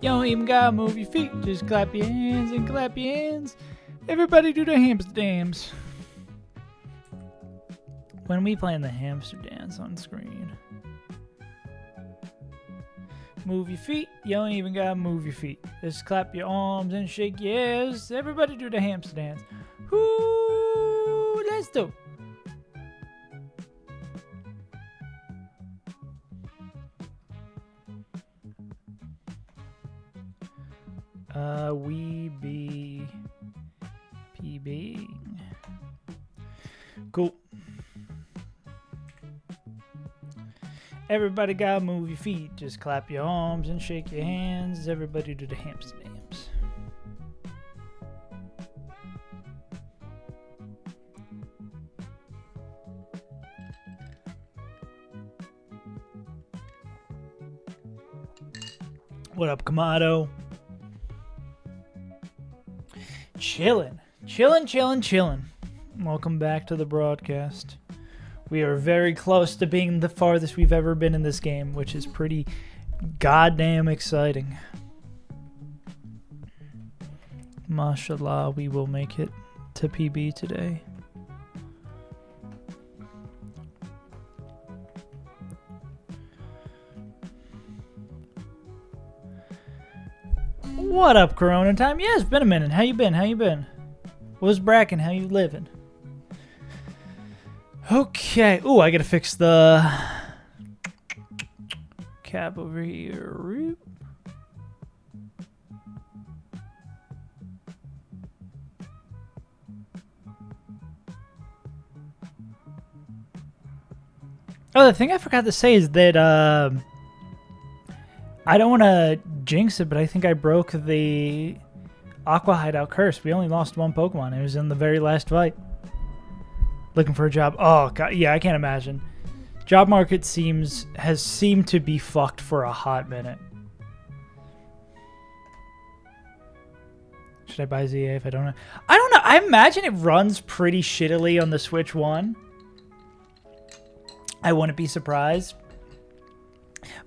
You don't even gotta move your feet. Just clap your hands and clap your hands. Everybody do the hamster dance. When we playing the hamster dance on screen. Move your feet. You don't even gotta move your feet. Just clap your arms and shake your ass. Everybody do the hamster dance. Whoo, let's do. We be PB. Cool. Everybody gotta move your feet. Just clap your arms and shake your hands. Everybody do the hamster dance. What up, Kamado? Chillin'. Welcome back to the broadcast. We are very close to being the farthest we've ever been in this game, which is pretty goddamn exciting. Mashallah, we will make it to PB today. What up, Corona time? Yeah, it's been a minute. How you been? What's brackin'? How you living? Okay. Ooh, I gotta fix the cap over here. Oh, the thing I forgot to say is that I don't want to jinx it, but I think I broke the Aqua Hideout curse. We only lost one Pokemon. It was in the very last fight. Looking for a job. Oh, God. Yeah, I can't imagine. Job market has seemed to be fucked for a hot minute. Should I buy ZA if I don't know? I don't know. I imagine it runs pretty shittily on the Switch 1. I wouldn't be surprised.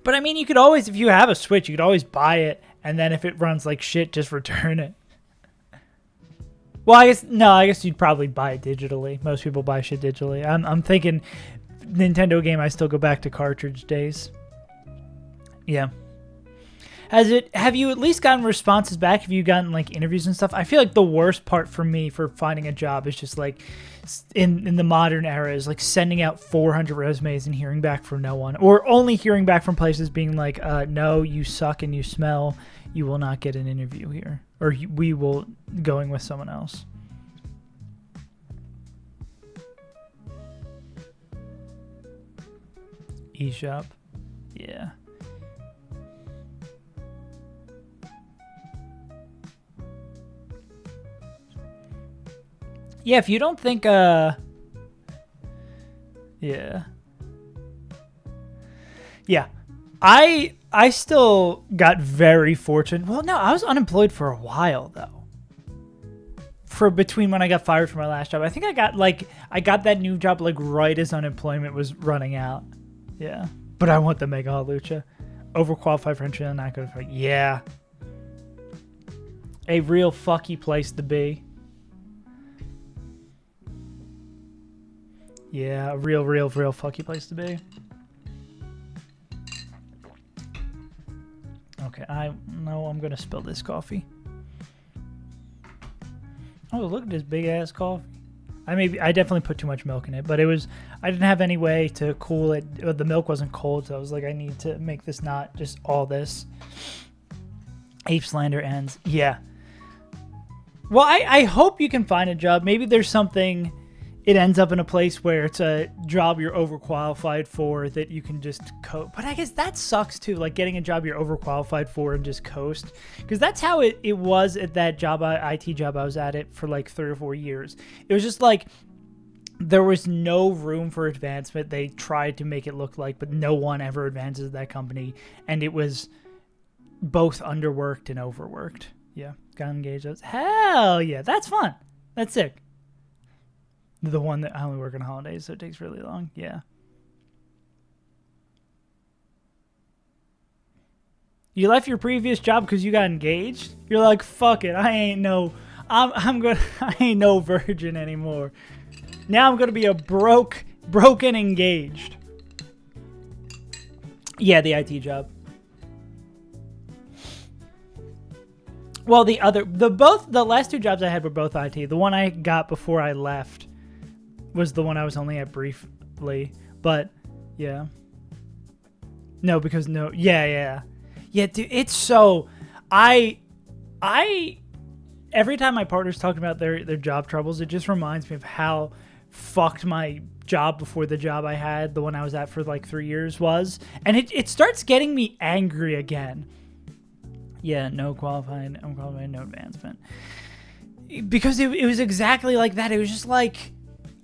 But I mean, you could always, if you have a Switch, you could always buy it, and then if it runs like shit, just return it. Well, I guess you'd probably buy it digitally. Most people buy shit digitally. I'm thinking Nintendo game, I still go back to cartridge days. Yeah. Have you at least gotten responses back? Have you gotten like interviews and stuff? I feel like the worst part for me for finding a job is just like in the modern era is like sending out 400 resumes and hearing back from no one, or only hearing back from places being like, no, you suck and you smell. You will not get an interview here, or we will going with someone else. eShop. Yeah. Yeah, if you don't think, yeah. Yeah. I still got very fortunate. Well, no, I was unemployed for a while, though. For between when I got fired from my last job. I think I got that new job, like, right as unemployment was running out. Yeah. But I want the Mega Lucha. Overqualified for entry, not good for... Yeah. A real fucky place to be. Yeah, a real fucky place to be. Okay, I'm gonna spill this coffee. Oh, look at this big ass coffee. I definitely put too much milk in it, but I didn't have any way to cool it. The milk wasn't cold, so I was like, I need to make this not just all this. Ape slander ends. Yeah. Well, I hope you can find a job. Maybe there's something. It ends up in a place where it's a job you're overqualified for that you can just coast. But I guess that sucks too, like getting a job you're overqualified for and just coast. Because that's how it was at that job, IT job I was at it for like 3 or 4 years. It was just like there was no room for advancement. They tried to make it look like, but no one ever advances at that company. And it was both underworked and overworked. Yeah, got engaged. Hell yeah, that's fun. That's sick. The one that I only work on holidays, so it takes really long. Yeah. You left your previous job because you got engaged? You're like, fuck it. I ain't no virgin anymore. Now I'm gonna be a broken engaged. Yeah, the IT job. Well, the last two jobs I had were both IT. The one I got before I left was the one I was only at briefly. But yeah. No, because no. Yeah, dude, it's so every time my partner's talking about their job troubles, it just reminds me of how fucked my job before the job I had, the one I was at for like 3 years, was. And it starts getting me angry again. Yeah, no qualified, unqualified, no advancement. Because it was exactly like that. It was just like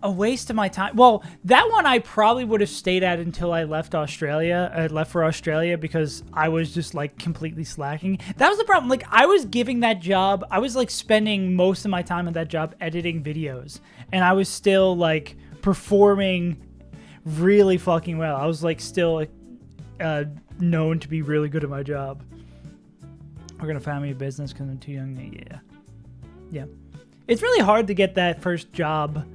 a waste of my time. Well, that one I probably would have stayed at until I left Australia. I left for Australia because I was just like completely slacking. That was the problem. Like I was giving that job, I was like spending most of my time at that job editing videos, and I was still like performing really fucking well. I was like still known to be really good at my job. We're gonna find me a business because I'm too young. Yeah. It's really hard to get that first job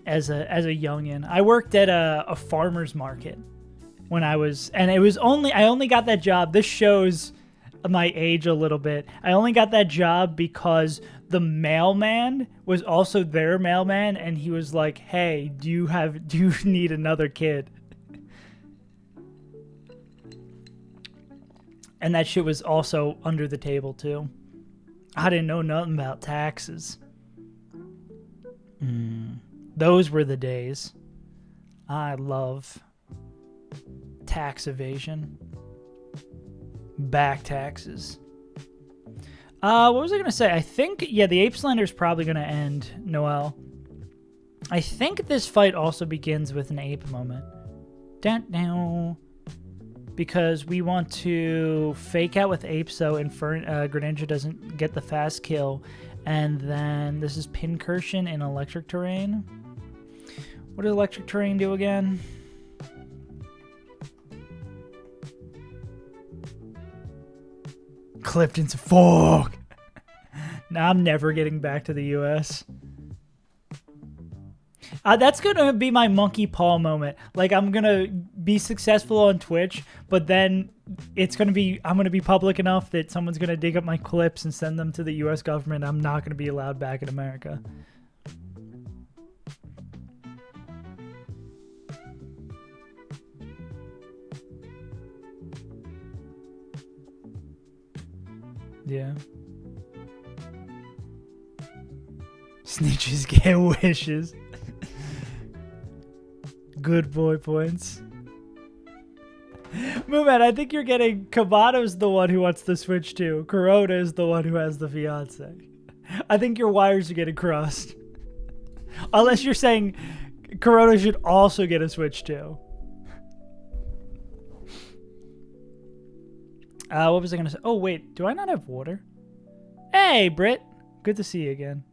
as a youngin. I worked at a farmer's market when I was, and I only got that job. This shows my age a little bit. I only got that job because the mailman was also their mailman, and he was like, "Hey, do you need another kid?" And that shit was also under the table too. I didn't know nothing about taxes. Those were the days. I love tax evasion. Back taxes. What was I going to say? I think, yeah, the Ape Slender's probably going to end, Noel. I think this fight also begins with an ape moment. Down. Because we want to fake out with ape so Greninja doesn't get the fast kill. And then this is Pincursion in electric terrain. What did electric terrain do again? Clifton's fuck. Now I'm never getting back to the US. That's gonna be my monkey paw moment. Like, I'm gonna be successful on Twitch, but then I'm gonna be public enough that someone's gonna dig up my clips and send them to the US government. I'm not gonna be allowed back in America. Yeah. Snitches get wishes. Good boy points. Mooman, I think you're getting... Kamato's the one who wants to switch to. Corona is the one who has the fiance. I think your wires are getting crossed. Unless you're saying Corona should also get a switch to. What was I going to say? Oh, wait. Do I not have water? Hey, Britt. Good to see you again.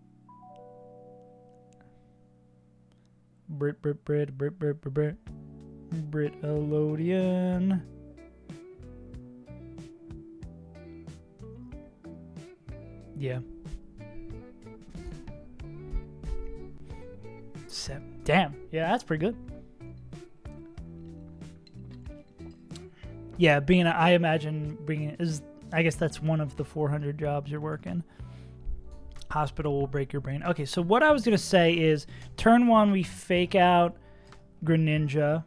Brit-Alodian. Yeah. Damn. Yeah, that's pretty good. Yeah, I imagine I guess that's one of the 400 jobs you're working. Hospital will break your brain. Okay, so what I was going to say is turn one, we fake out Greninja.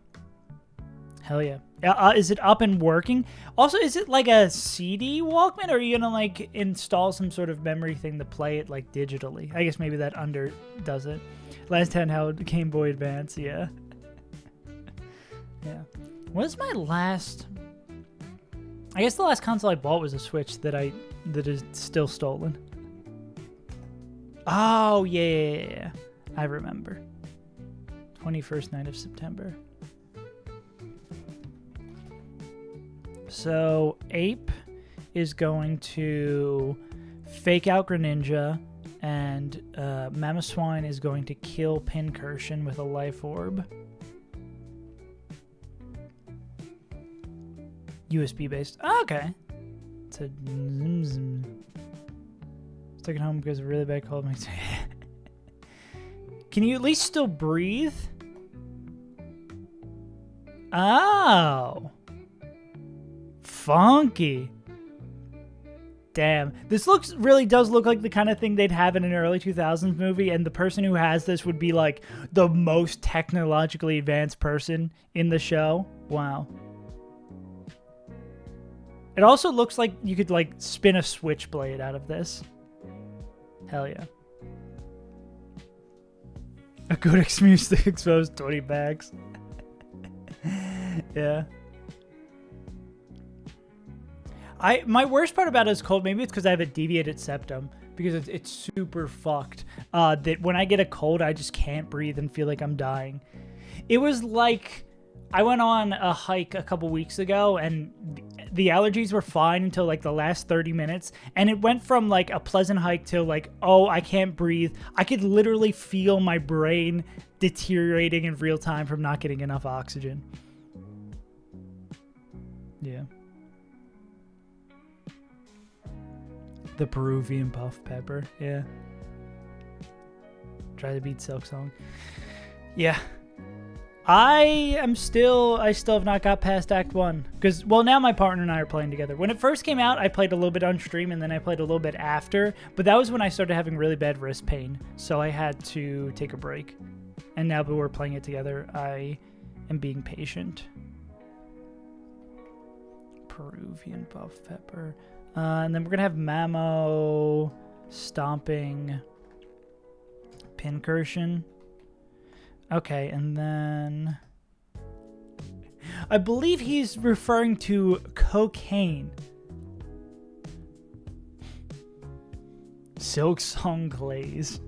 Hell yeah. Is it up and working? Also, is it like a CD Walkman, or are you going to like install some sort of memory thing to play it like digitally? I guess maybe that does it. Last handheld Game Boy Advance, yeah. Yeah. What is my last... I guess the last console I bought was a Switch that is still stolen. Oh, yeah. I remember. 21st night of September. So, Ape is going to fake out Greninja, and Mamoswine is going to kill Pincursion with a life orb. USB based. Oh, okay. to Zoom Zoom. Stuck at home because of a really bad cold. Can you at least still breathe? Oh. Funky. Damn. This really does look like the kind of thing they'd have in an early 2000s movie, and the person who has this would be like the most technologically advanced person in the show. Wow. It also looks like you could like spin a switchblade out of this. Hell yeah. A good excuse to expose 20 bags. Yeah. My worst part about it is cold. Maybe it's because I have a deviated septum, because it's super fucked. That when I get a cold, I just can't breathe and feel like I'm dying. It was like I went on a hike a couple weeks ago, and the allergies were fine until like the last 30 minutes. And it went from like a pleasant hike to like, oh, I can't breathe. I could literally feel my brain deteriorating in real time from not getting enough oxygen. Yeah. The Peruvian puff pepper. Yeah. Try to beat Silk Song. Yeah. I still have not got past Act 1. Because, well, now my partner and I are playing together. When it first came out, I played a little bit on stream, and then I played a little bit after. But that was when I started having really bad wrist pain. So I had to take a break. And now that we're playing it together, I am being patient. Peruvian puff pepper. And then we're going to have Mamo stomping Pincursion. Okay, and then I believe he's referring to cocaine. Silk Song glaze.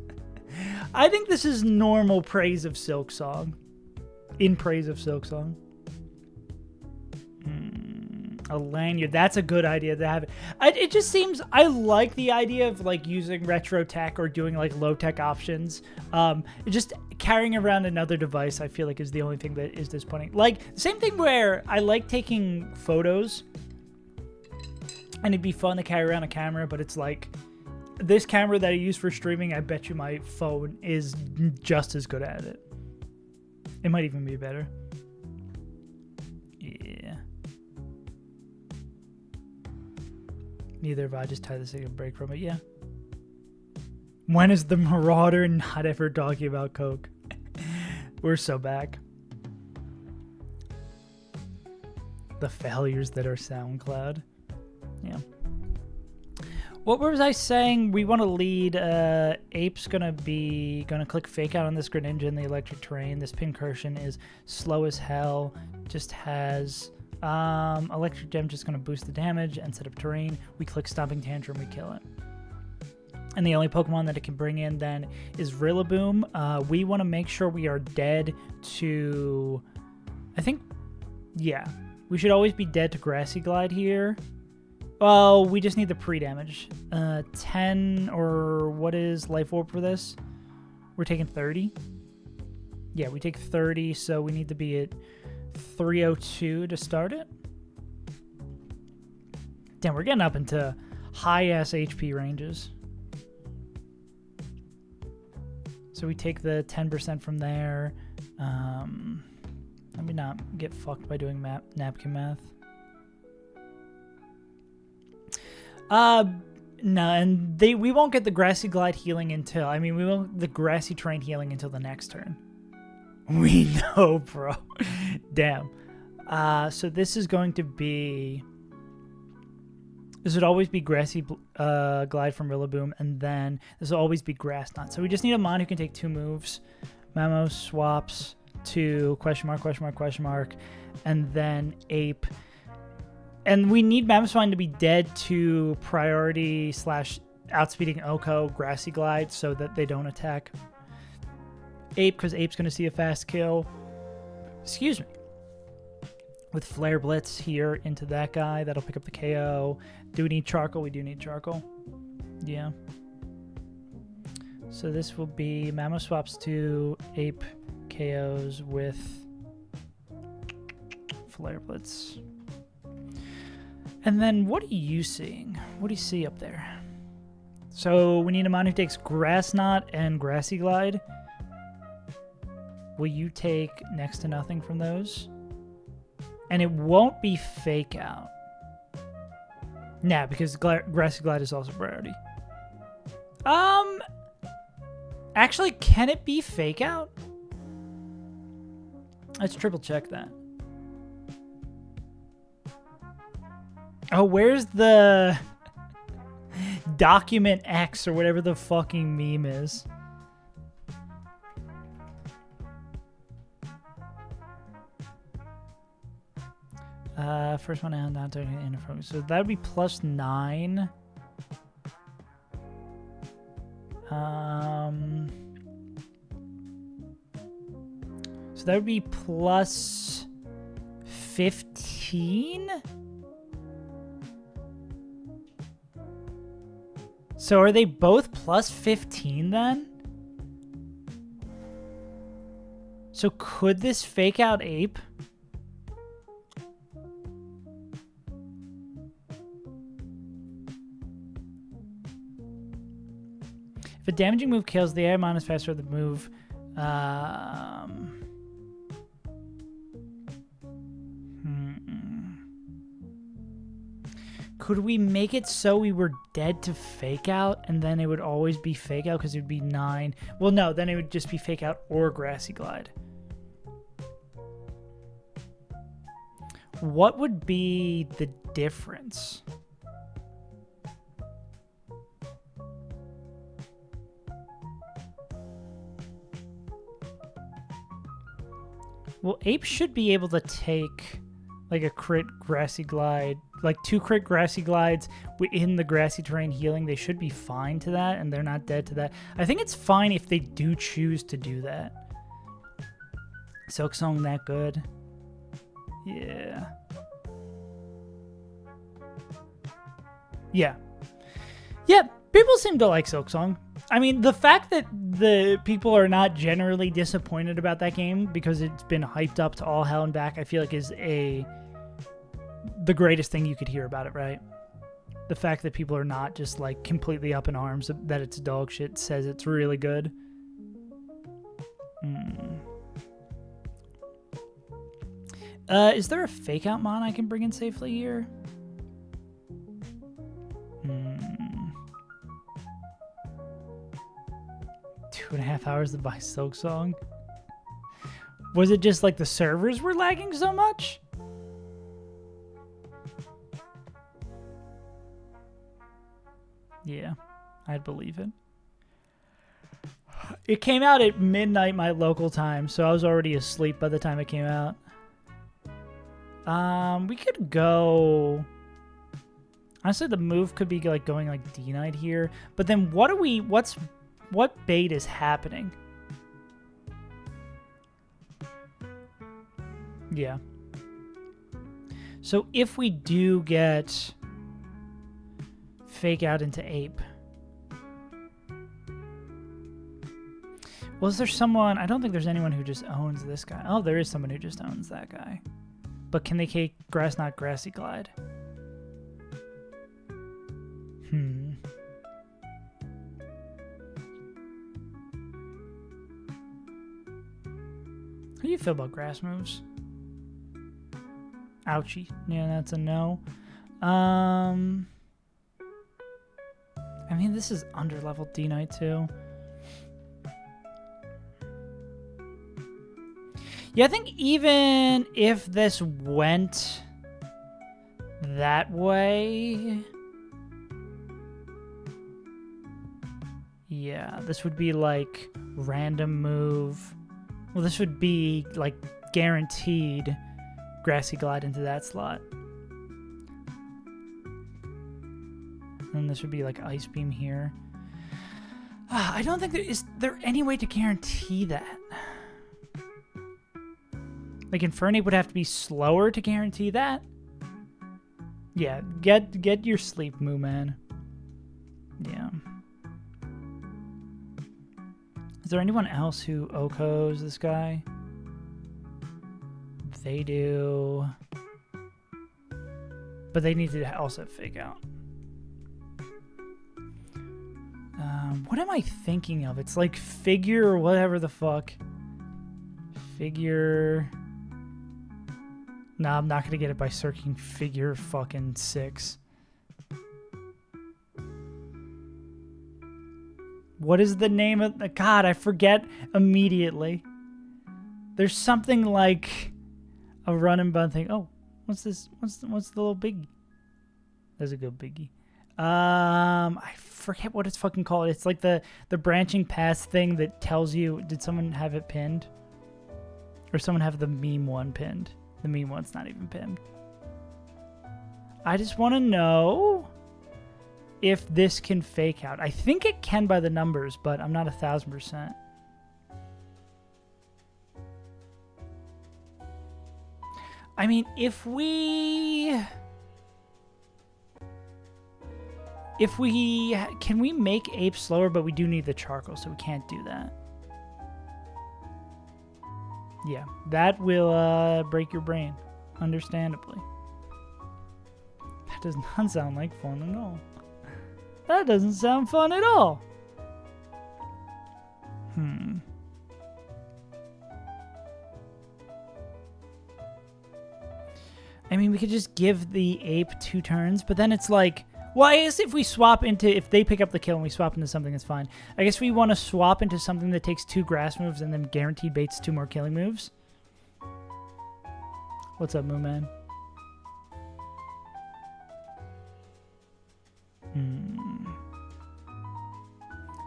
I think this is normal praise of Silk Song. In praise of Silk Song. A lanyard. That's a good idea to have. It just seems, I like the idea of like using retro tech or doing like low tech options. Just carrying around another device, I feel like, is the only thing that is disappointing. Like the same thing where I like taking photos, and it'd be fun to carry around a camera, but it's like this camera that I use for streaming, I bet you my phone is just as good at it. It might even be better. Yeah. Neither have I. Just tried to take a break from it. Yeah. When is the Marauder not ever talking about Coke? We're so back. The failures that are SoundCloud. Yeah. What was I saying? We want to lead. Ape's gonna click fake out on this Greninja in the electric terrain. This Pincursion is slow as hell. Just has electric gem, just gonna boost the damage and set up terrain. We click Stomping Tantrum, we kill it. And the only Pokemon that it can bring in then is Rillaboom. We want to make sure we are dead to, I think, yeah, we should always be dead to Grassy Glide here. Well, we just need the pre-damage. 10, or what is Life Orb for this? We're taking 30. Yeah, we take 30, so we need to be at 302 to start it. Damn, we're getting up into high-ass HP ranges. So we take the 10% from there. Let me not get fucked by doing napkin math. No, and we won't get the Grassy Glide healing until, we won't the Grassy Terrain healing until the next turn. We know, bro. Damn. So this is going to be, this would always be Grassy Glide from Rillaboom, and then this will always be Grass Knot. So we just need a Mon who can take 2 moves. Mamo swaps to question mark, and then Ape. And we need Mamoswine to be dead to priority / outspeeding Oko Grassy Glide so that they don't attack Ape, because Ape's going to see a fast kill. Excuse me. With Flare Blitz here into that guy. That'll pick up the KO. Do we need Charcoal? We do need Charcoal. Yeah. So this will be Mamo swaps to Ape KOs with Flare Blitz. And then what are you seeing? What do you see up there? So we need a mon who takes Grass Knot and Grassy Glide. Will you take next to nothing from those? And it won't be Fake Out. Nah, because Grassy Glide is also priority. Actually, can it be Fake Out? Let's triple check that. Oh, where's the document X or whatever the fucking meme is? First one out, not turning into focus. So that would be +9. So that would be +15. So are they both +15 then? So could this Fake Out Ape? If a damaging move kills, the AI mon is faster than the move. Could we make it so we were dead to Fake Out, and then it would always be Fake Out because it would be 9? Well, no, then it would just be Fake Out or Grassy Glide. What would be the difference? Well, Ape should be able to take like a crit Grassy Glide, like 2 crit Grassy Glides within the grassy terrain healing. They should be fine to that, and they're not dead to that. I think it's fine if they do choose to do that. Silk Song that good? Yeah. Yeah. Yeah, people seem to like Silk Song. I mean, the fact that the people are not generally disappointed about that game because it's been hyped up to all hell and back, I feel like is the greatest thing you could hear about it, right? The fact that people are not just like completely up in arms that it's dog shit says it's really good. Is there a Fake Out mon I can bring in safely here? 2.5 hours to buy Silk Song? Was it just like the servers were lagging so much? Yeah, I'd believe it. It came out at midnight my local time, so I was already asleep by the time it came out. We could go... Honestly, the move could be like going like D-Knight here, but then what bait is happening? Yeah. So if we do get Fake Out into Ape. Well, is there someone... I don't think there's anyone who just owns this guy. Oh, there is someone who just owns that guy. But can they take Grass Knot Grassy Glide? How do you feel about grass moves? Ouchie. Yeah, that's a no. I mean, this is under-level D-Knight, too. Yeah, I think even if this went that way... Yeah, this would be like random move. Well, this would be like guaranteed Grassy Glide into that slot. And this would be like Ice Beam here. I don't think is there any way to guarantee that. Like Infernape would have to be slower to guarantee that. Yeah, get your sleep, Moo Man. Yeah. Is there anyone else who Okos this guy? They do. But they need to also fake out. What am I thinking of? It's like figure or whatever the fuck. Figure. Nah, I'm not going to get it by searching figure fucking 6. What is the name of the... God, I forget immediately. There's something like a run and bun thing. Oh, what's this? What's the little biggie? There's a good biggie. I forget what it's fucking called. It's like the branching paths thing that tells you, did someone have it pinned? Or someone have the meme one pinned? The meme one's not even pinned. I just want to know if this can fake out. I think it can by the numbers, but I'm not 1,000%. I mean, can we make ape slower, but we do need the charcoal, so we can't do that. Yeah, that will break your brain, understandably. That does not sound like fun at all. That doesn't sound fun at all. I mean, we could just give the ape 2 turns, but then it's like, well, I guess if we swap into, if they pick up the kill and we swap into something, that's fine. I guess we want to swap into something that takes 2 grass moves and then guaranteed baits 2 more killing moves. What's up, Moon Man?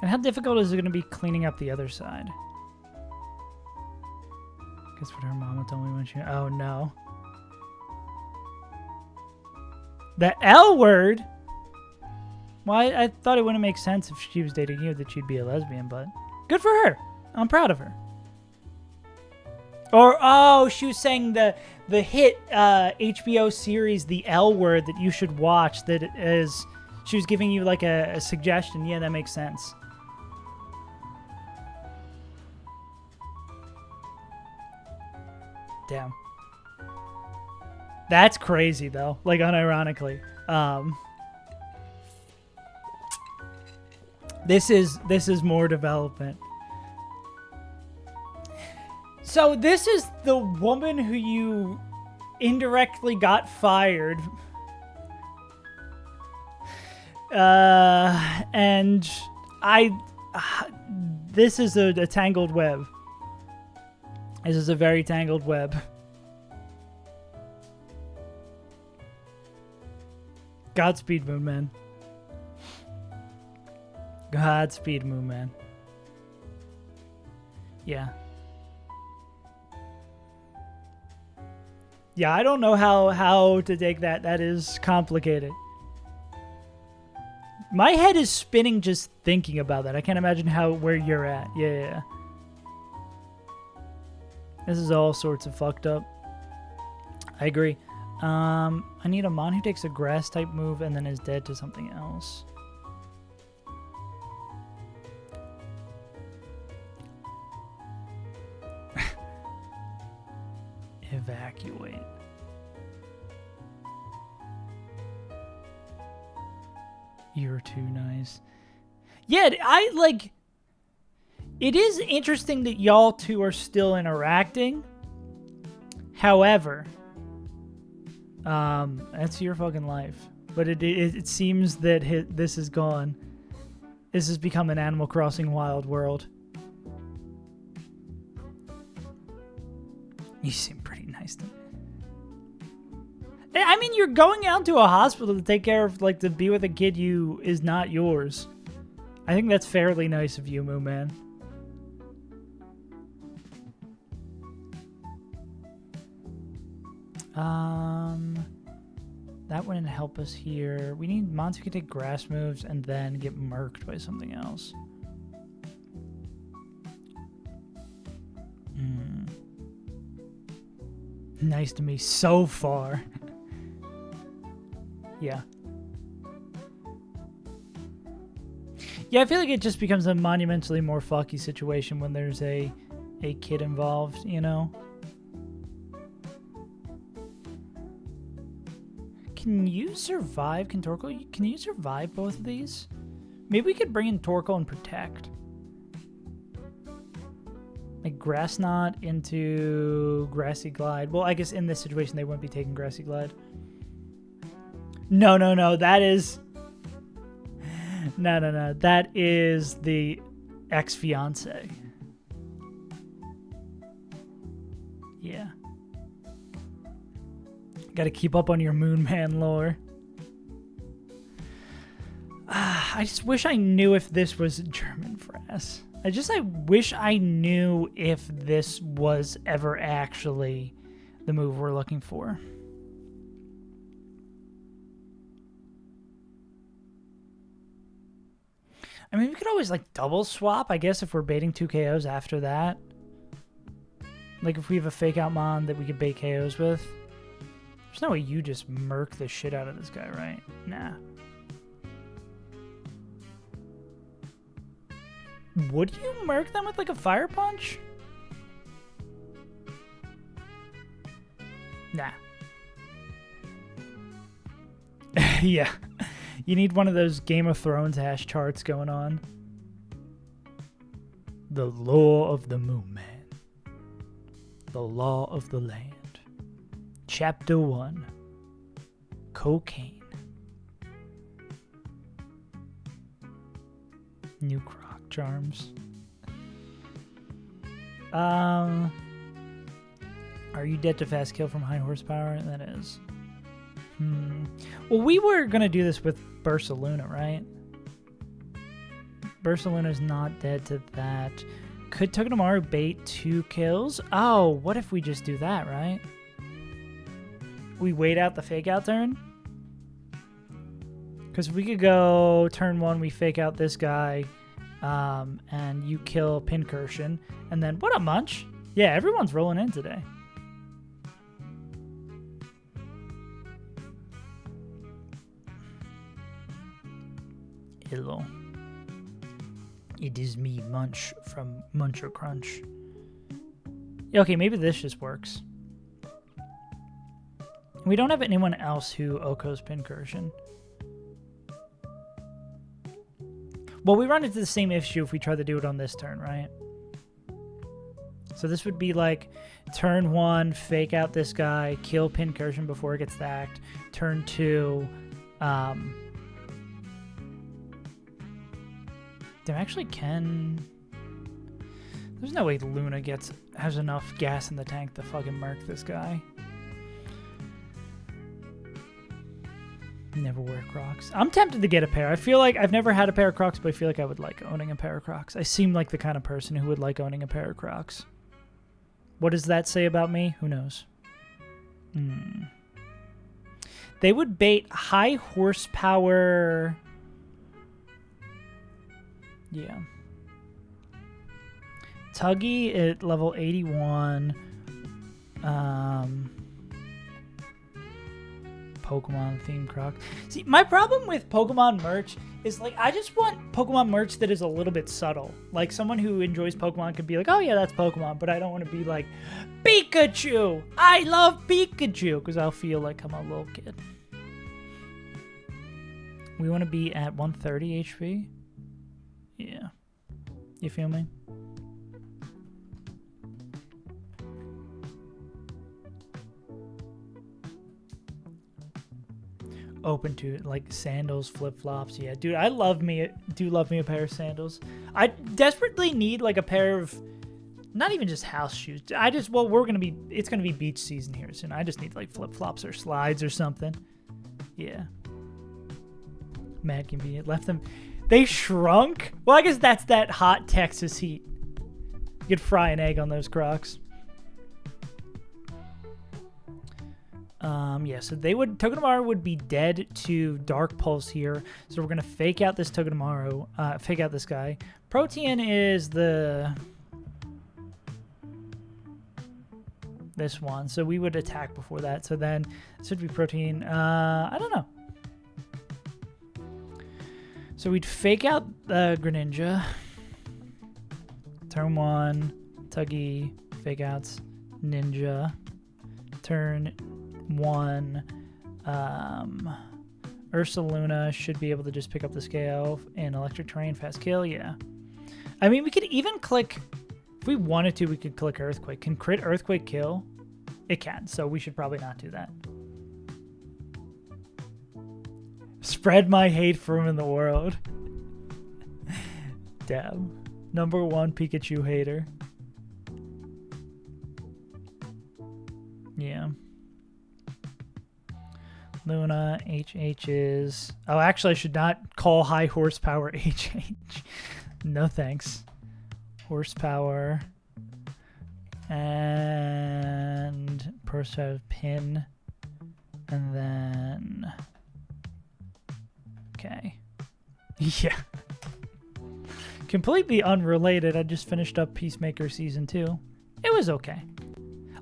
And how difficult is it going to be cleaning up the other side? Guess what her mama told me when she... Oh, no. The L word? Well, I thought it wouldn't make sense if she was dating you that she'd be a lesbian, but good for her. I'm proud of her. Or, oh, she was saying the hit HBO series, The L Word, that you should watch, that is... She was giving you like a suggestion. Yeah, that makes sense. Damn. That's crazy, though. Like, unironically. This is more development. So this is the woman who you indirectly got fired. And this is a tangled web. This is a very tangled web. Godspeed, Moon Man. Godspeed, Moon Man. Yeah. Yeah, I don't know how to take that. That is complicated. My head is spinning just thinking about that. I can't imagine where you're at. Yeah. This is all sorts of fucked up. I agree. I need a mon who takes a grass type move and then is dead to something else. Evacuate. You're too nice. Yeah, it is interesting that y'all two are still interacting. However, that's your fucking life. But it seems that this is gone. This has become an Animal Crossing Wild World. You seem pretty nice to me. I mean, you're going out to a hospital to take care of, to be with a kid who is not yours. I think that's fairly nice of you, Moo Man. That wouldn't help us here. We need mons who can take grass moves and then get murked by something else. Nice to me so far. Yeah. Yeah, I feel like it just becomes a monumentally more fucky situation when there's a kid involved, you know? Can you survive? Can you survive both of these? Maybe we could bring in Torkoal and Protect. Like Grass Knot into Grassy Glide. Well, I guess in this situation they wouldn't be taking Grassy Glide. No. That is... No. That is the ex-fiance. Yeah. Gotta keep up on your Moon Man lore. I just wish I knew if this was German Frass. I wish I knew if this was ever actually the move we're looking for. I mean, we could always, like, double swap, I guess, if we're baiting 2 KOs after that. Like, if we have a fake out Mon that we could bait KOs with. There's no way you just murk the shit out of this guy, right? Nah. Would you murk them with, like, a Fire Punch? Nah. Yeah. You need one of those Game of Thrones hash charts going on. The law of the Moon Man. The law of the land. Chapter 1. Cocaine. New Croc Charms. Are you dead to fast kill from high horsepower? That is. Well, we were going to do this with Bursaluna, right? Bursaluna's not dead to that. Could Togedemaru bait 2 kills? Oh, what if we just do that, right? We wait out the fake out turn? Because we could go turn 1, we fake out this guy, and you kill Pincursion. And then, what up, Munch? Yeah, everyone's rolling in today. Hello. It is me, Munch, from Munch or Crunch. Yeah, okay, maybe this just works. We don't have anyone else who Oko's Pincursion. Well, we run into the same issue if we try to do it on this turn, right? So this would be like turn 1, fake out this guy, kill Pincursion before it gets stacked. Turn 2, Damn, actually can... There's no way Luna has enough gas in the tank to fucking murk this guy. Never wear Crocs. I'm tempted to get a pair. I feel like I've never had a pair of Crocs, but I feel like I would like owning a pair of Crocs. I seem like the kind of person who would like owning a pair of Crocs. What does that say about me? Who knows? They would bait high horsepower... Yeah. Tuggy at level 81. Pokemon themed Crocs. See, my problem with Pokemon merch is, like, I just want Pokemon merch that is a little bit subtle. Like, someone who enjoys Pokemon could be like, oh yeah, that's Pokemon, but I don't want to be like, Pikachu! I love Pikachu! Because I'll feel like I'm a little kid. We want to be at 130 HP. Yeah. You feel me? Open to it, like sandals, flip-flops. Yeah, dude, I love me a pair of sandals. I desperately need like a pair of, not even just house shoes. It's gonna be beach season here soon. I just need like flip-flops or slides or something. Yeah. Mad convenient. Left them. They shrunk? Well, I guess that's that hot Texas heat. You could fry an egg on those Crocs. Yeah, so Togedemaru would be dead to Dark Pulse here. So we're going to fake out this Togedemaru, fake out this guy. Protean is this one. So we would attack before that. So then this would be Protean. I don't know. So we'd fake out the Greninja. Turn 1, Tuggy, fake outs, Ninja. Turn 1, Ursaluna should be able to just pick up the scale in electric terrain, fast kill, yeah. I mean, we could even click, if we wanted to, we could click Earthquake. Can crit Earthquake kill? It can, so we should probably not do that. Spread my hate for him in the world. Damn. #1 Pikachu hater. Yeah. Luna, HH is... Oh, actually, I should not call high horsepower HH. No thanks. Horsepower. And... Horsepower pin. And then... Okay. Yeah. Completely unrelated. I just finished up Peacemaker Season 2. It was okay.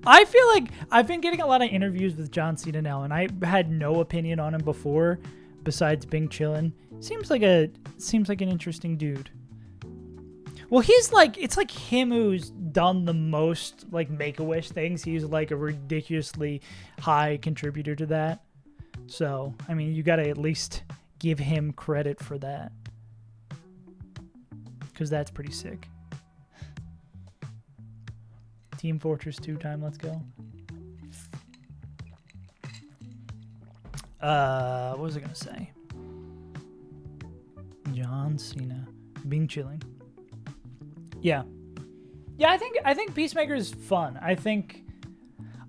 I feel like I've been getting a lot of interviews with John Cena now, and I had no opinion on him before, besides Bing chillin'. Seems like an interesting dude. Well, he's like, it's like him who's done the most like Make-A-Wish things. He's like a ridiculously high contributor to that. So, I mean, you gotta at least give him credit for that, because that's pretty sick. Team Fortress 2 time, let's go. What was I gonna say? John Cena. Bing chilling. Yeah. Yeah, I think Peacemaker is fun.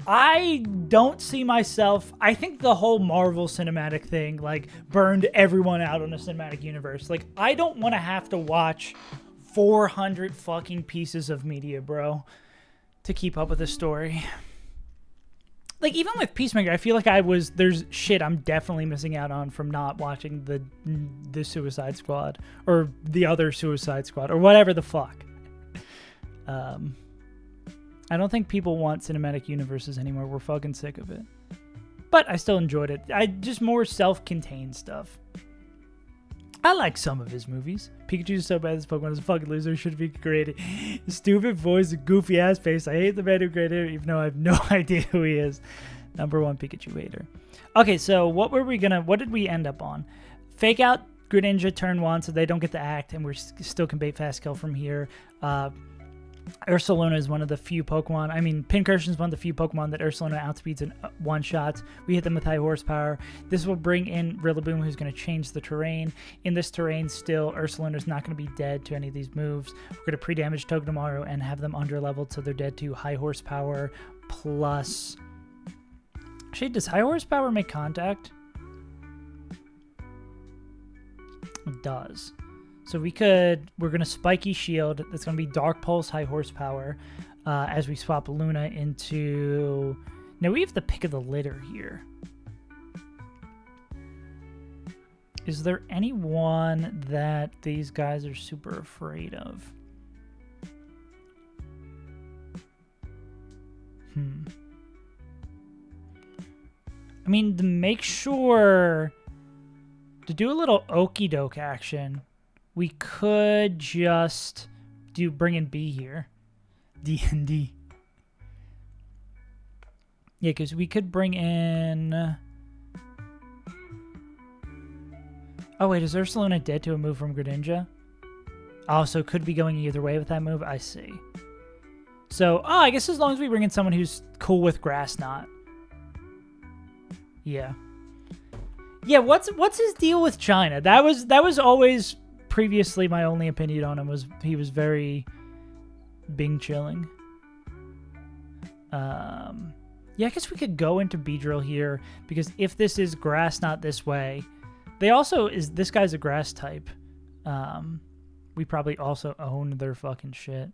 I don't see myself... I think the whole Marvel cinematic thing, like, burned everyone out on the cinematic universe. Like, I don't want to have to watch 400 fucking pieces of media, bro, to keep up with the story. Like, even with Peacemaker, I feel like there's shit I'm definitely missing out on from not watching the Suicide Squad, or the other Suicide Squad, or whatever the fuck. I don't think people want cinematic universes anymore. We're fucking sick of it. But I still enjoyed it. Just more self-contained stuff. I like some of his movies. Pikachu is so bad this Pokemon is a fucking loser. Should be created. Stupid voice, goofy ass face. I hate the man who created it, even though I have no idea who he is. #1 Pikachu hater. Okay, so what did we end up on? Fake out Greninja turn 1 so they don't get to act, and we still can bait fast kill from here. Ursaluna is one of the few Pokemon. I mean, Pincursion is one of the few Pokemon that Ursaluna outspeeds in one-shots. We hit them with high horsepower. This will bring in Rillaboom, who's going to change the terrain. In this terrain, still, Ursaluna is not going to be dead to any of these moves. We're going to pre-damage Togedemaru and have them under-leveled so they're dead to high horsepower plus... Actually, does high horsepower make contact? It does. So we're going to Spiky Shield. That's going to be Dark Pulse, high horsepower, as we swap Luna into... Now we have the pick of the litter here. Is there anyone that these guys are super afraid of? I mean, to make sure... To do a little okey doke action... We could just bring in B here. D&D. Yeah, because we could bring in... Oh, wait, is Ursaluna dead to a move from Greninja? Oh, so it could be going either way with that move? I see. So, I guess as long as we bring in someone who's cool with Grass Knot. Yeah. Yeah, what's his deal with China? That was always... Previously, my only opinion on him was he was very Bing chilling. Yeah, I guess we could go into Beedrill here, because if this is Grass Knot this way, this guy's a grass type. We probably also own their fucking shit.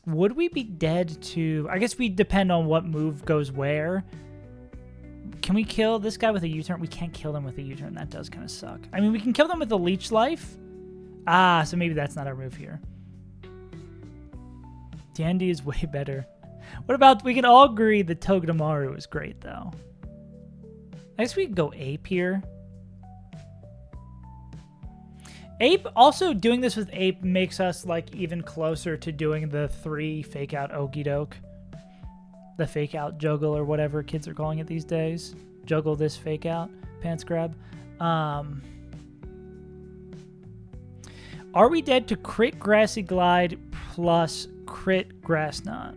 Would we be dead to... I guess we depend on what move goes where. Can we kill this guy with a U-turn? We can't kill them with a U-turn. That does kind of suck. I mean, we can kill them with a Leech Life. So maybe that's not our move here. Dandy is way better. What about... We can all agree that Togedemaru is great, though. I guess we could go Ape here. Ape, also doing this with Ape makes us, like, even closer to doing the 3 fake-out Okie Doke. The fake-out Juggle or whatever kids are calling it these days. juggle this fake out. Pants grab. Are we dead to crit Grassy Glide plus crit Grass Knot?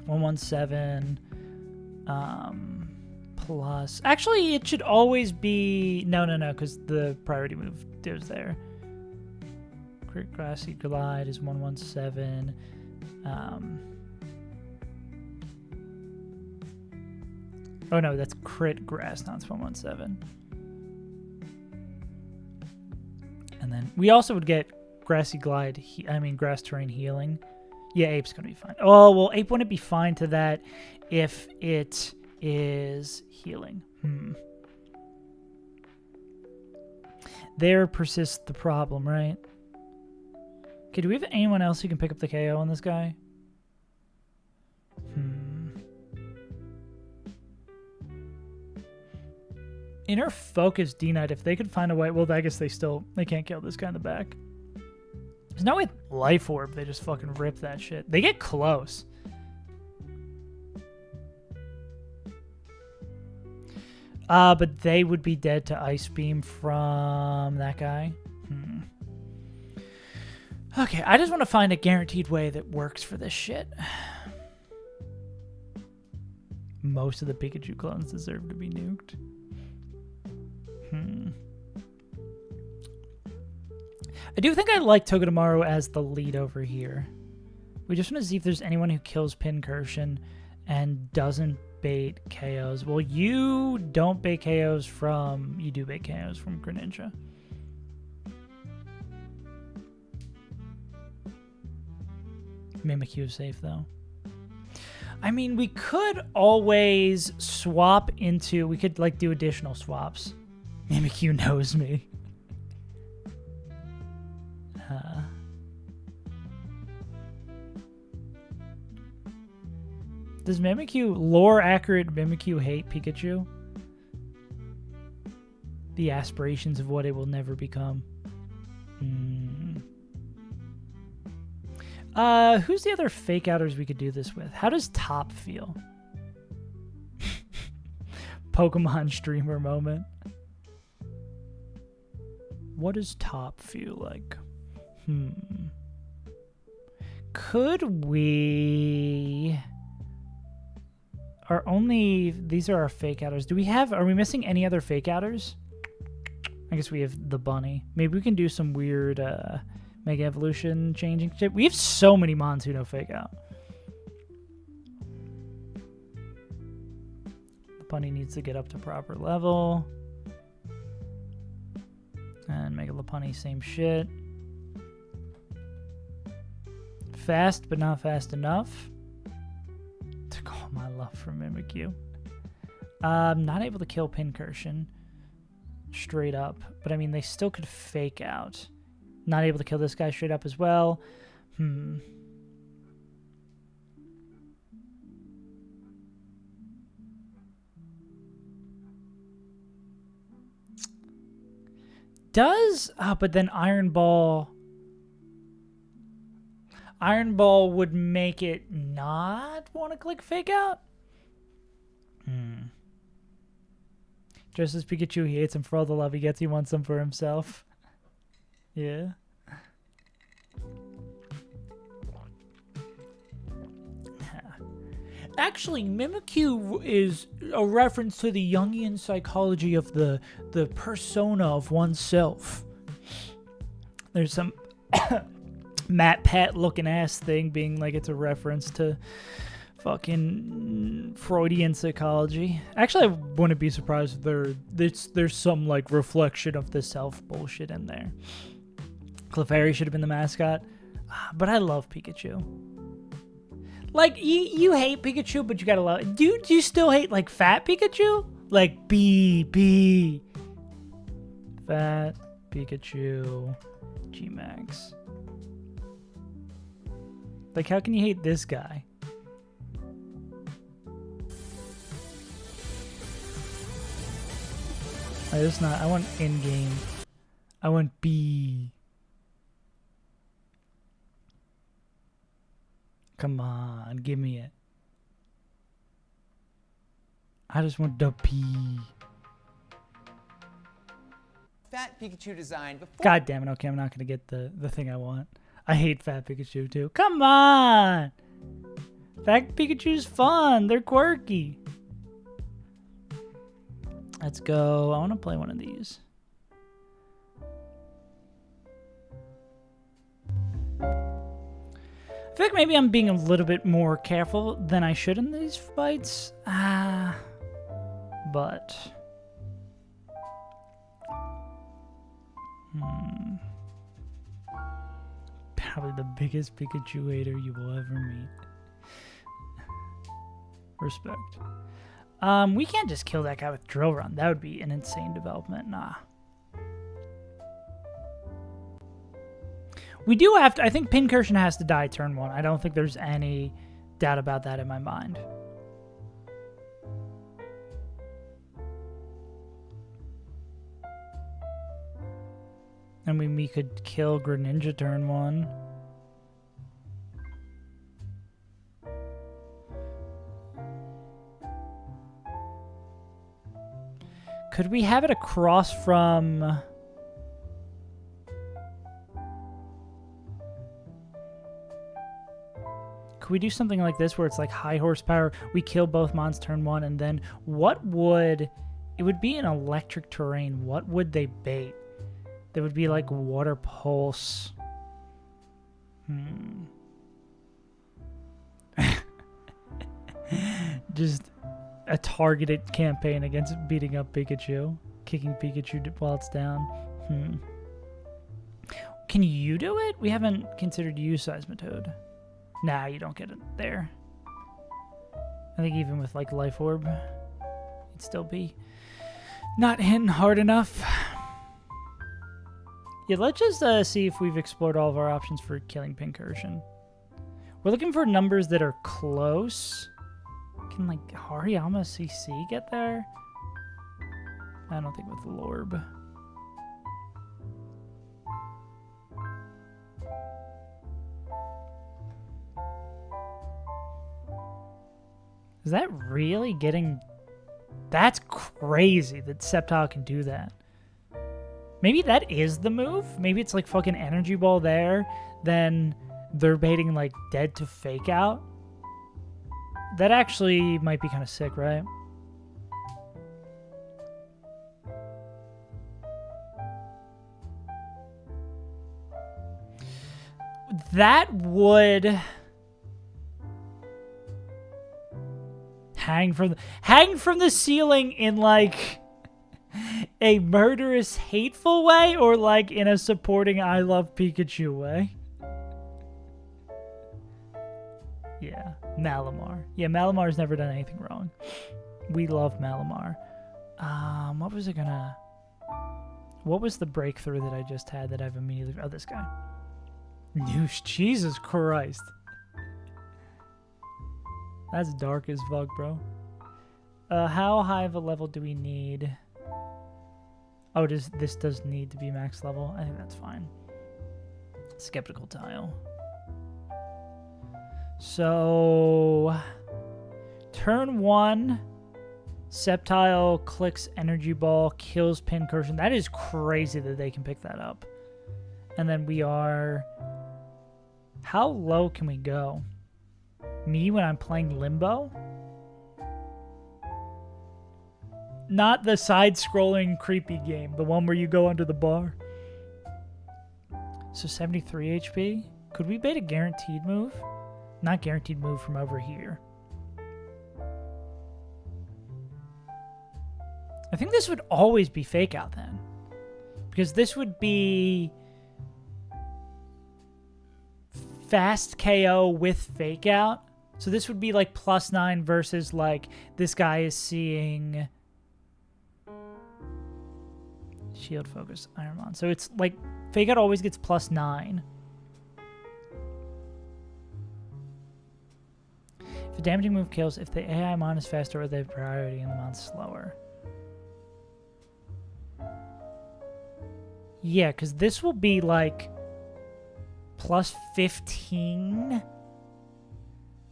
117. Plus. Actually, it should always be. No, because the priority move is there. Crit Grassy Glide is 117. Oh no, that's crit Grass Knot's 117. And then we also would get Grassy Glide, Grass Terrain Healing. Yeah, Ape's going to be fine. Oh, well, Ape wouldn't be fine to that if it is healing. There persists the problem, right? Okay, do we have anyone else who can pick up the KO on this guy? Inner Focus D-Knight, if they could find a way... Well, I guess they can't kill this guy in the back. There's no way Life Orb, they just fucking rip that shit. They get close. But they would be dead to Ice Beam from that guy. Okay, I just want to find a guaranteed way that works for this shit. Most of the Pikachu clones deserve to be nuked. I do think I like Togedemaru as the lead over here. We just want to see if there's anyone who kills Pincursion and doesn't bait KOs. Well, you don't bait KOs from... You do bait KOs from Greninja. Mimikyu is safe, though. I mean, we could always swap into... We could, like, do additional swaps. Mimikyu knows me. Does Mimikyu, lore-accurate Mimikyu hate Pikachu? The aspirations of what it will never become. Who's the other fake-outers we could do this with? How does Top feel? Pokemon streamer moment. What does Top feel like? Could we... These are our fake-outers. Are we missing any other fake-outers? I guess we have the bunny. Maybe we can do some weird Mega Evolution changing shit. We have so many Monsuno fake-out. The bunny needs to get up to proper level. And Mega Lopunny, same shit. Fast, but not fast enough. Took all my love from Mimikyu. Not able to kill Pincursion. Straight up. But I mean, they still could fake out. Not able to kill this guy straight up as well. But then Iron Ball would make it not want to click fake out. Just as Pikachu, he hates him for all the love he gets. He wants some for himself. Yeah. Actually, Mimikyu is a reference to the Jungian psychology of the persona of oneself. There's some Matt Pat looking ass thing being like it's a reference to fucking Freudian psychology. Actually, I wouldn't be surprised if there's some like reflection of the self bullshit in there. Clefairy should have been the mascot, but I love Pikachu. Like, you hate Pikachu, but you gotta love it. Do you still hate, like, Fat Pikachu? Like, B. Fat Pikachu. G-Max. Like, how can you hate this guy? I want in-game. I want B. Come on, give me it. I just want to pee. Fat Pikachu design before. God damn it. Okay, I'm not going to get the thing I want. I hate Fat Pikachu too. Come on. Fat Pikachu's fun. They're quirky. Let's go. I want to play one of these. I feel like maybe I'm being a little bit more careful than I should in these fights. But... Probably the biggest Pikachu hater you will ever meet. Respect. We can't just kill that guy with Drill Run. That would be an insane development. Nah. We do have to... I think Pincursion has to die turn 1. I don't think there's any doubt about that in my mind. I mean, we could kill Greninja turn 1. Could we have it across from... Could we do something like this where it's like high horsepower, we kill both mons turn 1, and then what would... It would be an electric terrain. What would they bait? They would be like Water Pulse. Just a targeted campaign against beating up Pikachu. Kicking Pikachu while it's down. Can you do it? We haven't considered Seismitoad. Nah, you don't get it there. I think even with like Life Orb, it'd still be not hitting hard enough. Yeah, let's just see if we've explored all of our options for killing Pincursion. We're looking for numbers that are close. Can, like, Hariyama CC get there? I don't think with Lorb. Is that really getting... That's crazy that Sceptile can do that. Maybe that is the move. Maybe it's like fucking Energy Ball there. Then they're baiting like Dead to Fake Out. That actually might be kind of sick, right? That would hang from the ceiling in like a murderous, hateful way, or like in a supporting I love Pikachu way. Yeah, Malamar. Yeah, Malamar's never done anything wrong. We love Malamar. What was the breakthrough that I just had that I've immediately... Oh, this guy. Noosh, Jesus Christ. That's dark as fuck, bro. How high of a level do we need? Oh, this does need to be max level. I think that's fine. Skeptical Tile. So, turn 1, Sceptile clicks Energy Ball, kills Pincursion. That is crazy that they can pick that up. And then we are... How low can we go? Me when I'm playing Limbo? Not the side-scrolling creepy game, the one where you go under the bar. So 73 HP? Could we bait a guaranteed move? Not guaranteed move from over here. I think this would always be Fake Out then. Because this would be fast KO with Fake Out. So this would be like +9 versus like this guy is seeing Shield Focus Ironmon. So it's like Fake Out always gets +9. If a damaging move kills, if the AI mon is faster or they have priority and the mon's slower. Yeah, because this will be like +15.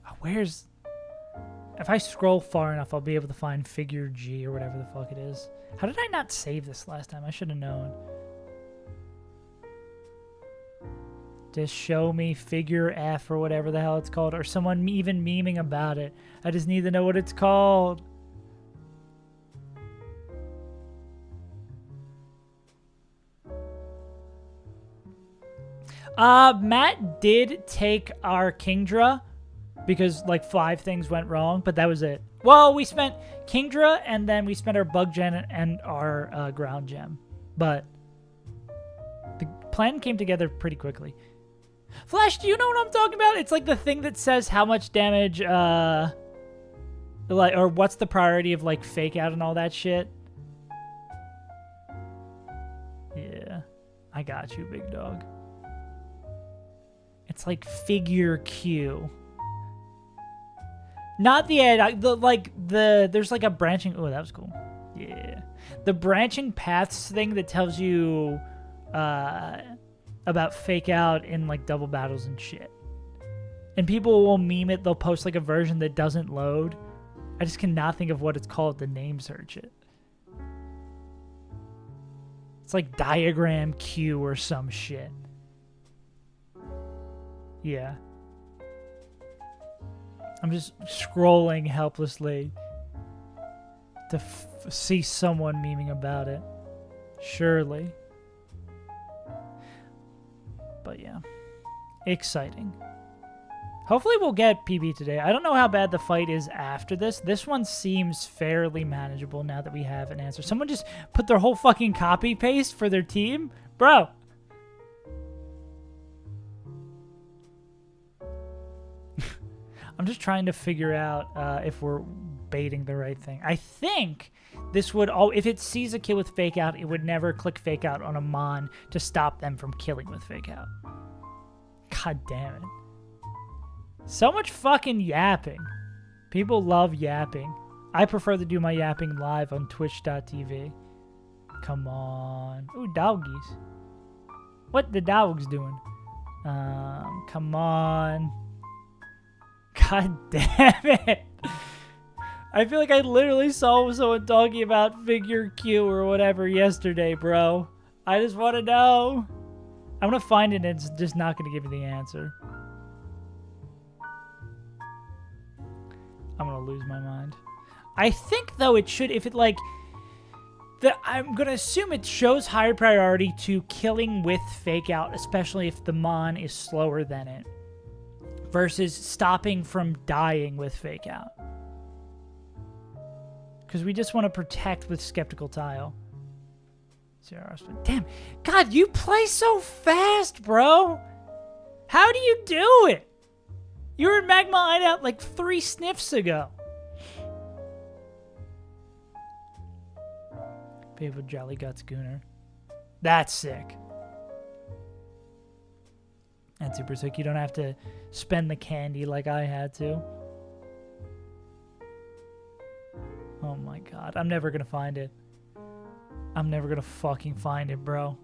Oh, where's... If I scroll far enough, I'll be able to find figure G or whatever the fuck it is. How did I not save this last time? I should have known. Just show me figure F or whatever the hell it's called, or someone even memeing about it. I just need to know what it's called. Matt did take our Kingdra because like 5 things went wrong, but that was it. Well, we spent Kingdra and then we spent our bug gen and our ground gem, but the plan came together pretty quickly. Flash, do you know what I'm talking about? It's like the thing that says how much damage, like, or what's the priority of like fake out and all that shit. Yeah, I got you, big dog. It's like figure Q. Not the end. There's like a branching. Oh, that was cool. Yeah, the branching paths thing that tells you, about fake out in like double battles and shit. And people will meme it. They'll post like a version that doesn't load. I just cannot think of what it's called to name search it. It's like diagram Q or some shit. Yeah. I'm just scrolling helplessly to see someone memeing about it. Surely. But yeah. Exciting. Hopefully we'll get PB today. I don't know how bad the fight is after this. This one seems fairly manageable now that we have an answer. Someone just put their whole fucking copy paste for their team? Bro. I'm just trying to figure out if we're baiting the right thing. I think this would, if it sees a kill with fake out, it would never click fake out on a mon to stop them from killing with fake out. God damn it. So much fucking yapping. People love yapping. I prefer to do my yapping live on twitch.tv. Come on. Ooh, doggies. What the dogs doing? Come on. God damn it. I feel like I literally saw someone talking about figure Q or whatever yesterday, bro. I just want to know. I'm going to find it and it's just not going to give me the answer. I'm going to lose my mind. I think, though, it should, if it, like, I'm going to assume it shows higher priority to killing with fake out, especially if the mon is slower than it, versus stopping from dying with fake out. Because we just want to protect with skeptical tile. Damn. God, you play so fast, bro. How do you do it? You were in Magma Hideout like 3 sniffs ago. People Jolly Guts Gooner. That's sick. That's super sick. You don't have to spend the candy like I had to. Oh my god. I'm never gonna find it. I'm never gonna fucking find it, bro.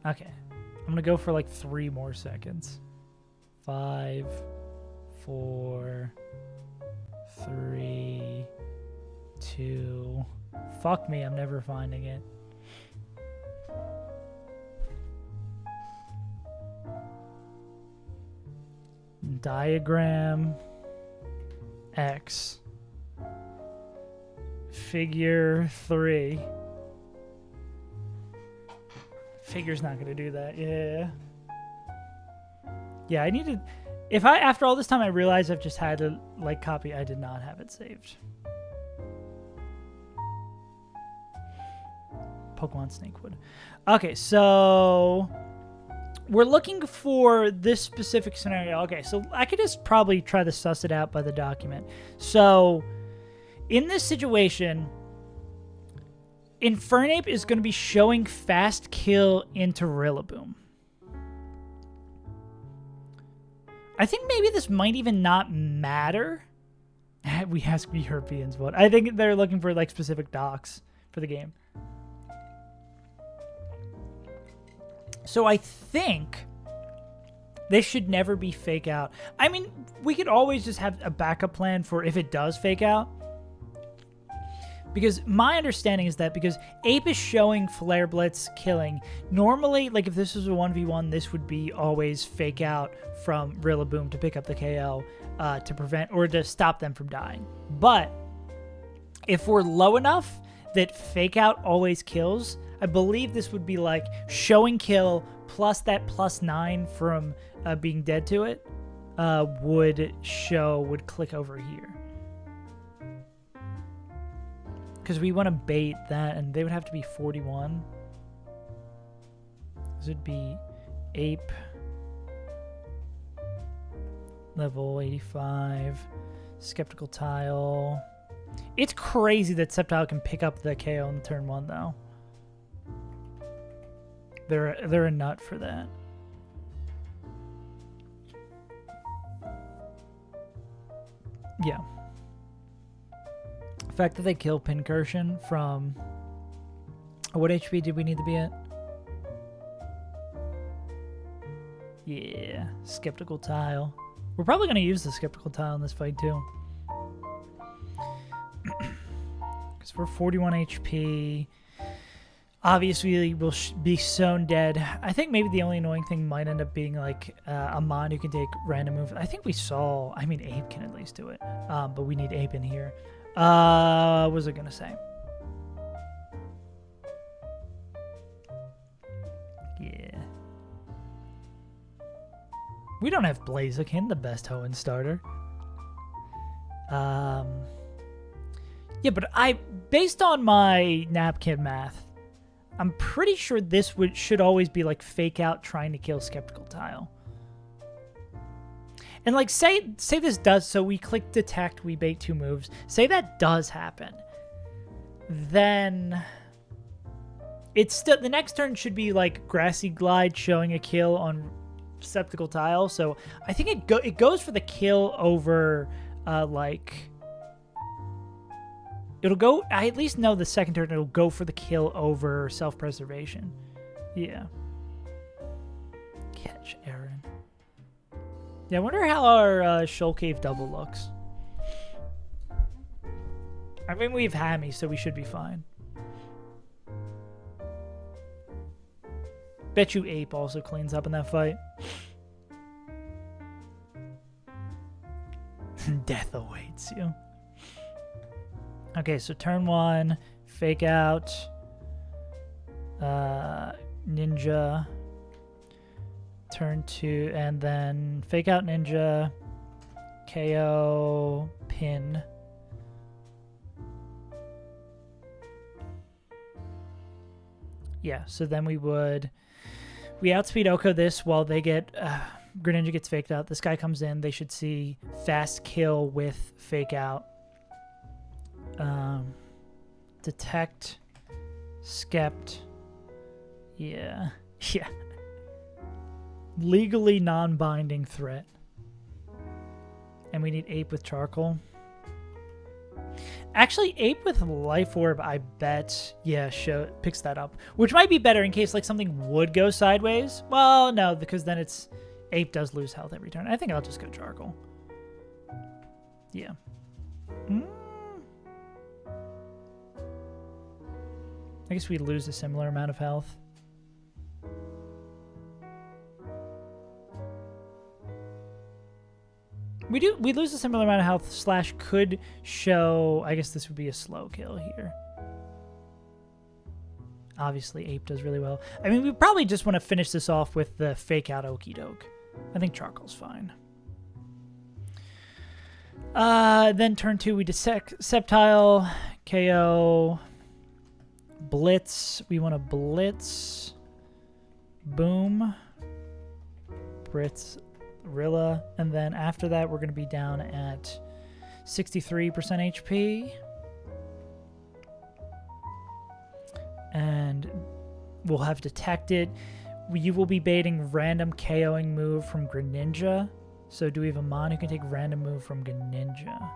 Okay. I'm gonna go for like 3 more seconds. 5, 4, 3, 2. Fuck me, I'm never finding it. Diagram X. Figure 3. Figure's not gonna do that. Yeah. Yeah, I need to. If I, after all this time, I realize I've just had to like copy. I did not have it saved. Pokemon Snakewood. Okay, so we're looking for this specific scenario. Okay, so I could just probably try to suss it out by the document. So in this situation, Infernape is going to be showing fast kill into Rillaboom. I think maybe this might even not matter. We ask the Europeans what. I think they're looking for like specific docs for the game. So I think They should never be fake out. I mean, we could always just have a backup plan for if it does fake out. Because my understanding is that because Ape is showing Flare Blitz killing, normally, like if this was a 1v1, this would be always fake out from Rillaboom to pick up the KO to prevent or to stop them from dying. But if we're low enough that fake out always kills, I believe this would be like showing kill plus that +9 from being dead to it would click over here. Because we want to bait that, and they would have to be 41. This would be Ape, level 85, Skeptical Tile. It's crazy that Sceptile can pick up the KO in turn 1, though. They're a nut for that. Yeah. The fact that they kill Pincursion from... What HP did we need to be at? Yeah, Skeptical Tile. We're probably going to use the Skeptical Tile in this fight, too. Because we're 41 HP. Obviously, we'll be sown dead. I think maybe the only annoying thing might end up being like a Mon who can take random moves. I think we saw... I mean, Ape can at least do it. But we need Ape in here. What was I going to say? Yeah. We don't have Blaziken, the best Hoenn starter. Yeah, but based on my napkin math, I'm pretty sure this should always be like fake out trying to kill Skeptical Tile. And like say this does, so we click detect, we bait 2 moves. Say that does happen. Then it's still, the next turn should be like Grassy Glide showing a kill on Skeptical Tile. So I think it goes for the kill over like it'll go, I at least know the second turn it'll go for the kill over self-preservation. Yeah. Catch Aaron. Yeah, I wonder how our Shoal Cave double looks. I mean, we have Hammy, so we should be fine. Bet you Ape also cleans up in that fight. Death awaits you. Okay, so turn 1, fake out, Ninja, turn 2, and then fake out Ninja, KO, pin. Yeah, so then we outspeed Oko this while they get, Greninja gets faked out. This guy comes in, they should see fast kill with fake out. Detect, Skept, yeah. Legally non-binding threat. And we need Ape with Charcoal. Actually, Ape with Life Orb, I bet, yeah, picks that up. Which might be better in case like something would go sideways. Well, no, because then Ape does lose health every turn. I think I'll just go Charcoal. Yeah. I guess we lose a similar amount of health. We lose a similar amount of health / could show, I guess this would be a slow kill here. Obviously, Ape does really well. I mean, we probably just want to finish this off with the fake out Okie-doke. I think Charcoal's fine. Then turn 2, we dissect Sceptile, KO, Blitz. We want to Blitz, Boom, Blitz, Rilla, and then after that we're going to be down at 63% HP. And we'll have detected. You will be baiting random KOing move from Greninja. So do we have a Mon who can take random move from Greninja?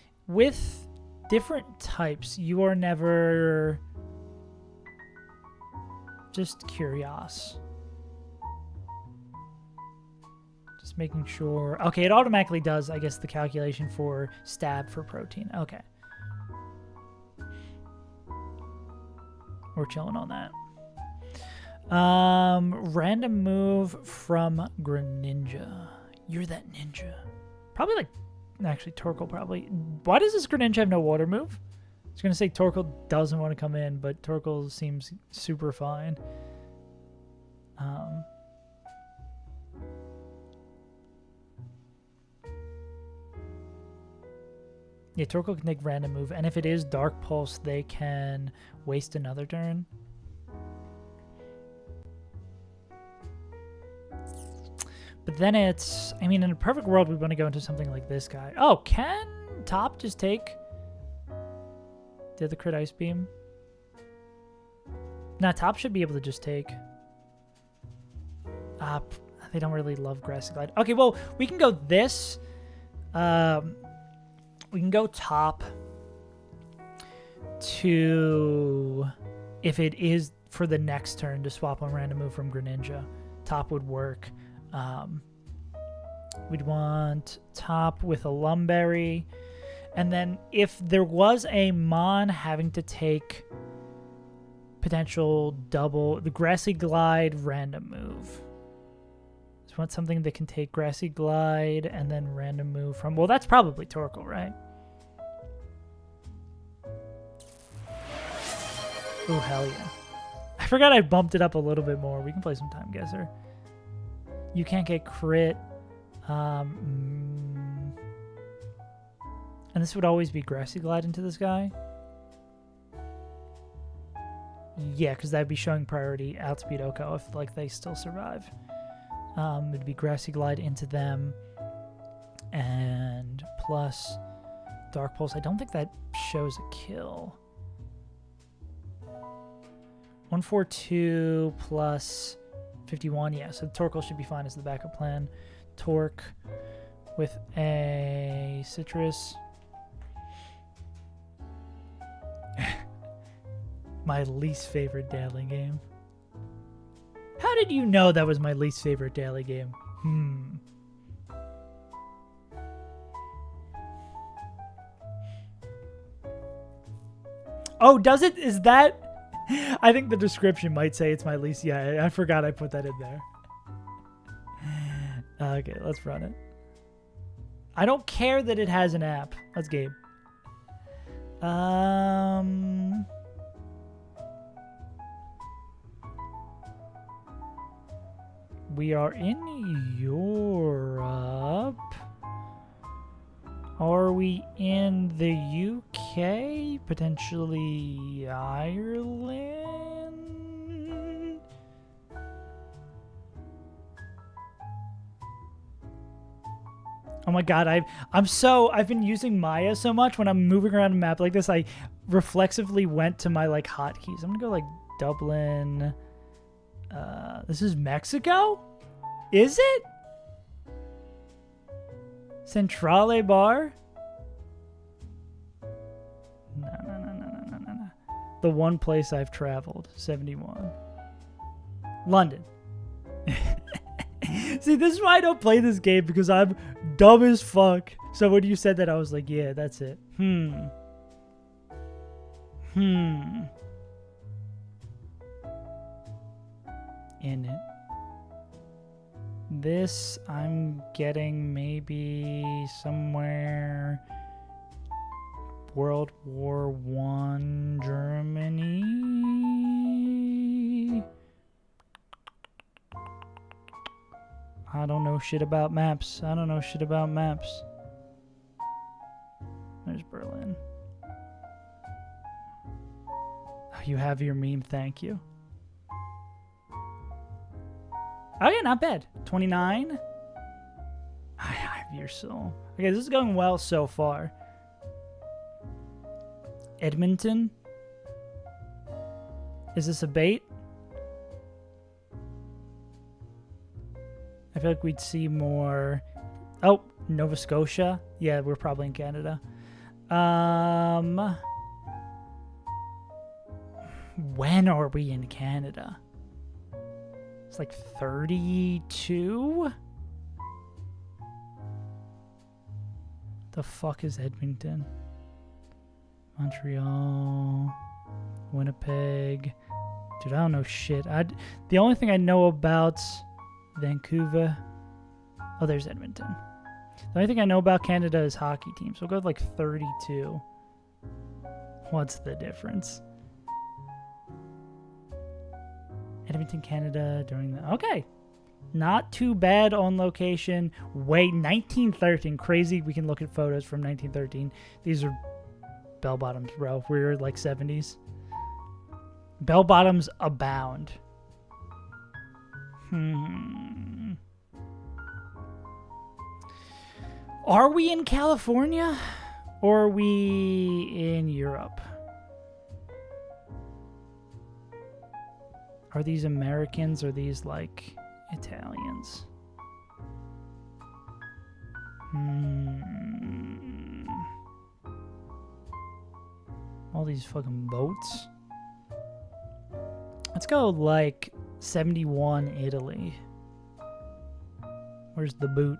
/ with different types, you are never... Just curious. Just making sure. Okay, it automatically does, I guess, the calculation for stab for protein. Okay. We're chilling on that. Random move from Greninja. You're that ninja. Probably like, actually Torkoal probably. Why does this Greninja have no water move? I was going to say Torkoal doesn't want to come in, but Torkoal seems super fine. Yeah, Torkoal can take random move, and if it is Dark Pulse, they can waste another turn. But then it's, I mean, in a perfect world, we want to go into something like this guy. Oh, can Top just take the other crit Ice Beam? Nah, Top should be able to just take. They don't really love Grassy Glide. Okay, well, we can go this. We can go Top to, if it is for the next turn, to swap on random move from Greninja. Top would work. We'd want Top with a Lumberry. And then if there was a Mon having to take potential double, the Grassy Glide random move. Just want something that can take Grassy Glide and then random move from, well, that's probably Torkoal, right? Oh, hell yeah. I forgot I bumped it up a little bit more. We can play some Time Guesser. You can't get crit. And this would always be Grassy Glide into this guy. Yeah, because that'd be showing priority outspeed Oko if like they still survive. It'd be Grassy Glide into them. And plus Dark Pulse. I don't think that shows a kill. 142 plus 51. Yeah, so Torkoal should be fine as the backup plan. Torque with a Citrus. My least favorite daily game. How did you know that was my least favorite daily game? Oh, does it? Is that? I think the description might say it's my least. Yeah, I forgot I put that in there. Okay, let's run it. I don't care that it has an app. Let's game. We are in Europe. Are we in the UK? Potentially Ireland? Oh my god, I've been using Maya so much when I'm moving around a map like this, I reflexively went to my like hotkeys. I'm gonna go like Dublin. This is Mexico? Is it? Centrale Bar? No. The one place I've traveled, 71. London. See, this is why I don't play this game, because I'm dumb as fuck. So when you said that, I was like, yeah, that's it. In it. This, I'm getting maybe somewhere World War I, Germany. I don't know shit about maps. There's Berlin. Oh, you have your meme, thank you. Oh yeah, not bad. 29. I have your soul. Okay, this is going well so far. Edmonton. Is this a bait? I feel like we'd see more. Oh, Nova Scotia. Yeah, we're probably in Canada. When are we in Canada? It's like 32? The fuck is Edmonton? Montreal, Winnipeg. Dude, I don't know shit. The only thing I know about Vancouver. Oh, there's Edmonton. The only thing I know about Canada is hockey teams. We'll go with like 32. What's the difference? Edmonton, Canada during the... Okay. Not too bad on location. Wait, 1913. Crazy. We can look at photos from 1913. These are bell bottoms, bro. We're like 70s. Bell bottoms abound. Are we in California? Or are we in Europe? Are these Americans or are these like Italians? All these fucking boats. Let's go like 71 Italy. Where's the boot?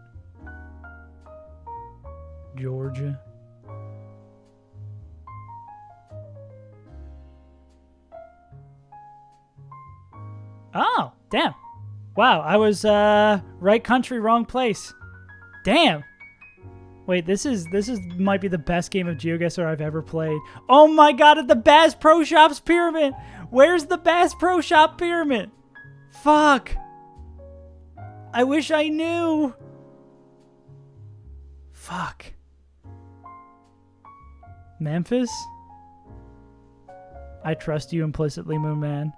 Georgia. Oh, damn. Wow, I was right country, wrong place. Damn. Wait, this might be the best game of GeoGuessr I've ever played. Oh my god, at the Bass Pro Shops pyramid. Where's the Bass Pro Shop pyramid? Fuck. I wish I knew. Fuck. Memphis? I trust you implicitly, Moon Man.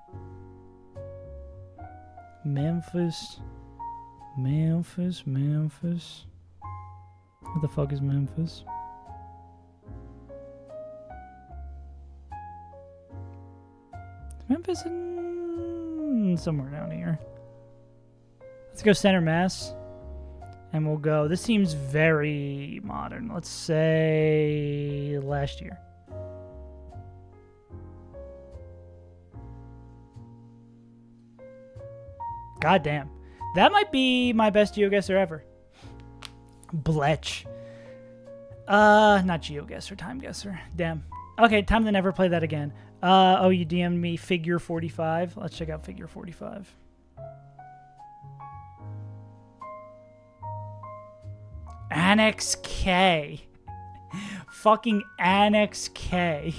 Memphis. What the fuck is Memphis? Is Memphis in somewhere down here? Let's go Center Mass. And we'll go. This seems very modern. Let's say last year. God damn. That might be my best GeoGuessr ever. Bletch. Not GeoGuessr, Time Guesser. Damn. Okay, time to never play that again. Oh, you DM'd me Figure 45. Let's check out Figure 45. Annex K. Fucking Annex K.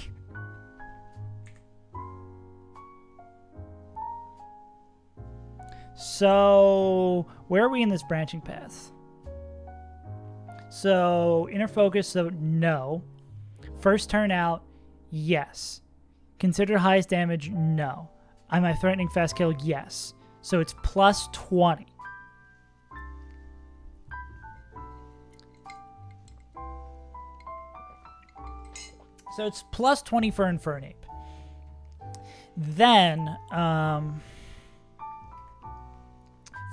So, where are we in this branching path? So, inner focus, so no. First turn out, yes. Consider highest damage, no. Am I threatening fast kill? Yes. So it's plus 20. So it's plus 20 for Infernape. Then,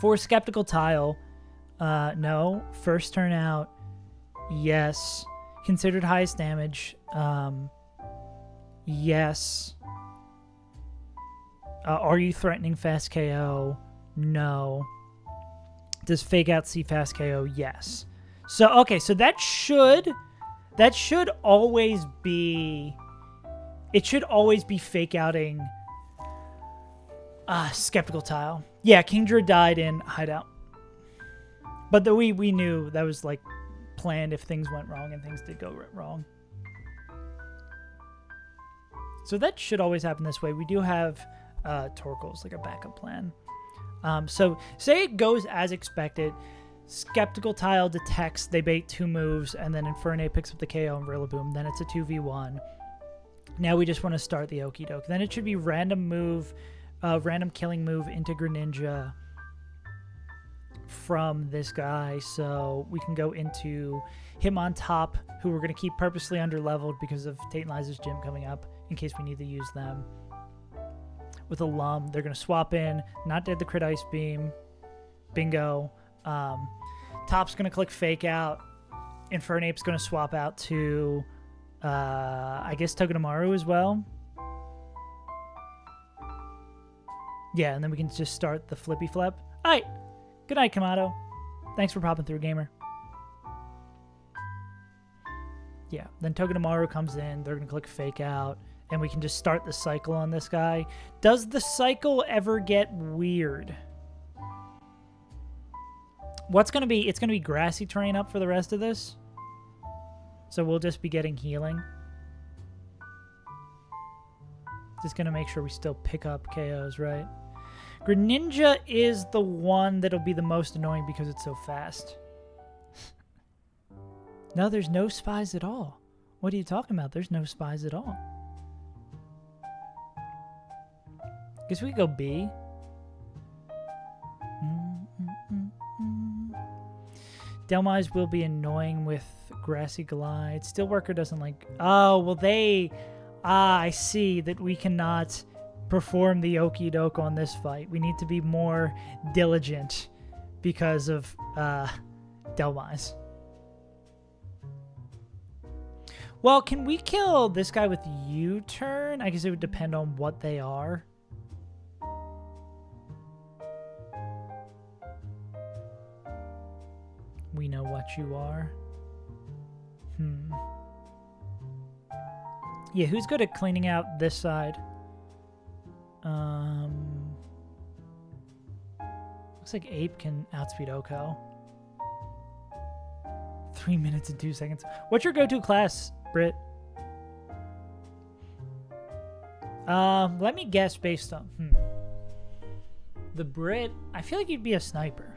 for Skeptical Tile, no. First turn out, yes. Considered highest damage, yes. Are you threatening fast KO? No. Does Fake Out see fast KO? Yes. So, okay, so that should always be, it should always be Fake Outing Skeptical Tile. Yeah, Kingdra died in Hideout. But we knew that was like planned if things went wrong, and things did go wrong. So that should always happen this way. We do have Torkoals, like a backup plan. So say it goes as expected. Skeptical Tile detects, they bait 2 moves, and then Infernape picks up the KO and Rillaboom. Then it's a 2v1. Now we just want to start the Okie Doke. Then it should be random move, random killing move into Greninja from this guy. So we can go into him on top, who we're going to keep purposely under-leveled because of Tate and Liza's gym coming up in case we need to use them. With a Lum, they're going to swap in. Not dead the crit Ice Beam. Bingo. Top's going to click Fake Out. Infernape's going to swap out to, I guess, Togedemaru as well. Yeah, and then we can just start the Flippy Flip. All right. Good night, Kamado. Thanks for popping through, gamer. Yeah, then Togedemaru comes in, they're going to click fake out, and we can just start the cycle on this guy. Does the cycle ever get weird? What's going to be... It's going to be grassy terrain up for the rest of this. So we'll just be getting healing. Just going to make sure we still pick up KOs, right? Greninja is the one that'll be the most annoying because it's so fast. No, there's no spies at all. What are you talking about? There's no spies at all. Guess we could go B. Delmise will be annoying with Grassy Glide. Steelworker doesn't like... Oh, well they... Ah, I see that we cannot perform the Okie Doke on this fight. We need to be more diligent because of Delmise. Well, can we kill this guy with U-turn? I guess it would depend on what they are. We know what you are. Yeah, who's good at cleaning out this side? Looks like Ape can outspeed Oko. 3 minutes and 2 seconds. What's your go-to class, Britt? Let me guess based on... The Brit, I feel like you'd be a sniper.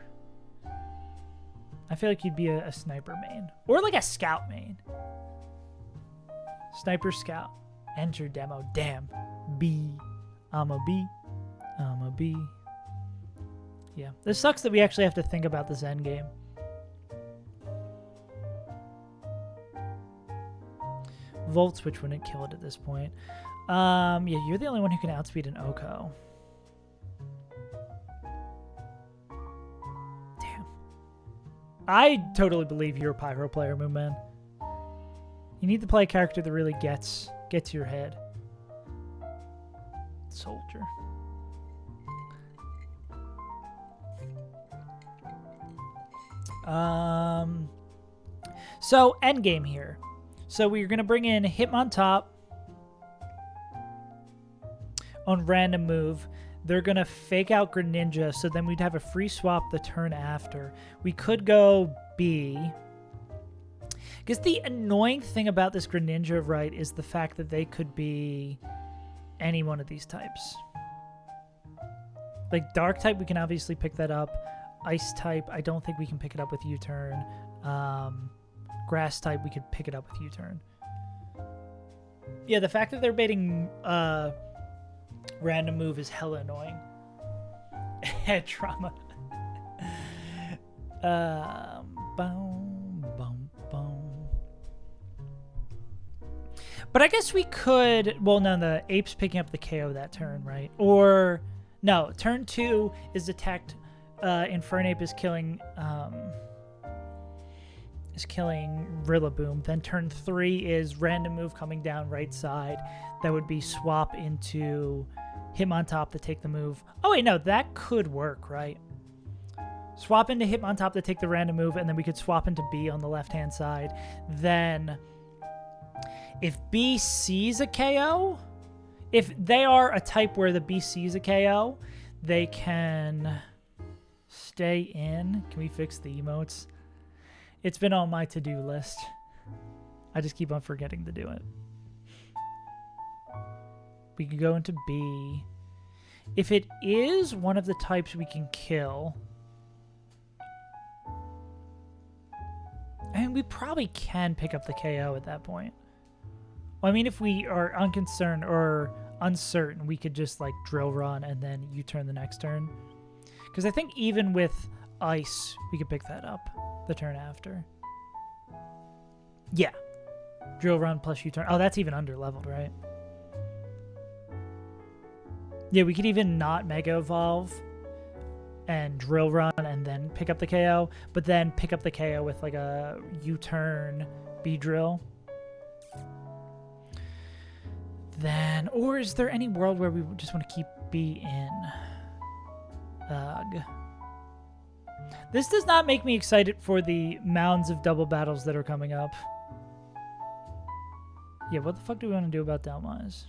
I feel like you'd be a sniper main. Or like a scout main. Sniper scout. Enter demo. Damn. B. I'm a B. I'm a B. Yeah. This sucks that we actually have to think about this end game. Volt Switch wouldn't kill it at this point. Yeah, you're the only one who can outspeed an Oko. Damn. I totally believe you're a Pyro player, Moonman. You need to play a character that really gets your head. Soldier. So end game here. So we're gonna bring in Hitmontop on random move. They're gonna fake out Greninja, so then we'd have a free swap the turn after. We could go B. Because the annoying thing about this Greninja, right, is the fact that they could be any one of these types. Like Dark type, we can obviously pick that up. Ice type, I don't think we can pick it up with U-turn. Grass type, we could pick it up with U-turn. Yeah, the fact that they're baiting random move is hella annoying. Head trauma. But I guess we could... Well, no, the Ape's picking up the KO that turn, right? Or... No, turn 2 is attacked... Infernape is killing... Rillaboom. Then turn 3 is random move coming down right side. That would be swap into Hitmontop to take the move. Oh, wait, no, that could work, right? Swap into Hitmontop to take the random move, and then we could swap into B on the left-hand side. Then... If B sees a KO, if they are a type where the B sees a KO, they can stay in. Can we fix the emotes? It's been on my to-do list. I just keep on forgetting to do it. We can go into B. If it is one of the types we can kill, I mean, we probably can pick up the KO at that point. Well, I mean, if we are unconcerned or uncertain, we could just, like, drill run and then U-turn the next turn. Because I think even with Ice, we could pick that up the turn after. Yeah. Drill run plus U-turn. Oh, that's even under-leveled, right? Yeah, we could even not Mega Evolve and drill run and then pick up the KO, but then pick up the KO with, like, a U-turn B-drill. Then, or is there any world where we just want to keep B in? Ugh. This does not make me excited for the mounds of double battles that are coming up. Yeah, what the fuck do we want to do about Delmise?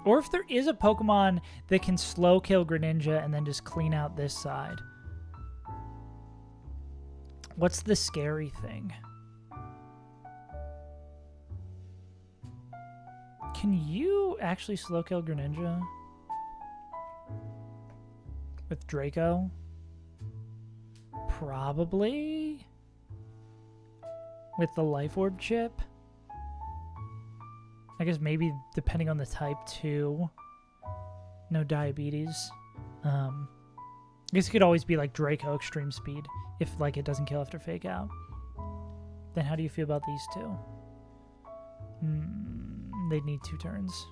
Or if there is a Pokemon that can slow kill Greninja and then just clean out this side. What's the scary thing? Can you actually slow kill Greninja? With Draco? Probably. With the Life Orb chip? I guess maybe depending on the type too. No diabetes. I guess it could always be like Draco extreme speed if like it doesn't kill after fake out. Then how do you feel about these two? They'd need 2 turns.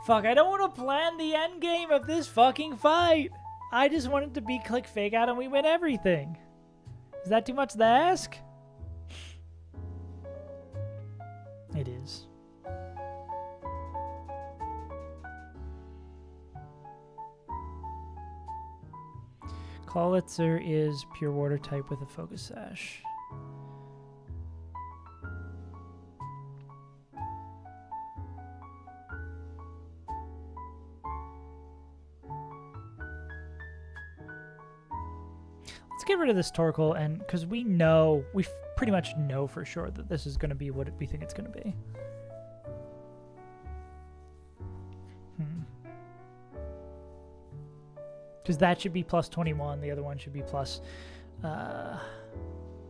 Fuck, I don't want to plan the end game of this fucking fight. I just want it to be click fake out and we win everything. Is that too much to ask? It is. Clawitzer is pure water type with a focus sash. Let's get rid of this Torkoal, and because we pretty much know for sure that this is going to be what we think it's going to be. Because that should be plus 21, the other one should be plus the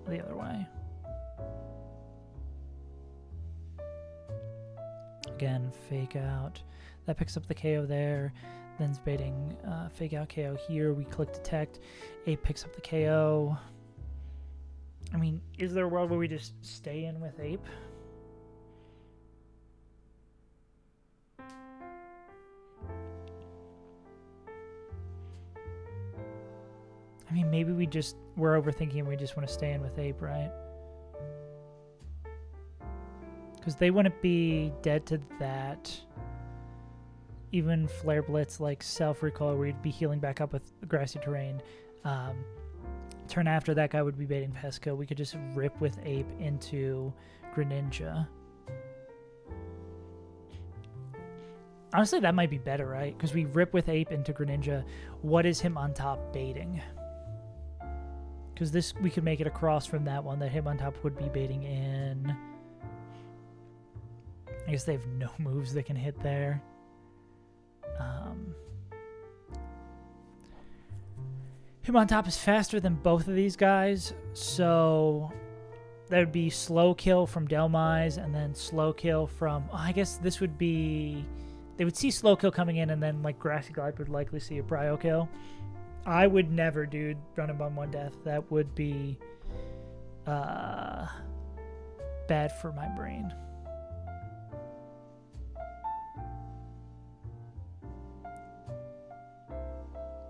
other way. Again, fake out. That picks up the KO there. Then's baiting fake out KO here. We click detect. Ape picks up the KO. I mean, is there a world where we just stay in with Ape? I mean, maybe we're overthinking and we just want to stay in with Ape, right? Because they wouldn't be dead to that. Even Flare Blitz, like self-recall, where you'd be healing back up with grassy terrain. Turn after, that guy would be baiting Pesco. We could just rip with Ape into Greninja. Honestly, that might be better, right? Because we rip with Ape into Greninja. What is him on top baiting? Because this, we could make it across from that one. That him on top would be baiting in. I guess they have no moves that can hit there. Him on top is faster than both of these guys, so that would be slow kill from Delmise and then slow kill from... Oh, I guess this would be... They would see slow kill coming in, and then like Grassy Glide would likely see a prio kill. I would never, dude, run him on 1 death. That would be bad for my brain.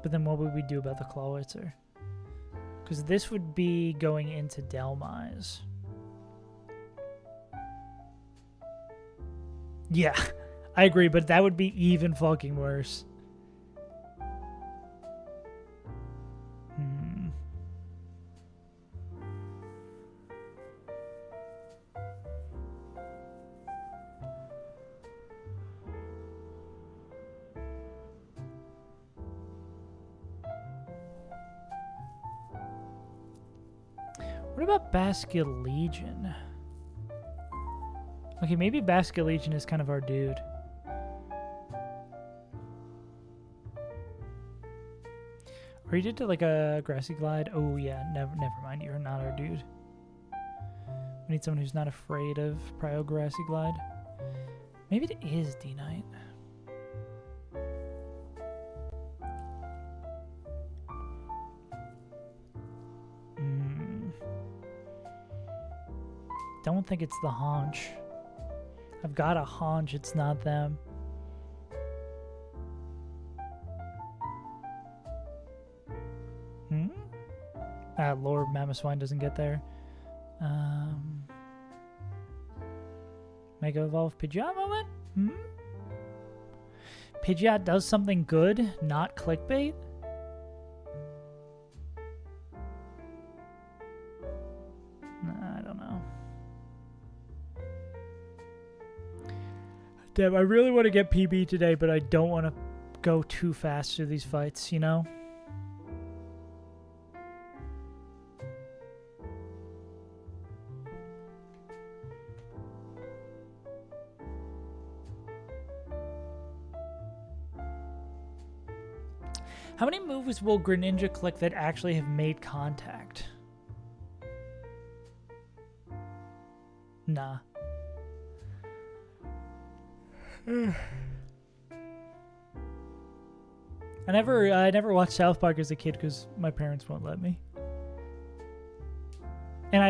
But then what would we do about the Clawitzer? Because this would be going into Delmise. Yeah, I agree, but that would be even fucking worse. What about Basket Legion? Okay, maybe Basket Legion is kind of our dude. Or you did like a Grassy Glide. Oh yeah, never mind. You're not our dude. We need someone who's not afraid of Prio Grassy Glide. Maybe it is D-Knight. Don't think it's the Haunch. I've got a Haunch, it's not them. Lord Mamoswine doesn't get there. Mega Evolve Pidgeot moment? Pidgeot does something good, not clickbait? Nah, I don't know. Damn, I really want to get PB today, but I don't want to go too fast through these fights, you know? How many moves will Greninja click that actually have made contact? Nah. I never watched South Park as a kid because my parents won't let me. And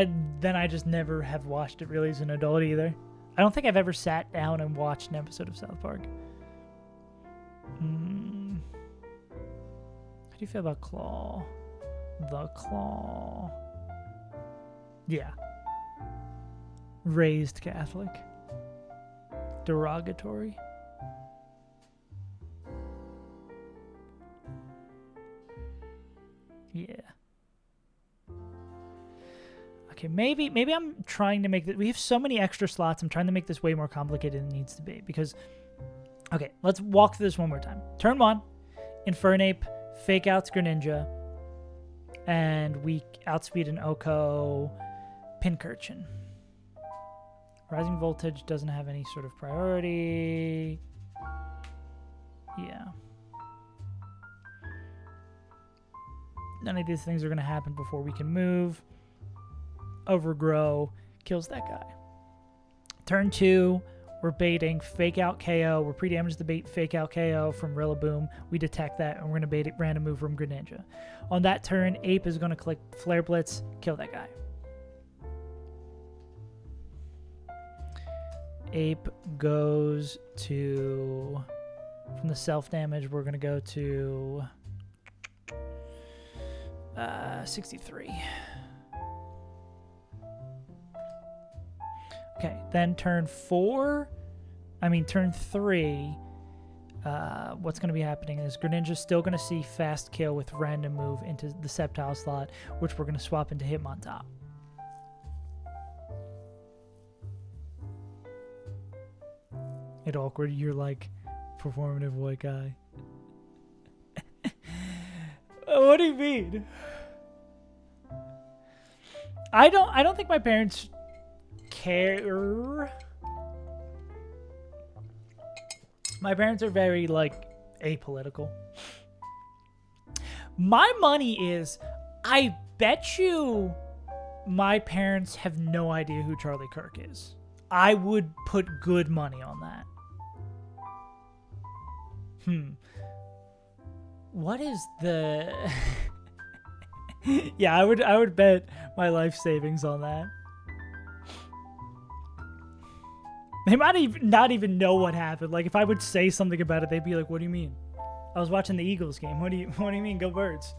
I just never have watched it really as an adult either. I don't think I've ever sat down and watched an episode of South Park. How do you feel about Claw? The Claw. Yeah. Raised Catholic. Derogatory. Yeah. Okay, maybe I'm trying to make that. We have so many extra slots. I'm trying to make this way more complicated than it needs to be because. Okay, let's walk through this one more time. Turn 1, Infernape, Fake Outs Greninja, and we outspeed an Oko Pincurchin. Rising Voltage doesn't have any sort of priority. Yeah. None of these things are going to happen before we can move. Overgrow kills that guy. Turn 2, we're baiting Fake Out KO. We're pre-damaged the bait Fake Out KO from Rillaboom. We detect that, and we're going to bait it random move from Greninja. On that turn, Ape is going to click Flare Blitz, kill that guy. Ape goes to... From the self-damage, we're going to go to... 63. Okay, then turn 3, what's going to be happening is Greninja's still going to see Fast Kill with random move into the Sceptile slot, which we're going to swap into Hitmontop. It awkward, you're like performative white guy. What do you mean? I don't think my parents care. My parents are very like apolitical. My money is, I bet you my parents have no idea who Charlie Kirk is. I would put good money on that. What is the... Yeah, I would bet my life savings on that. They might not even know what happened. Like, if I would say something about it, they'd be like, what do you mean? I was watching the Eagles game. What do you mean, go Birds?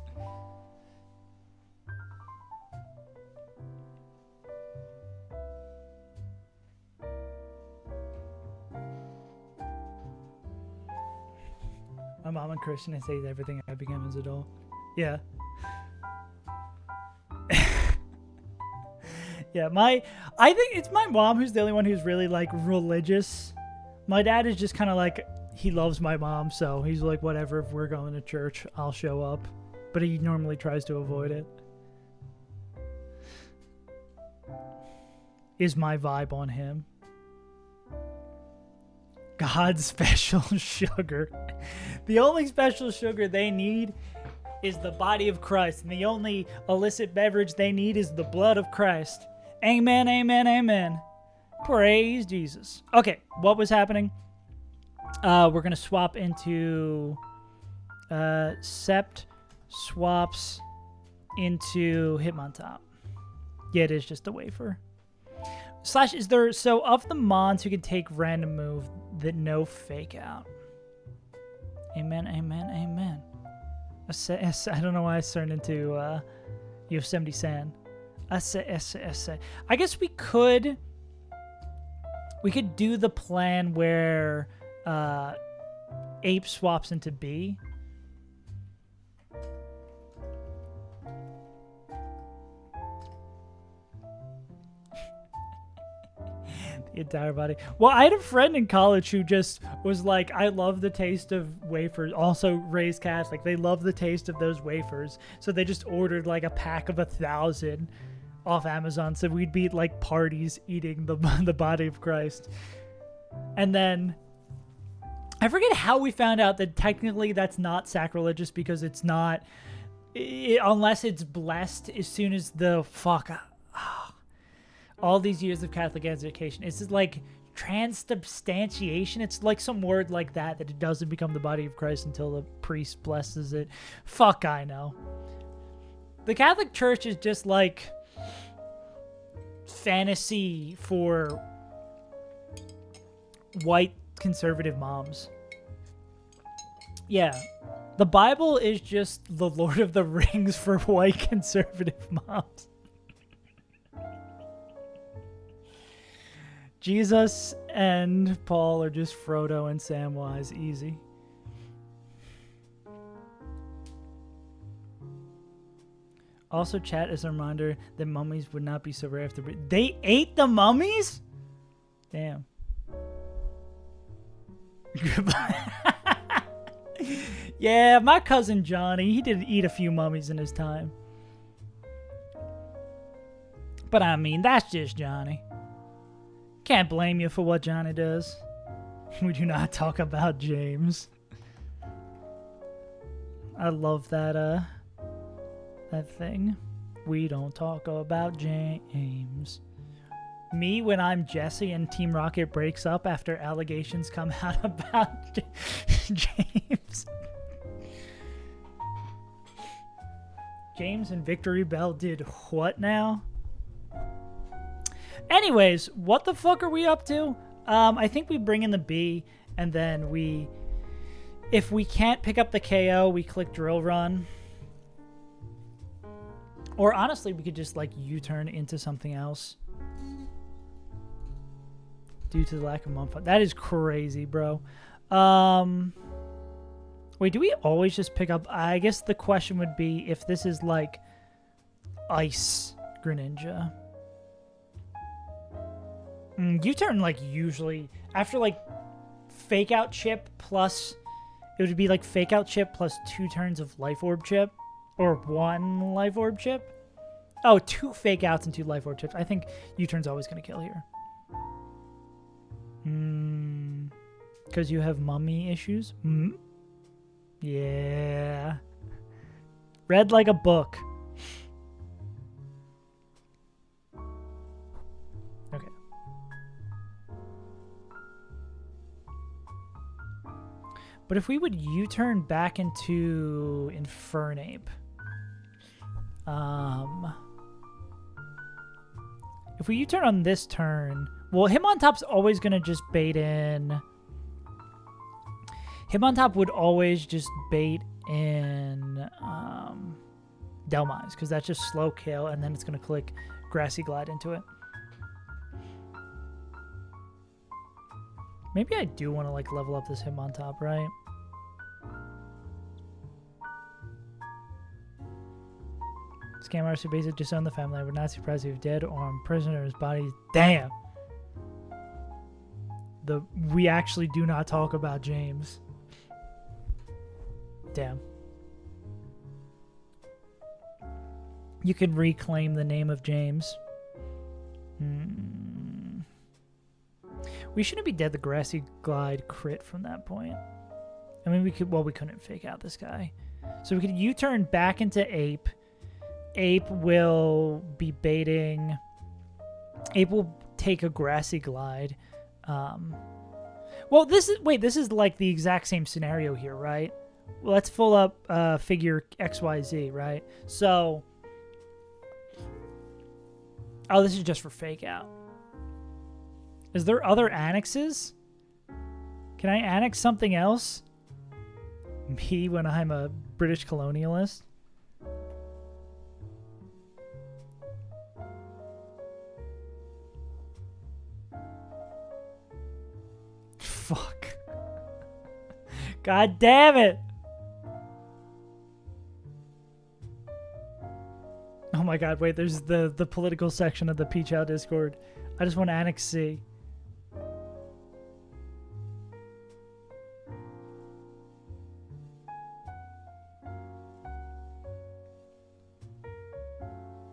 My mom and Christian and says everything I became as an adult. Yeah. Yeah, I think it's my mom who's the only one who's really like religious. My dad is just kind of like, he loves my mom, so he's like, whatever, if we're going to church, I'll show up. But he normally tries to avoid it. Is my vibe on him. God's special sugar. The only special sugar they need is the body of Christ. And the only illicit beverage they need is the blood of Christ. Amen, amen, amen. Praise Jesus. Okay, what was happening? We're going to swap into Sept swaps into Hitmontop. Yeah, it is just a wafer. Slash, is there... So, of the Mons who can take random move that no Fake Out. Amen, amen, amen. I don't know why I turned into Yosemite San. I guess we could do the plan where ape swaps into bee. The entire body. Well, I had a friend in college who just was like, I love the taste of wafers. Also raised Catholic. They love the taste of those wafers. So they just ordered like a pack of 1,000 off Amazon. So we'd be at like parties eating the body of Christ. And then I forget how we found out that technically that's not sacrilegious because it's not, unless it's blessed as soon as the all these years of Catholic education. It's just like transubstantiation. It's like some word like that it doesn't become the body of Christ until the priest blesses it. Fuck, I know. The Catholic Church is just like fantasy for white conservative moms. Yeah. The Bible is just the Lord of the Rings for white conservative moms. Jesus and Paul are just Frodo and Samwise. Easy. Also, chat as a reminder that mummies would not be so rare after... They ate the mummies? Damn. Yeah, my cousin Johnny, he did eat a few mummies in his time. But I mean, that's just Johnny. Can't blame you for what Johnny does. We do not talk about James. I love that that thing. We don't talk about James. Me when I'm Jesse and Team Rocket breaks up after allegations come out about James. James and Victory Bell did what now? Anyways, what the fuck are we up to? I think we bring in the B, and then if we can't pick up the KO, we click drill run. Or honestly, we could just like U-turn into something else. Due to the lack of mump. That is crazy, bro. Wait, do we always just pick up? I guess the question would be if this is like Ice Greninja. U-turn like usually after like fake out chip plus it would be like fake out chip plus 2 turns of life orb chip or 1 life orb chip. Oh, 2 fake outs and 2 life orb chips. I think U-turn's always gonna kill here. Because you have mummy issues. Yeah. Read like a book. Okay. But if we would U-turn back into Infernape, if we U-turn on this turn, well, Hitmontop's always going to just bait in. Hitmontop would always just bait in Delmise, because that's just slow kill, and then it's going to click Grassy Glide into it. Maybe I do want to like level up this Hitmontop, right? Scam artist who basically disowned the family. I would not be surprised if dead or on prisoner's body. Damn. We actually do not talk about James. Damn. You can reclaim the name of James. We shouldn't be dead. The Grassy Glide crit from that point. I mean, we couldn't fake out this guy. So we could U-turn back into Ape. Ape will be baiting. Ape will take a Grassy Glide. Well, this is like the exact same scenario here, right? Well, let's pull up figure XYZ, right? So, oh, this is just for fake out. Is there other annexes? Can I annex something else? Me when I'm a British colonialist? Fuck. God damn it! Oh my god, wait, there's the political section of the Peach Out Discord. I just want to annex C.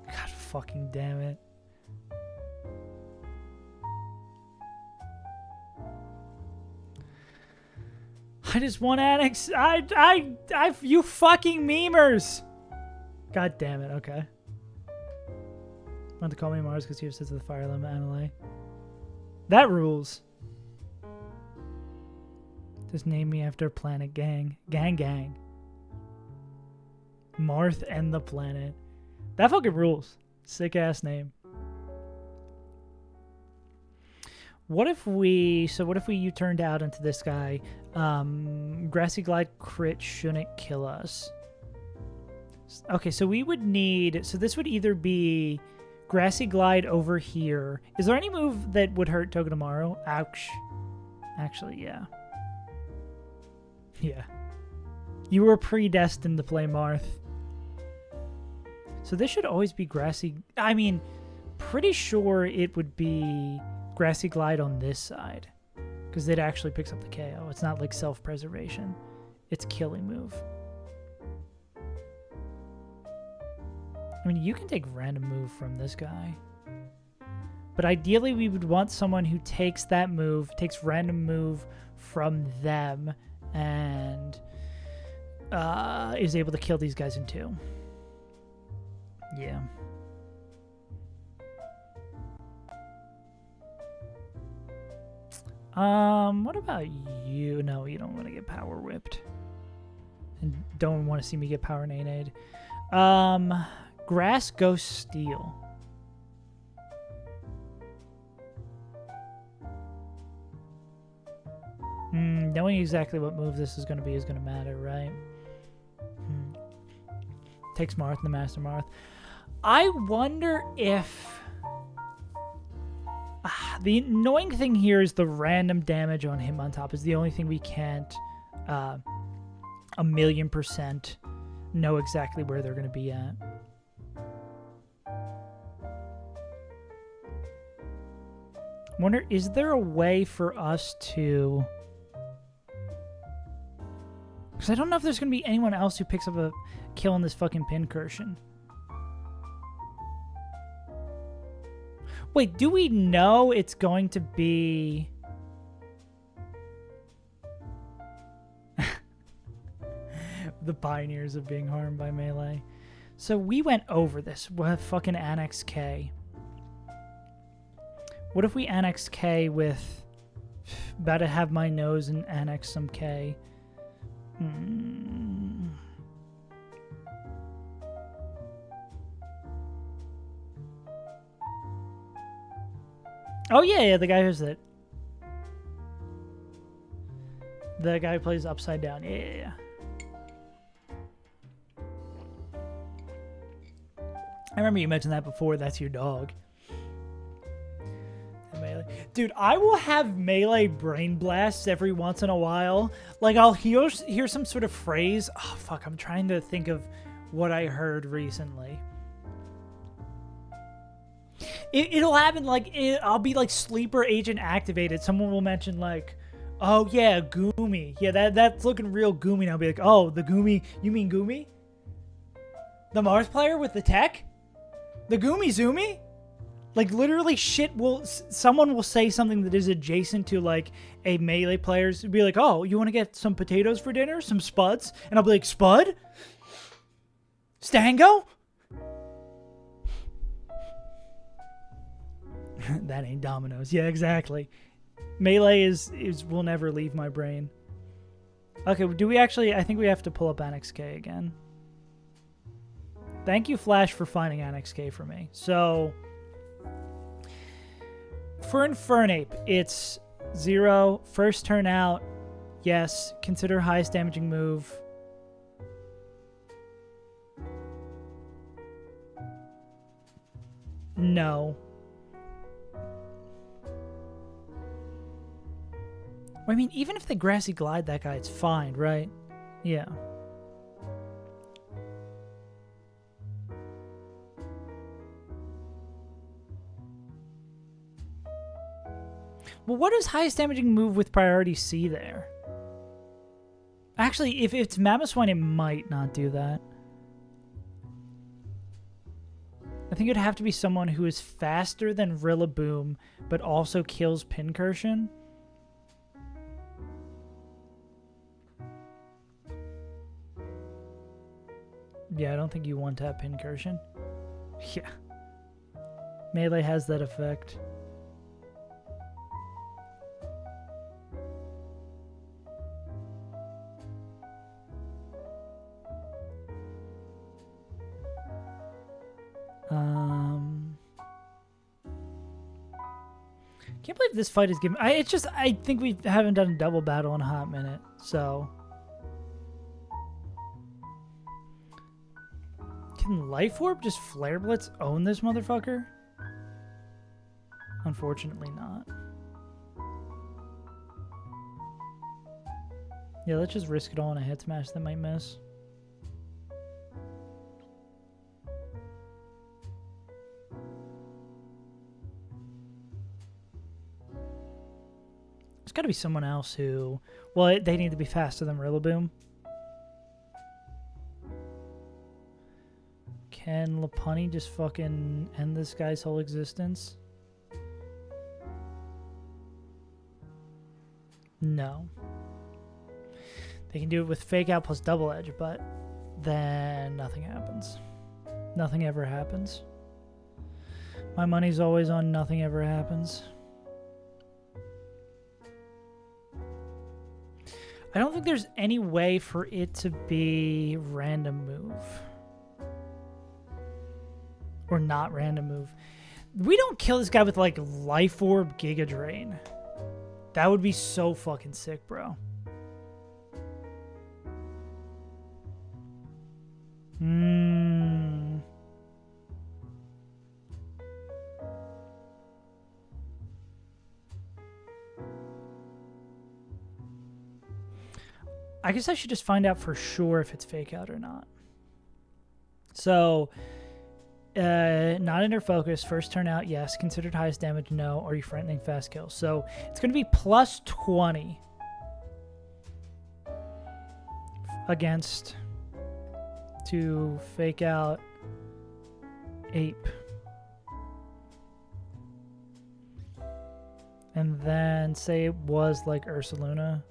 God fucking damn it. I just want annex. You fucking memers. God damn it. Okay. Want to call me Mars because you have sits of the fire element anime. That rules. Just name me after planet gang. Gang. Marth and the planet. That fucking rules. Sick ass name. What if we U-turned out into this guy? Grassy Glide crit shouldn't kill us. Okay, so we would need... So this would either be Grassy Glide over here. Is there any move that would hurt Togedemaru? Ouch. Actually, yeah. Yeah. You were predestined to play Marth. So this should always be Grassy... I mean, pretty sure it would be Grassy Glide on this side. Because it actually picks up the KO. It's not like self-preservation. It's killing move. I mean, you can take random move from this guy. But ideally, we would want someone who takes that move, takes random move from them, and is able to kill these guys in 2. Yeah. What about you? No, you don't want to get power whipped. And don't want to see me get power nade. Grass Ghost Steel. Knowing exactly what move this is going to be is going to matter, right? Takes Marth and the Master Marth. I wonder if... the annoying thing here is the random damage on him on top is the only thing we can't 1,000,000% know exactly where they're going to be at. Wonder, is there a way for us to... Because I don't know if there's going to be anyone else who picks up a kill on this fucking pincursion. Wait, do we know it's going to be... the pioneers of being harmed by melee. So we went over this with fucking Annex K. What if we Annex K with... About to have my nose and annex some K. Oh, yeah, the guy who's it. The guy who plays Upside Down. Yeah. I remember you mentioned that before. That's your dog. Melee. Dude, I will have melee brain blasts every once in a while. Like, I'll hear some sort of phrase. Oh, fuck, I'm trying to think of what I heard recently. It'll happen, like, I'll be, like, sleeper agent activated. Someone will mention, like, oh, yeah, Goomy. Yeah, that's looking real Goomy. And I'll be like, oh, the Goomy. You mean Goomy? The Mars player with the tech? The Goomy Zoomy? Like, literally shit will... Someone will say something that is adjacent to, like, a melee player's... Be like, oh, you want to get some potatoes for dinner? Some spuds? And I'll be like, Spud? Stango? That ain't Domino's. Yeah, exactly. Melee is will never leave my brain. Okay, do we actually... I think we have to pull up Annex K again. Thank you, Flash, for finding Annex K for me. So... For Infernape, it's 0. First turn out. Yes. Consider highest damaging move. No. I mean, even if they grassy glide that guy, it's fine, right? Yeah. Well, what is highest damaging move with priority C there? Actually, if it's Mamoswine, it might not do that. I think it'd have to be someone who is faster than Rillaboom, but also kills Pincursion. Yeah, I don't think you want to have Pincursion. Yeah. Melee has that effect. Can't believe this fight is given. I think we haven't done a double battle in a hot minute, so. Can Life Orb just Flare Blitz own this motherfucker? Unfortunately not. Yeah, let's just risk it all in a head smash that might miss. There's got to be someone else who... Well, they need to be faster than Rillaboom. Can Lopunny just fucking end this guy's whole existence? No. They can do it with Fake Out plus Double Edge, but then nothing happens. Nothing ever happens. My money's always on nothing ever happens. I don't think there's any way for it to be random move. Or not random move. We don't kill this guy with like Life Orb Giga Drain. That would be so fucking sick, bro. I guess I should just find out for sure if it's Fake Out or not. So, not under focus. First turn out, yes. Considered highest damage, no. Are you threatening fast kill? So, it's going to be plus 20 against to Fake Out Ape. And then say it was like Ursaluna.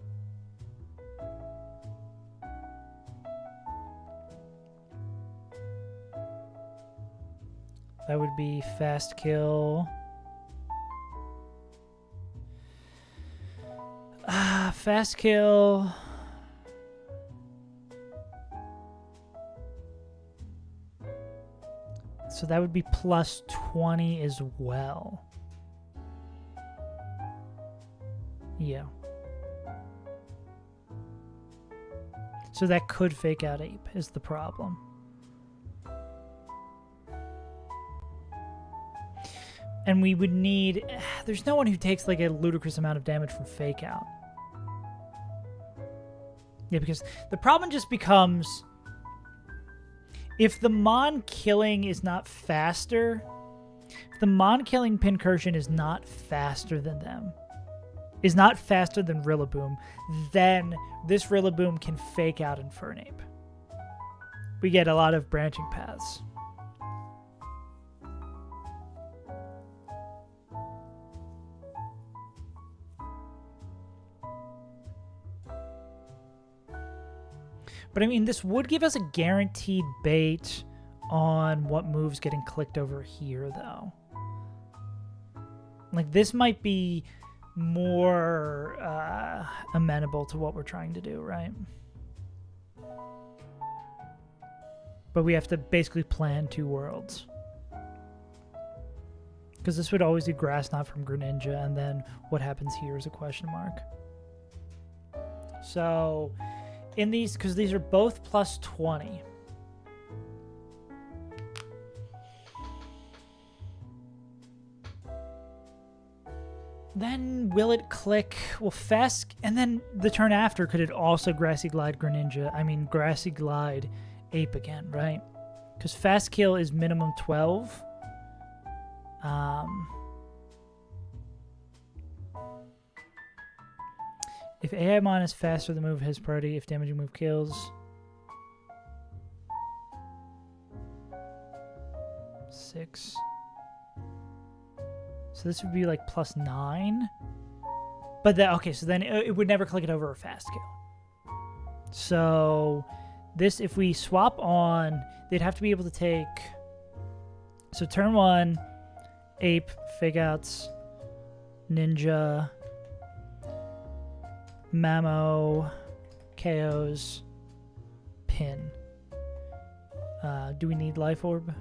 That would be fast kill. Fast kill. So that would be plus 20 as well. Yeah. So that could Fake Out Ape is the problem. And we would need... There's no one who takes like a ludicrous amount of damage from Fake Out. Yeah, because the problem just becomes... If the Mon killing is not faster... If the Mon killing Pincursion is not faster than them... Is not faster than Rillaboom... Then this Rillaboom can Fake Out Infernape. We get a lot of branching paths. But I mean, this would give us a guaranteed bait on what moves getting clicked over here, though. Like, this might be more amenable to what we're trying to do, right? But we have to basically plan two worlds. Because this would always be Grass Knot from Greninja, and then what happens here is a question mark. So... In these, because these are both plus 20. Then will it click? Well, fast, and then the turn after, could it also Grassy Glide Greninja? I mean, Grassy Glide Ape again, right? Because fast kill is minimum 12. If Aimon is faster, the move has priority if damaging move kills. 6. So this would be like +9. But that, okay, so then it would never click it over a fast kill. So this, if we swap on, they'd have to be able to take. So turn 1, Ape, Fake Outs, Ninja, Mamo, KOs, Pin. Do we need Life Orb?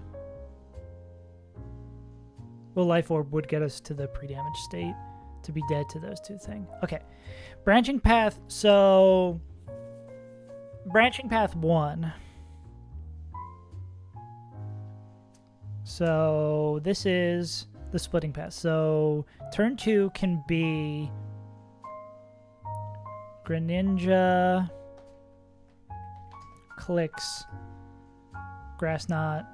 Well, Life Orb would get us to the pre-damage state to be dead to those two things. Okay. Branching Path. So, Branching Path 1. So, this is the Splitting Path. So, turn 2 can be Greninja, clicks, Grass Knot,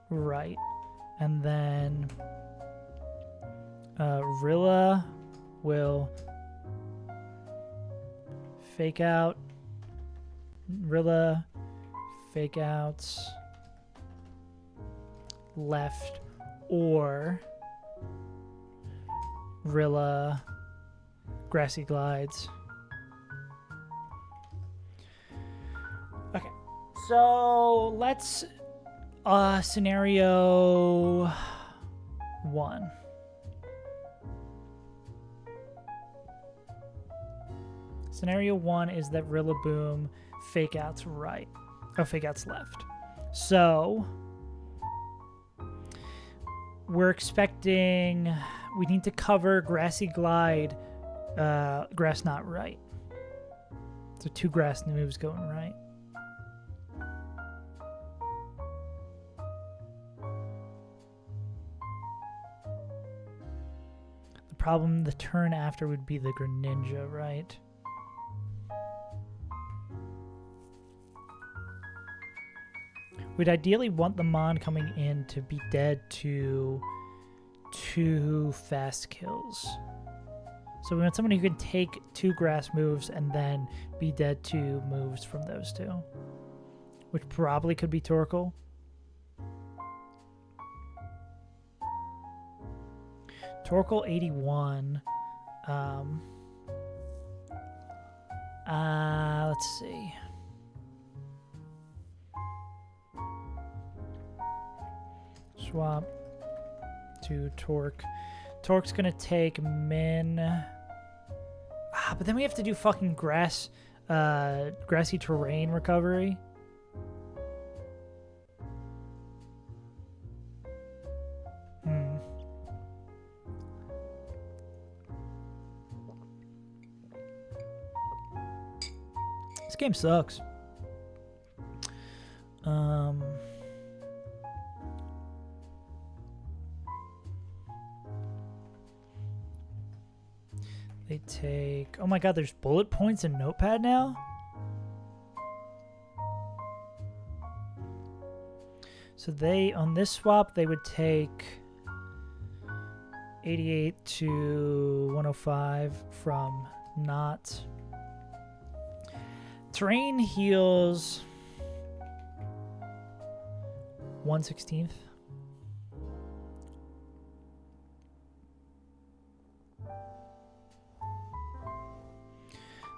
right, and then Rilla will Fake Out, Rilla, Fake Outs, left, or Rilla, Grassy Glides. Okay, so let's scenario 1. Scenario 1 is that Rillaboom Fake Outs right. Oh, Fake Outs left. So we're expecting we need to cover Grassy Glide, Grass Knot right. So 2 grass moves going right. The problem, the turn after would be the Greninja, right? We'd ideally want the Mon coming in to be dead to 2 fast kills. So we want someone who can take 2 grass moves and then be dead to moves from those 2. Which probably could be Torkoal. Torkoal 81. Let's see. Swap to Torque. Torque's gonna take Min. But then we have to do fucking grassy terrain recovery. This game sucks. They take... Oh my god, there's bullet points in Notepad now? So they, on this swap, they would take 88 to 105 from not. Terrain heals 1/16.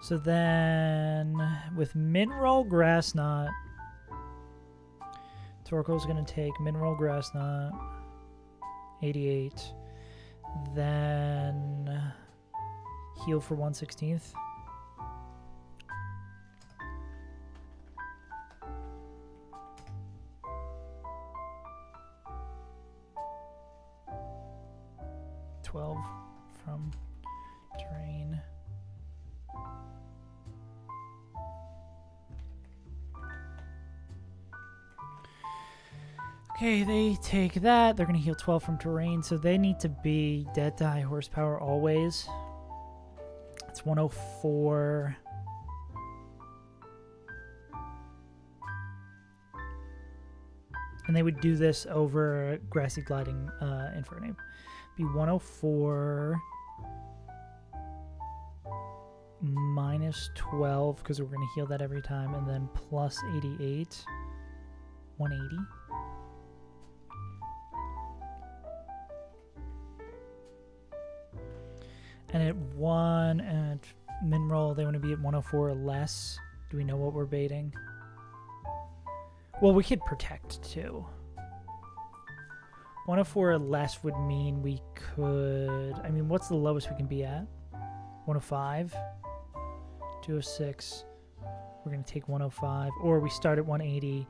So then, with Mineral Grass Knot, Torkoal's going to take Mineral Grass Knot, 88, then heal for 1/16. From terrain. Okay, they take that. They're going to heal 12 from terrain, so they need to be dead to high horsepower always. It's 104. And they would do this over Grassy Gliding Infernape. Be 104 minus 12, because we're going to heal that every time, and then plus 88. 180. And at 1 and min roll, they want to be at 104 or less. Do we know what we're baiting? Well, we could protect too. 104 or less would mean we could... I mean, what's the lowest we can be at? 105? 206. We're going to take 105. Or we start at 180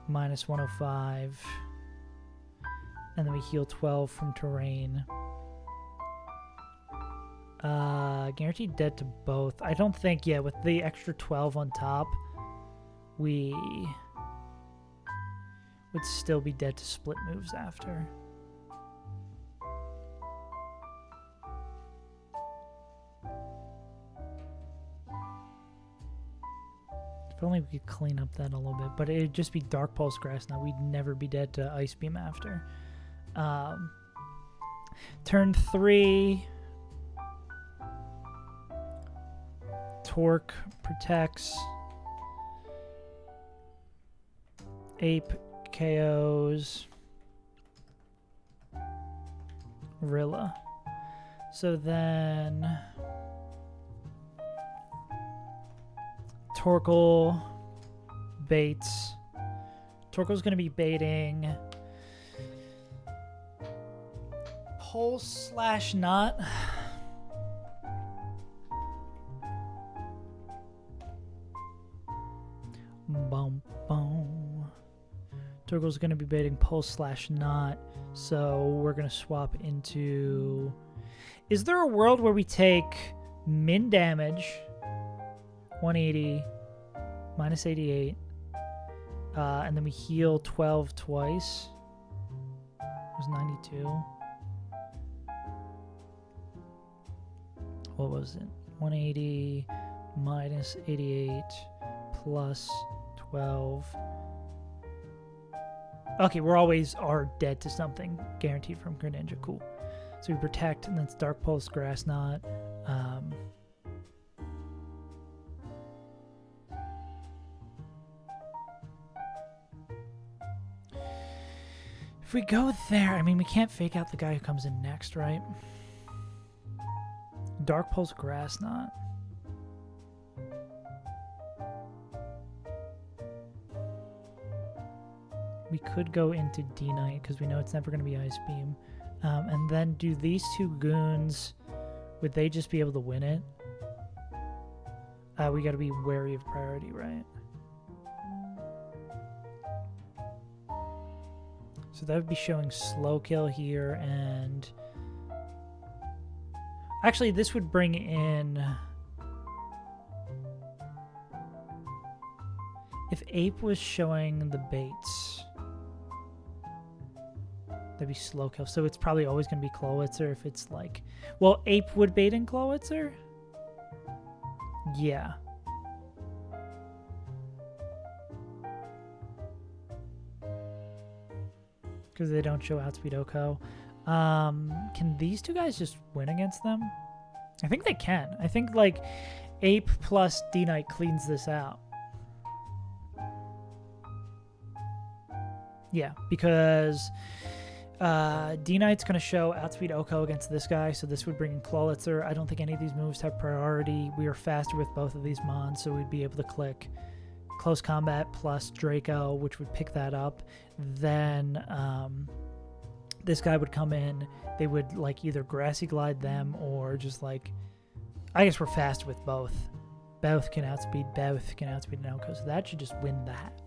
minus 105. And then we heal 12 from terrain. Guaranteed dead to both. I don't think, yeah, with the extra 12 on top, we would still be dead to split moves after. If only we could clean up that a little bit, but it'd just be Dark Pulse Grass now. We'd never be dead to Ice Beam after. Turn 3... Torque protects. Ape KOs. Rilla. So then Torkoal baits. Torkoal's going to be baiting Pulse/Knot. Boom, boom. Torkoal's going to be baiting Pulse/Knot, so we're going to swap into... Is there a world where we take min damage, 180, minus 88, and then we heal 12 twice? It was 92. What was it? 180 minus 88 plus 12. Okay, we're always dead to something, guaranteed from Greninja. Cool. So we protect, and then it's Dark Pulse, Grass Knot. If we go there, I mean, we can't fake out the guy who comes in next, right? Dark Pulse, Grass Knot. We could go into D-Knight because we know it's never going to be Ice Beam. And then do these two goons, would they just be able to win it? We got to be wary of priority, right? So that would be showing slow kill here, and... Actually, this would bring in... If Ape was showing the baits... That'd be slow kill. So it's probably always going to be Clawitzer if it's like... Well, Ape would bait in Clawitzer? Yeah. Because they don't show Outspeed Oko. Can these two guys just win against them? I think they can. I think, like, Ape plus D-Knight cleans this out. Yeah, because... D-Knight's going to show Outspeed Oko against this guy, so this would bring in Clawitzer. I don't think any of these moves have priority. We are faster with both of these mons, so we'd be able to click Close Combat plus Draco, which would pick that up. Then this guy would come in. They would like either Grassy Glide them or just like... I guess we're fast with both. Both can outspeed an Oko, so that should just win that.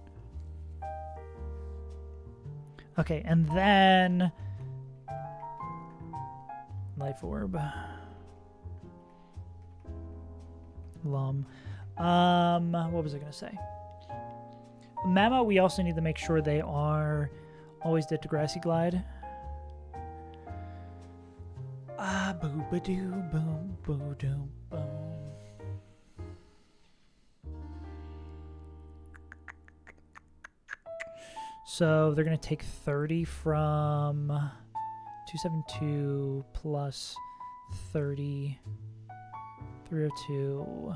Okay, and then Life Orb. Lum. What was I going to say? Mama, we also need to make sure they are Always did to Grassy Glide. Ah, boo ba doo boom, boo doo boom. So they're going to take 30 from 272 plus 30, 302.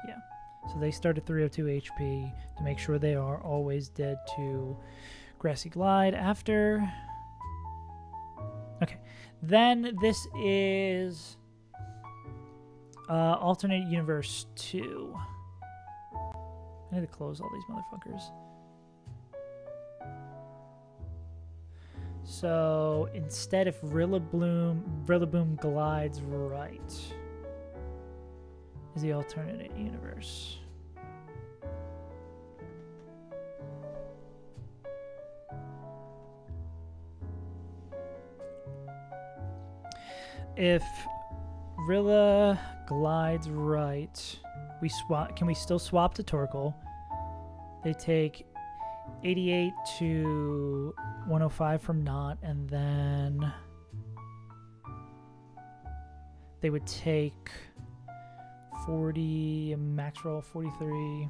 Yeah. So they start at 302 HP to make sure they are always dead to Grassy Glide after. Okay. Then this is alternate universe 2. I need to close all these motherfuckers. So instead, if Rillaboom glides right, is the alternate universe. If Rilla glides right, we swap. Can we still swap to Torkoal? They take 88 to 105 from Not, and then they would take 40 max roll 43,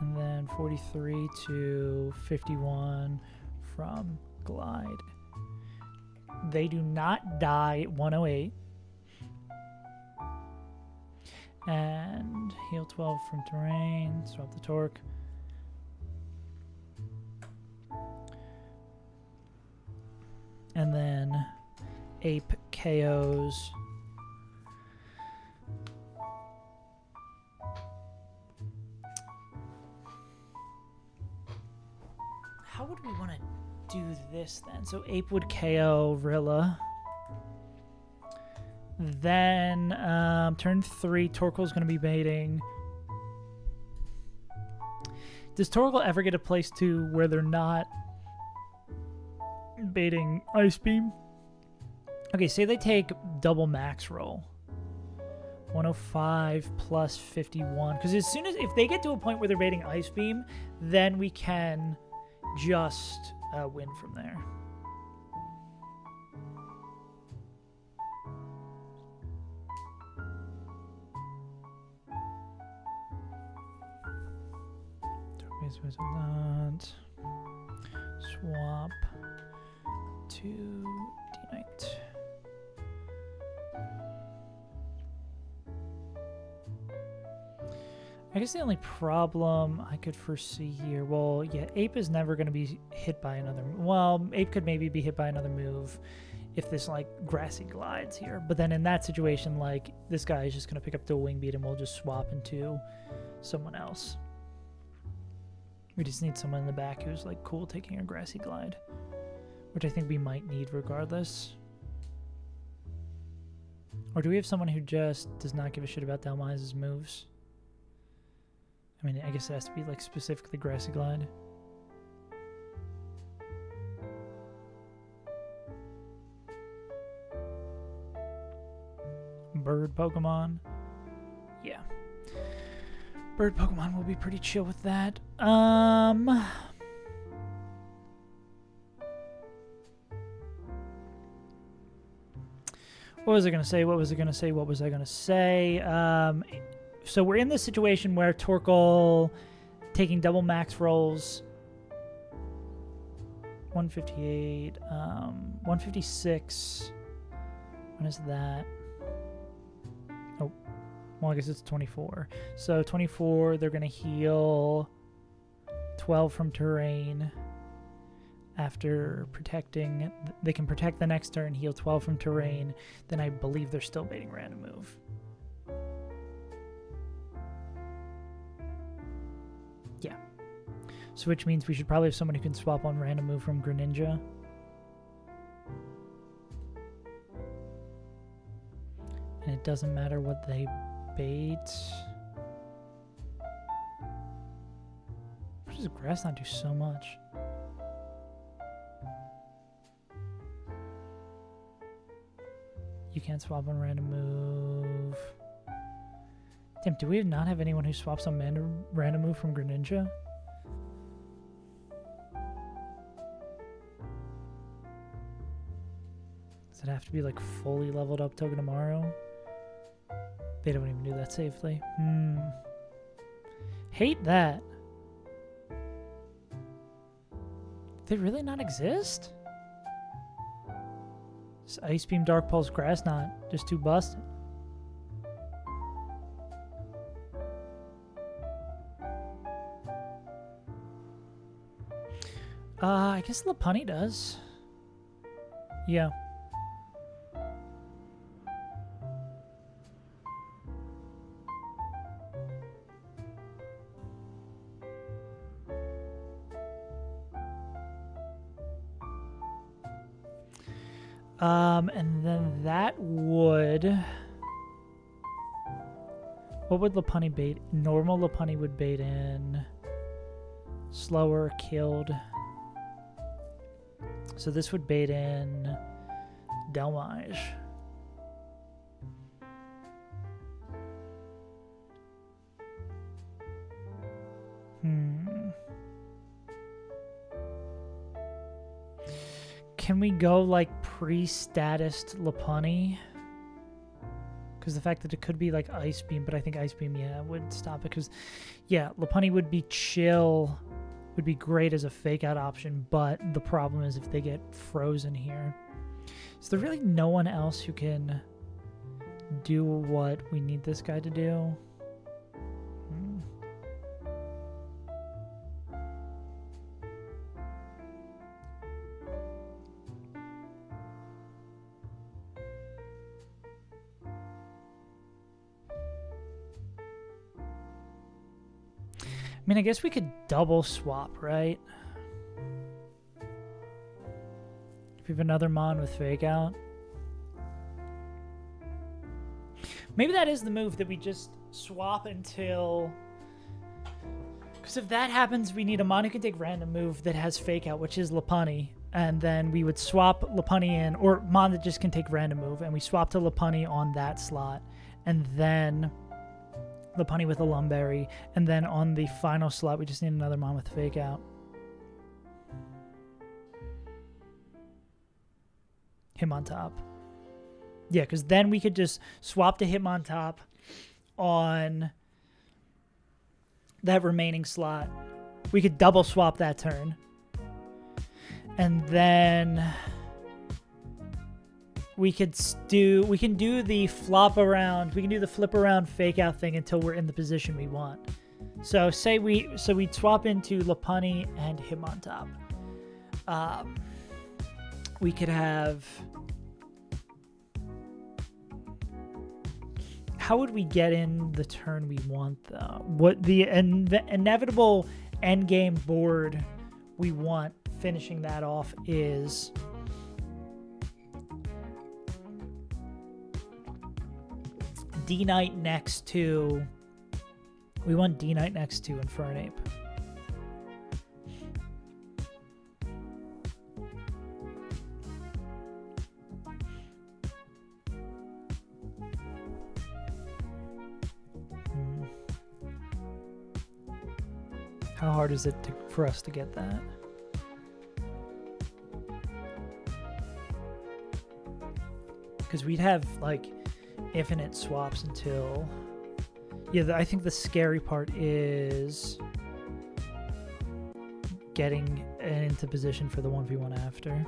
and then 43 to 51 from Glide. They do not die at 108. And heal 12 from terrain, swap the torque. And then Ape KOs. How would we want to do this then? So Ape would KO Rilla. Then turn 3, Torkoal's going to be baiting. Does Torkoal ever get a place to where they're not baiting Ice Beam? Okay, say they take double max roll. 105 plus 51. Because as soon as, if they get to a point where they're baiting Ice Beam, then we can just win from there. Swap to D-Knight. I guess the only problem I could foresee here, well, yeah, Ape is never going to be hit by another. Well, Ape could maybe be hit by another move if this, like, Grassy glides here. But then in that situation, like, this guy is just going to pick up Dual Wing Beat and we'll just swap into someone else. We just need someone in the back who's, like, cool taking a Grassy Glide, which I think we might need regardless. Or do we have someone who just does not give a shit about Dalmise's moves? I mean, I guess it has to be, like, specifically Grassy Glide. Bird Pokemon. Yeah. Bird Pokemon will be pretty chill with that. What was I going to say? What was I going to say? What was I going to say? So we're in this situation where Torkoal taking double max rolls. 158, 156. When is that? Oh, well, I guess it's 24. So 24, they're going to heal 12 from terrain. After protecting, they can protect the next turn, heal 12 from terrain. Then I believe they're still baiting random move. Yeah. So which means we should probably have someone who can swap on random move from Greninja. And it doesn't matter what they bait. Why does grass not do so much? You can't swap on random move. Damn, do we not have anyone who swaps on random move from Greninja? Does it have to be like fully leveled up Togedemaru? They don't even do that safely. Hate that. They really not exist? Is Ice Beam, Dark Pulse, Grass Knot just too busted? I guess Lopunny does. Yeah. And then that would... What would Lopunny bait? Normal Lopunny would bait in... Slower, Killed... So this would bait in Delmage. Can we go like pre-statused Lopunny? Because the fact that it could be like Ice Beam, but I think Ice Beam, yeah, would stop it. Because, yeah, Lopunny would be chill. Would be great as a fake out option, but the problem is if they get frozen here. Is there really no one else who can do what we need this guy to do? I mean, I guess we could double swap, right? If we have another Mon with Fake Out. Maybe that is the move, that we just swap until... Because if that happens, we need a Mon who can take random move that has Fake Out, which is Lopunny. And then we would swap Lopunny in, or Mon that just can take random move, and we swap to Lopunny on that slot. And then... Lopunny with a Lumberry, and then on the final slot, we just need another Mon with Fake Out. Hitmontop. Yeah, because then we could just swap to Hitmontop on that remaining slot. We could double swap that turn. And then... We can do the flop around, we can do the flip around Fake Out thing until we're in the position we want. So say we swap into Lopunny and Hitmontop. We could have... How would we get in the turn we want though? What the inevitable endgame board we want finishing that off is... D-Knight next to... We want D-Knight next to Infernape. How hard is it for us to get that? Because we'd have, like... infinite swaps until... Yeah, I think the scary part is getting into position for the 1v1 after.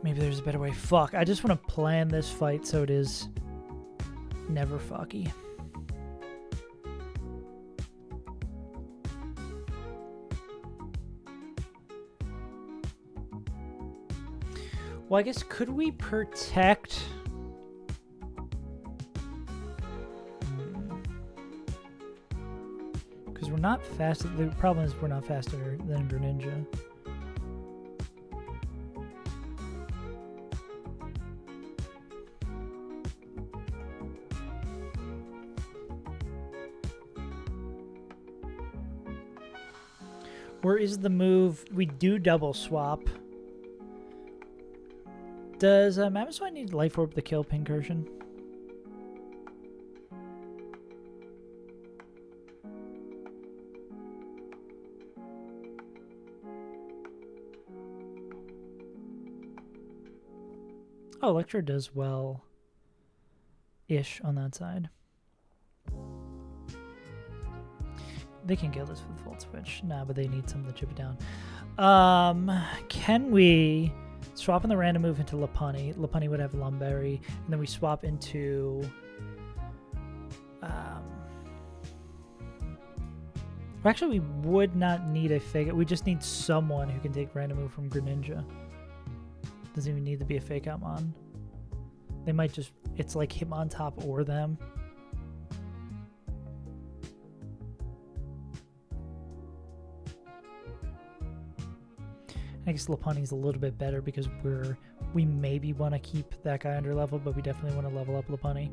Maybe there's a better way. Fuck, I just want to plan this fight so it is never fucky. Well, I guess, could we protect... Because we're not faster... The problem is we're not faster than Greninja. Where is the move? We do double swap. Does Mamoswine need Life Orb to kill Pincursion? Oh, Electro does well-ish on that side. They can kill this with Volt Switch. Nah, but they need something to chip it down. Can we swap in the random move into Lopunny? Lopunny would have Lumberry, and then we swap into... Actually, we would not need a Fake Out. We just need someone who can take random move from Greninja. Doesn't even need to be a Fake Out Mon. They might just... It's like Hitmontop or them. I guess Lopunny's a little bit better because we maybe want to keep that guy under level, but we definitely want to level up Lopunny.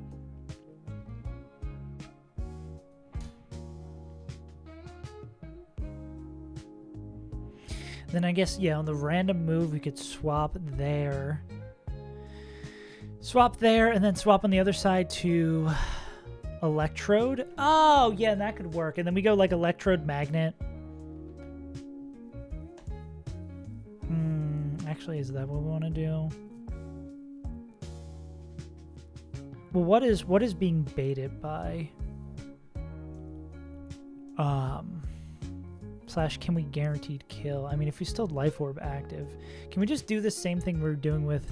Then I guess, yeah, on the random move, we could swap there. Swap there, and then swap on the other side to Electrode. Oh, yeah, that could work. And then we go like Electrode Magnet. Actually, is that what we want to do? Well, what is being baited by? Slash, can we guaranteed kill? I mean, if we still Life Orb active, can we just do the same thing we're doing with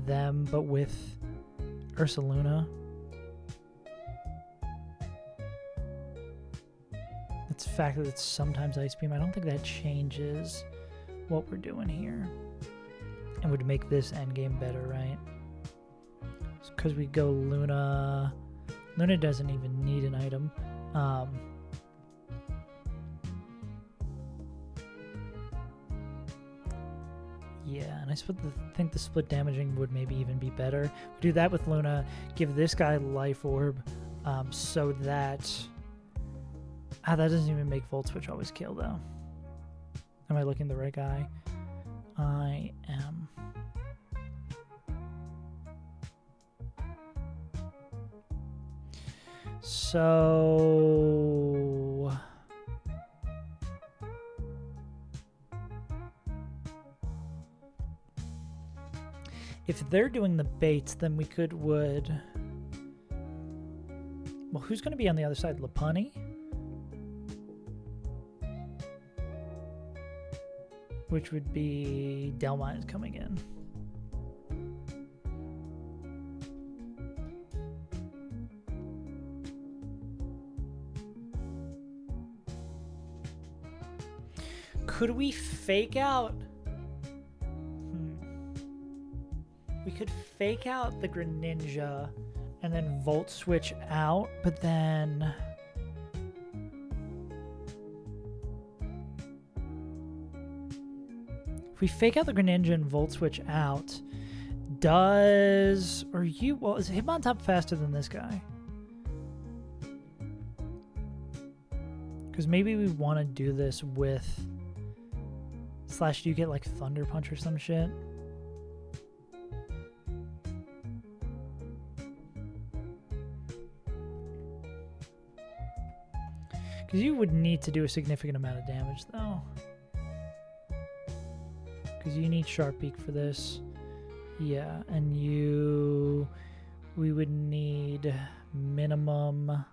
them, but with Ursaluna? It's the fact that it's sometimes Ice Beam. I don't think that changes what we're doing here. And would make this endgame better, right? Because we go Luna. Luna doesn't even need an item. Yeah, and I think the split damaging would maybe even be better. We do that with Luna, give this guy Life Orb, so that... that doesn't even make Volt Switch always kill, though. Am I looking the right guy? I am. So... if they're doing the baits, then we would... Well, who's going to be on the other side? Lopunny? Which would be Delmine is coming in. Could we fake out? We could fake out the Greninja and then Volt Switch out, but then... if we fake out the Greninja and Volt Switch out, does... well, is Hitmontop faster than this guy? Because maybe we want to do this with... Slash, do you get like Thunder Punch or some shit? Because you would need to do a significant amount of damage, though. Because you need Sharp Beak for this. Yeah, and we would need minimum...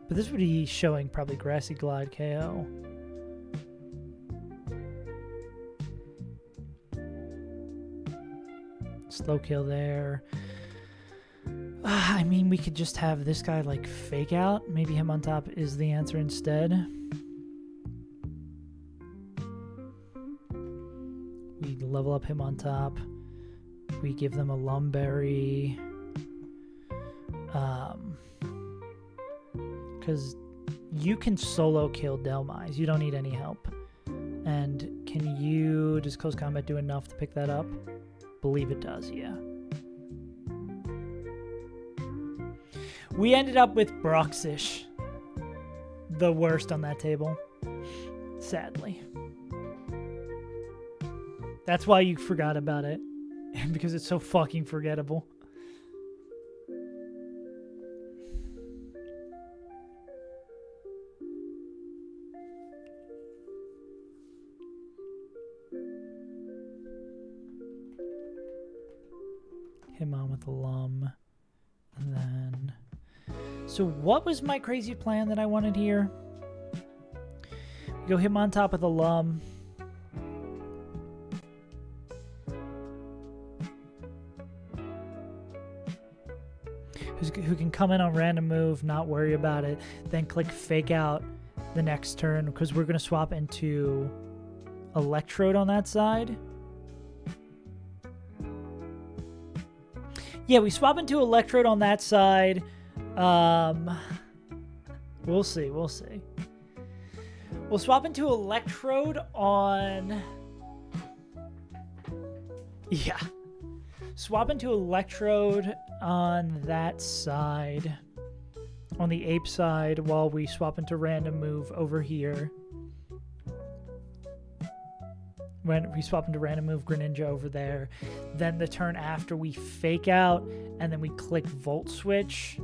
But this would be showing probably Grassy Glide KO. Slow kill there. I mean, we could just have this guy like fake out. Maybe Hitmontop is the answer instead. We level up Hitmontop. We give them a Lumberry. Because you can solo kill Delmise. You don't need any help. And can you, does Close Combat do enough to pick that up? Believe it does, yeah. We ended up with Broxish. The worst on that table. Sadly. That's why you forgot about it. Because it's so fucking forgettable. Hitmon with Lum. And then... So what was my crazy plan that I wanted here? Go Hitmon top with Lum. Who can come in on random move, not worry about it, then click fake out the next turn, because we're going to swap into Electrode on that side. Yeah, we swap into Electrode on that side. We'll see. We'll swap into Electrode on... Yeah. Swap into Electrode on that side. On the Ape side, while we swap into Random Move over here. When we swap into Random Move Greninja over there. Then the turn after we fake out, and then we click Volt Switch.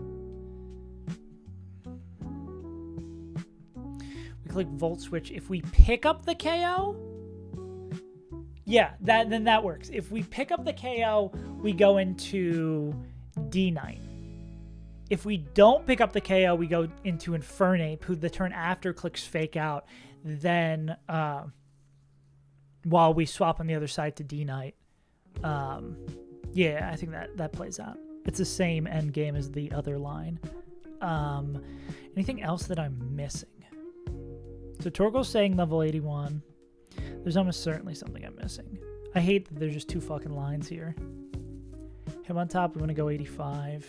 We click Volt Switch. If we pick up the KO... Yeah, then that works. If we pick up the KO, we go into D-Knight. If we don't pick up the KO, we go into Infernape, who the turn after clicks fake out. Then, while we swap on the other side to D-Knight. Yeah, I think that plays out. It's the same end game as the other line. Anything else that I'm missing? So Torko's saying level 81. There's almost certainly something I'm missing. I hate that there's just two fucking lines here. Him on top, we want to go 85.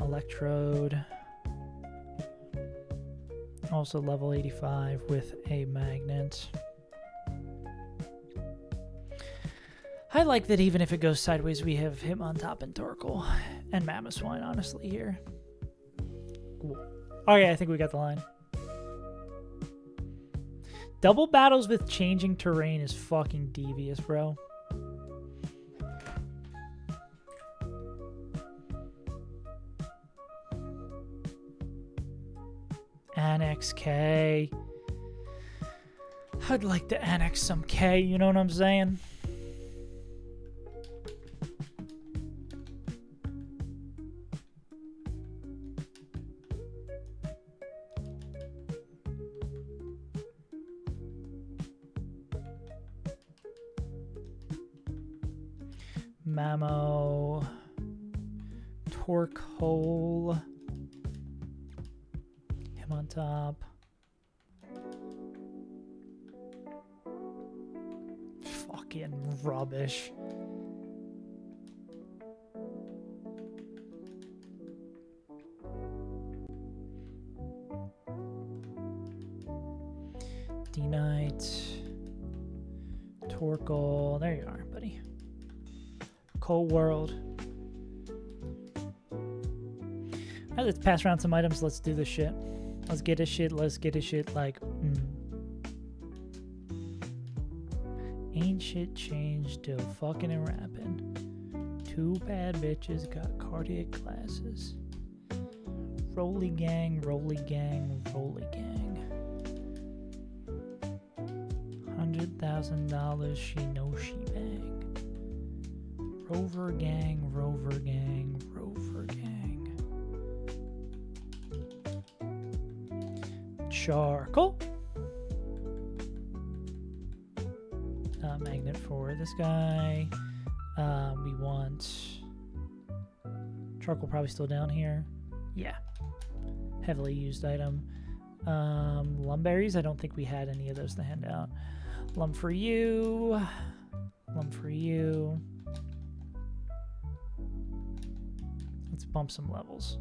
Electrode. Also level 85 with a magnet. I like that even if it goes sideways, we have him on top and Torkoal and Mamoswine, honestly, here. Cool. Okay, I think we got the line. Double battles with changing terrain is fucking devious, bro. Annex K. I'd like to annex some K, you know what I'm saying? Mamo, Torkoal, him on top. Fucking rubbish. D-Knight, Torkoal, there you are, buddy. Cold World. Alright, let's pass around some items. Let's do this shit. Let's get this shit. Let's get this shit like... Ain't shit changed, still fucking and rapping. Two bad bitches got cardiac glasses. Rolly gang, rolly gang, rolly gang. $100,000, she knows she bang. Rover gang, rover gang, rover gang. Charcoal. Magnet for this guy. We want charcoal, probably still down here. Yeah. Heavily used item. Lumberries, I don't think we had any of those to hand out. Lum for you. Lum for you. Let's bump some levels.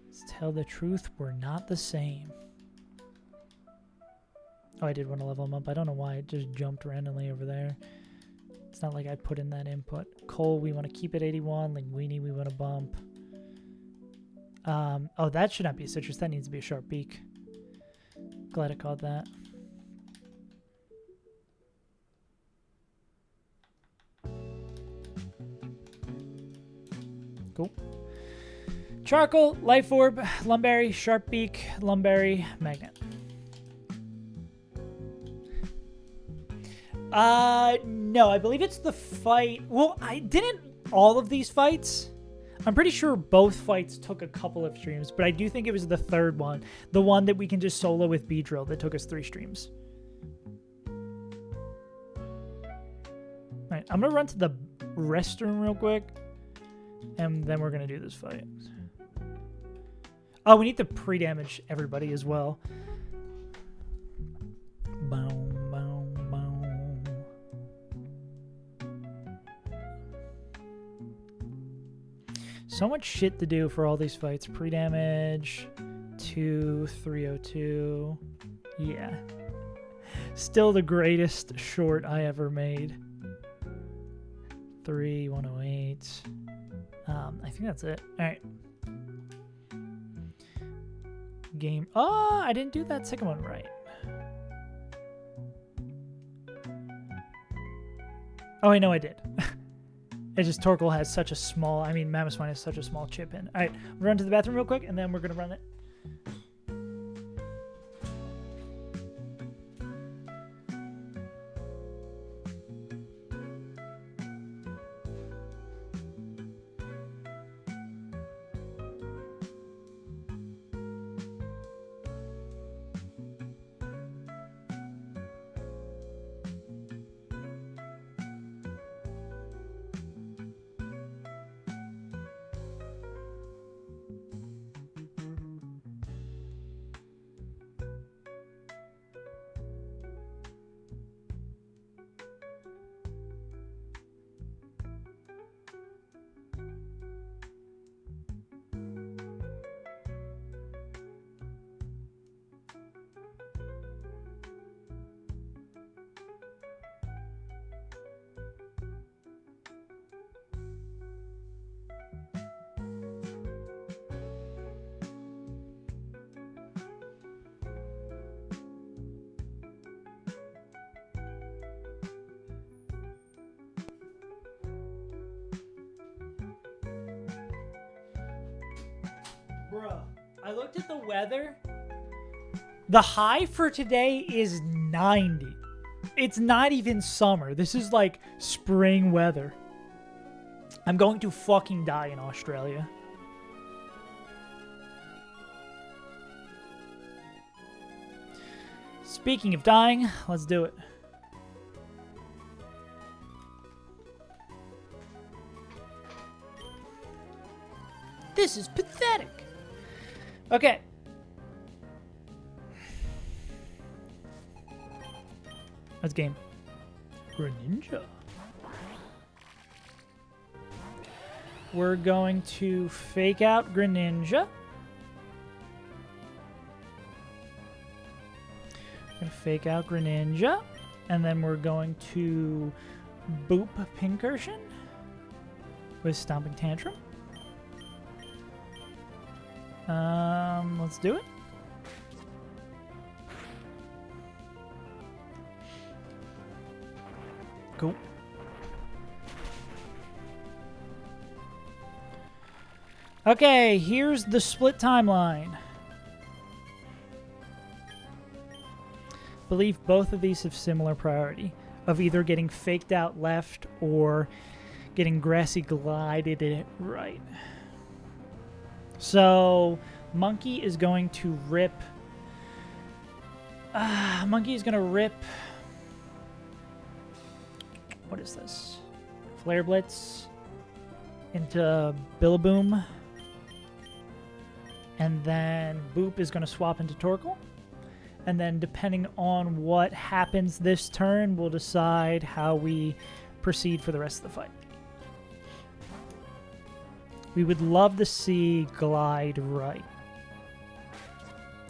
Let's tell the truth, we're not the same. Oh, I did want to level him up. I don't know why it just jumped randomly over there. It's not like I put in that input. Coal, we want to keep at 81. Linguini, we want to bump. Oh, that should not be a citrus. That needs to be a sharp beak. Glad I caught that. Cool. Charcoal, Life Orb, Lumberry, Sharp Beak, Lumberry, Magnet. No, I believe it's the fight. Well, I didn't all of these fights. I'm pretty sure both fights took a couple of streams, but I do think it was the third one, the one that we can just solo with Beedrill that took us 3 streams. All right, I'm gonna run to the restroom real quick, and then we're gonna do this fight. Oh, we need to pre-damage everybody as well. Boom, boom, boom. So much shit to do for all these fights. Pre-damage, 302. Yeah. Still the greatest short I ever made. 108. I think that's it. All right. Game. Oh, I didn't do that second one right. Oh, I know I did. It's just Torkoal has such a small, Mammothswine has such a small chip in. All right, we'll run to the bathroom real quick, and then we're going to run it. Bruh, I looked at the weather. The high for today is 90. It's not even summer. This is like spring weather. I'm going to fucking die in Australia. Speaking of dying, let's do it. This is pathetic. Okay. Let's game. Greninja. We're going to fake out Greninja. We're going to fake out Greninja. And then we're going to boop Pincursion with Stomping Tantrum. Let's do it. Cool. Okay, here's the split timeline. Believe both of these have similar priority of either getting faked out left or getting grassy glided it right. So Monkey is going to rip. Monkey is going to rip. What is this? Flare Blitz into Billaboom. And then Boop is going to swap into Torkoal. And then depending on what happens this turn, we'll decide how we proceed for the rest of the fight. We would love to see glide right.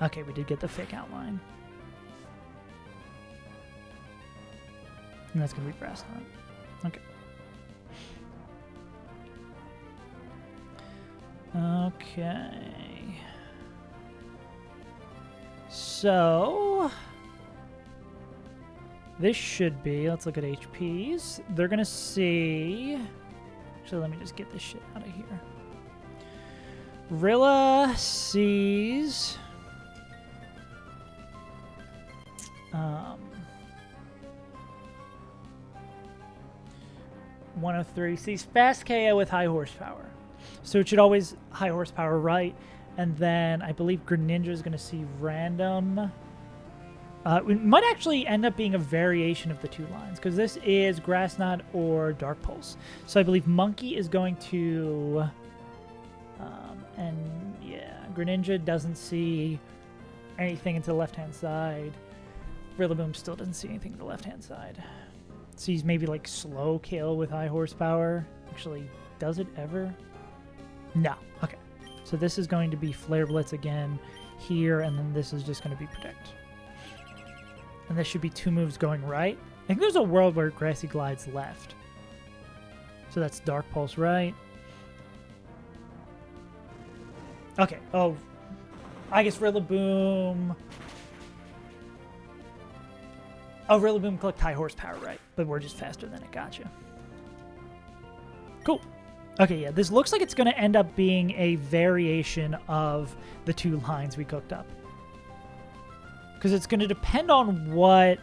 Okay, we did get the fake outline. And that's going to be grass hunt. Okay. Okay. So this should be, let's look at HPs. They're going to see, actually let me just get this shit out of here. Rilla sees... 103 sees fast KO with high horsepower. So it should always high horsepower right. And then I believe Greninja is going to see random. It might actually end up being a variation of the two lines because this is Grass Knot or Dark Pulse. So I believe Monkey is going to... and yeah, Greninja doesn't see anything into the left-hand side. Rillaboom still doesn't see anything to the left-hand side. Sees maybe like slow kill with high horsepower. Actually, does it ever? No. Okay. So this is going to be Flare Blitz again here, and then this is just going to be Protect. And this should be 2 moves going right. I think there's a world where Grassy glides left. So that's Dark Pulse right. Okay. Oh, I guess Rillaboom... Oh, Rillaboom clicked high horsepower, right? But we're just faster than it. Gotcha. Cool. Okay, yeah, this looks like it's going to end up being a variation of the 2 lines we cooked up. Because it's going to depend on what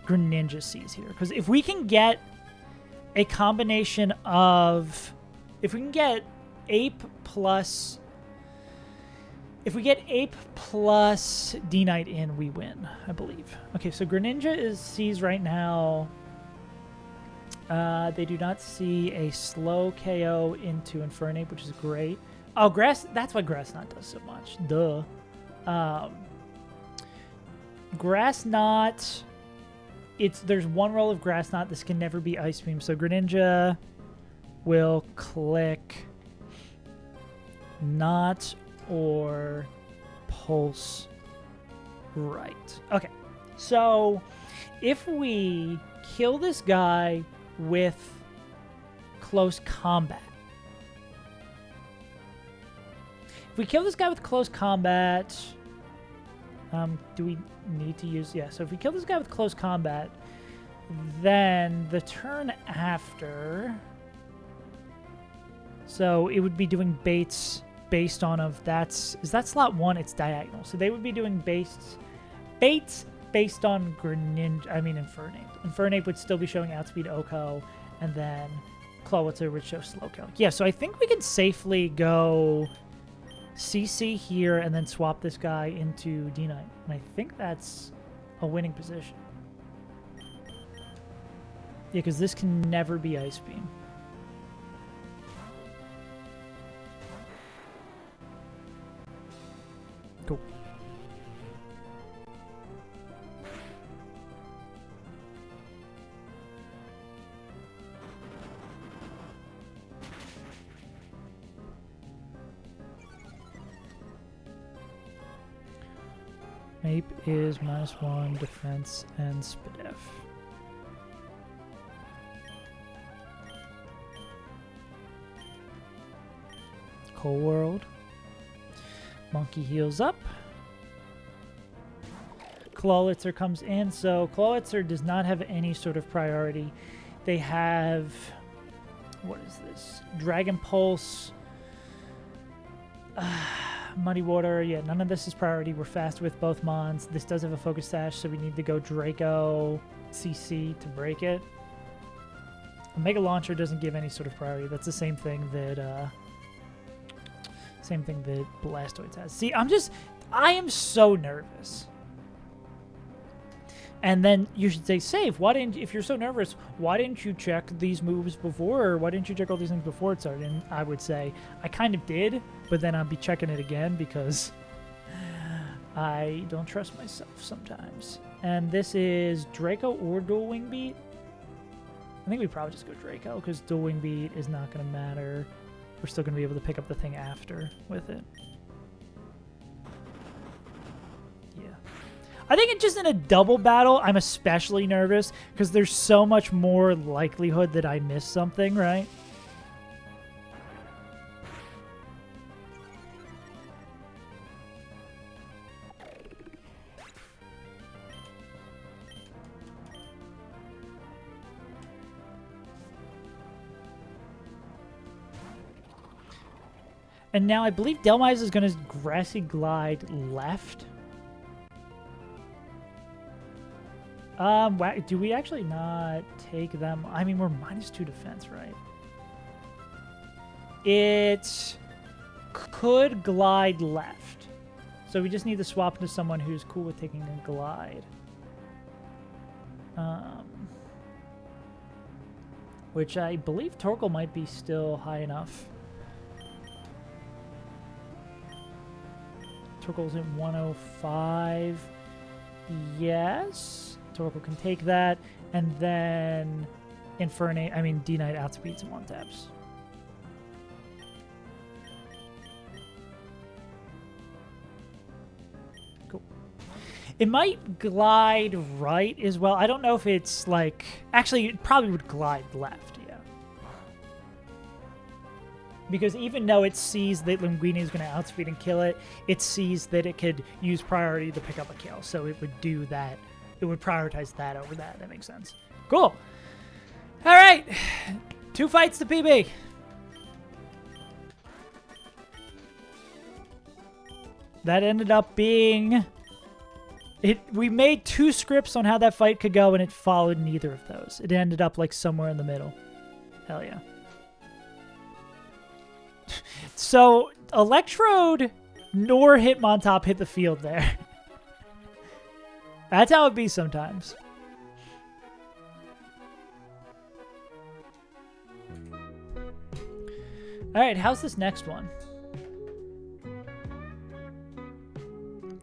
Greninja sees here. Because if we can get a combination of... If we can get Ape plus... If we get Ape plus D-Knight in, we win, I believe. Okay, so Greninja sees right now... they do not see a slow KO into Infernape, which is great. Oh, that's why Grass Knot does so much. Duh. Grass Knot... There's 1 roll of Grass Knot. This can never be Ice Beam. So Greninja will click Knot or Pulse right. Okay. So if we kill this guy with close combat. If we kill this guy with close combat, do we need to use... Yeah, so if we kill this guy with close combat, then the turn after... So it would be doing baits based on of that's... Is that slot 1? It's diagonal. So they would be doing baits based on Infernape. Infernape would still be showing outspeed Oko, and then Clawitzer would show slow kill. Yeah, so I think we can safely go CC here and then swap this guy into D-Knight. And I think that's a winning position. Yeah, because this can never be Ice Beam. Cool. Ape is -1 defense and SPDF. Cold World. Monkey heals up. Clawitzer comes in, so Clawitzer does not have any sort of priority. They have... What is this? Dragon Pulse. Muddy Water. Yeah, none of this is priority. We're fast with both Mons. This does have a Focus Sash, so we need to go Draco CC to break it. Mega Launcher doesn't give any sort of priority. That's the same thing that... Same thing that Blastoise has. See, I am so nervous. And then you should say, save. If you're so nervous, why didn't you check these moves before? Or why didn't you check all these things before it started? And I would say, I kind of did, but then I'll be checking it again because I don't trust myself sometimes. And this is Draco or Dual Wing Beat. I think we probably just go Draco because Dual Wing Beat is not going to matter. We're still going to be able to pick up the thing after with it. Yeah. I think just in a double battle, I'm especially nervous because there's so much more likelihood that I miss something, right? And now I believe Delmise is going to Grassy Glide left. Do we actually not take them? I mean, we're -2 defense, right? It could glide left. So we just need to swap into someone who's cool with taking a glide. Which I believe Torkoal might be still high enough. Torkoal's at 105. Yes. Torkoal can take that. And then D-Knight outspeeds him on taps. Cool. It might glide right as well. I don't know if it's like... Actually, it probably would glide left, yeah. Because even though it sees that Linguini is going to outspeed and kill it, it sees that it could use priority to pick up a kill. So it would do that. It would prioritize that over that. That makes sense. Cool. All right. 2 fights to PB. That ended up being... We made 2 scripts on how that fight could go, and it followed neither of those. It ended up like somewhere in the middle. Hell yeah. So, Electrode nor Hitmontop hit the field there. That's how it be sometimes. Alright, how's this next one?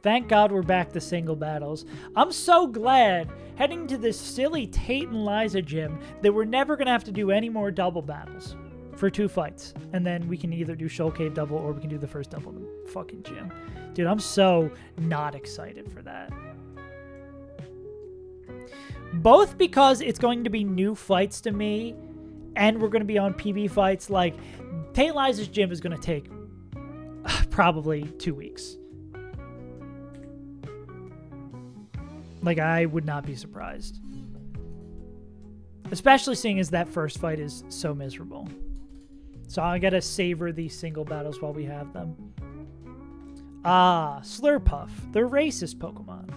Thank God we're back to single battles. I'm so glad, heading to this silly Tate and Liza gym, that we're never going to have to do any more double battles for 2 fights. And then we can either do Shoal Cave double or we can do the first double in the fucking gym. Dude, I'm so not excited for that. Both because it's going to be new fights to me, and we're going to be on PB fights. Like, Tate and Liza's gym is going to take probably 2 weeks. Like, I would not be surprised. Especially seeing as that first fight is so miserable. So I gotta savor these single battles while we have them. Ah, Slurpuff, the racist Pokemon.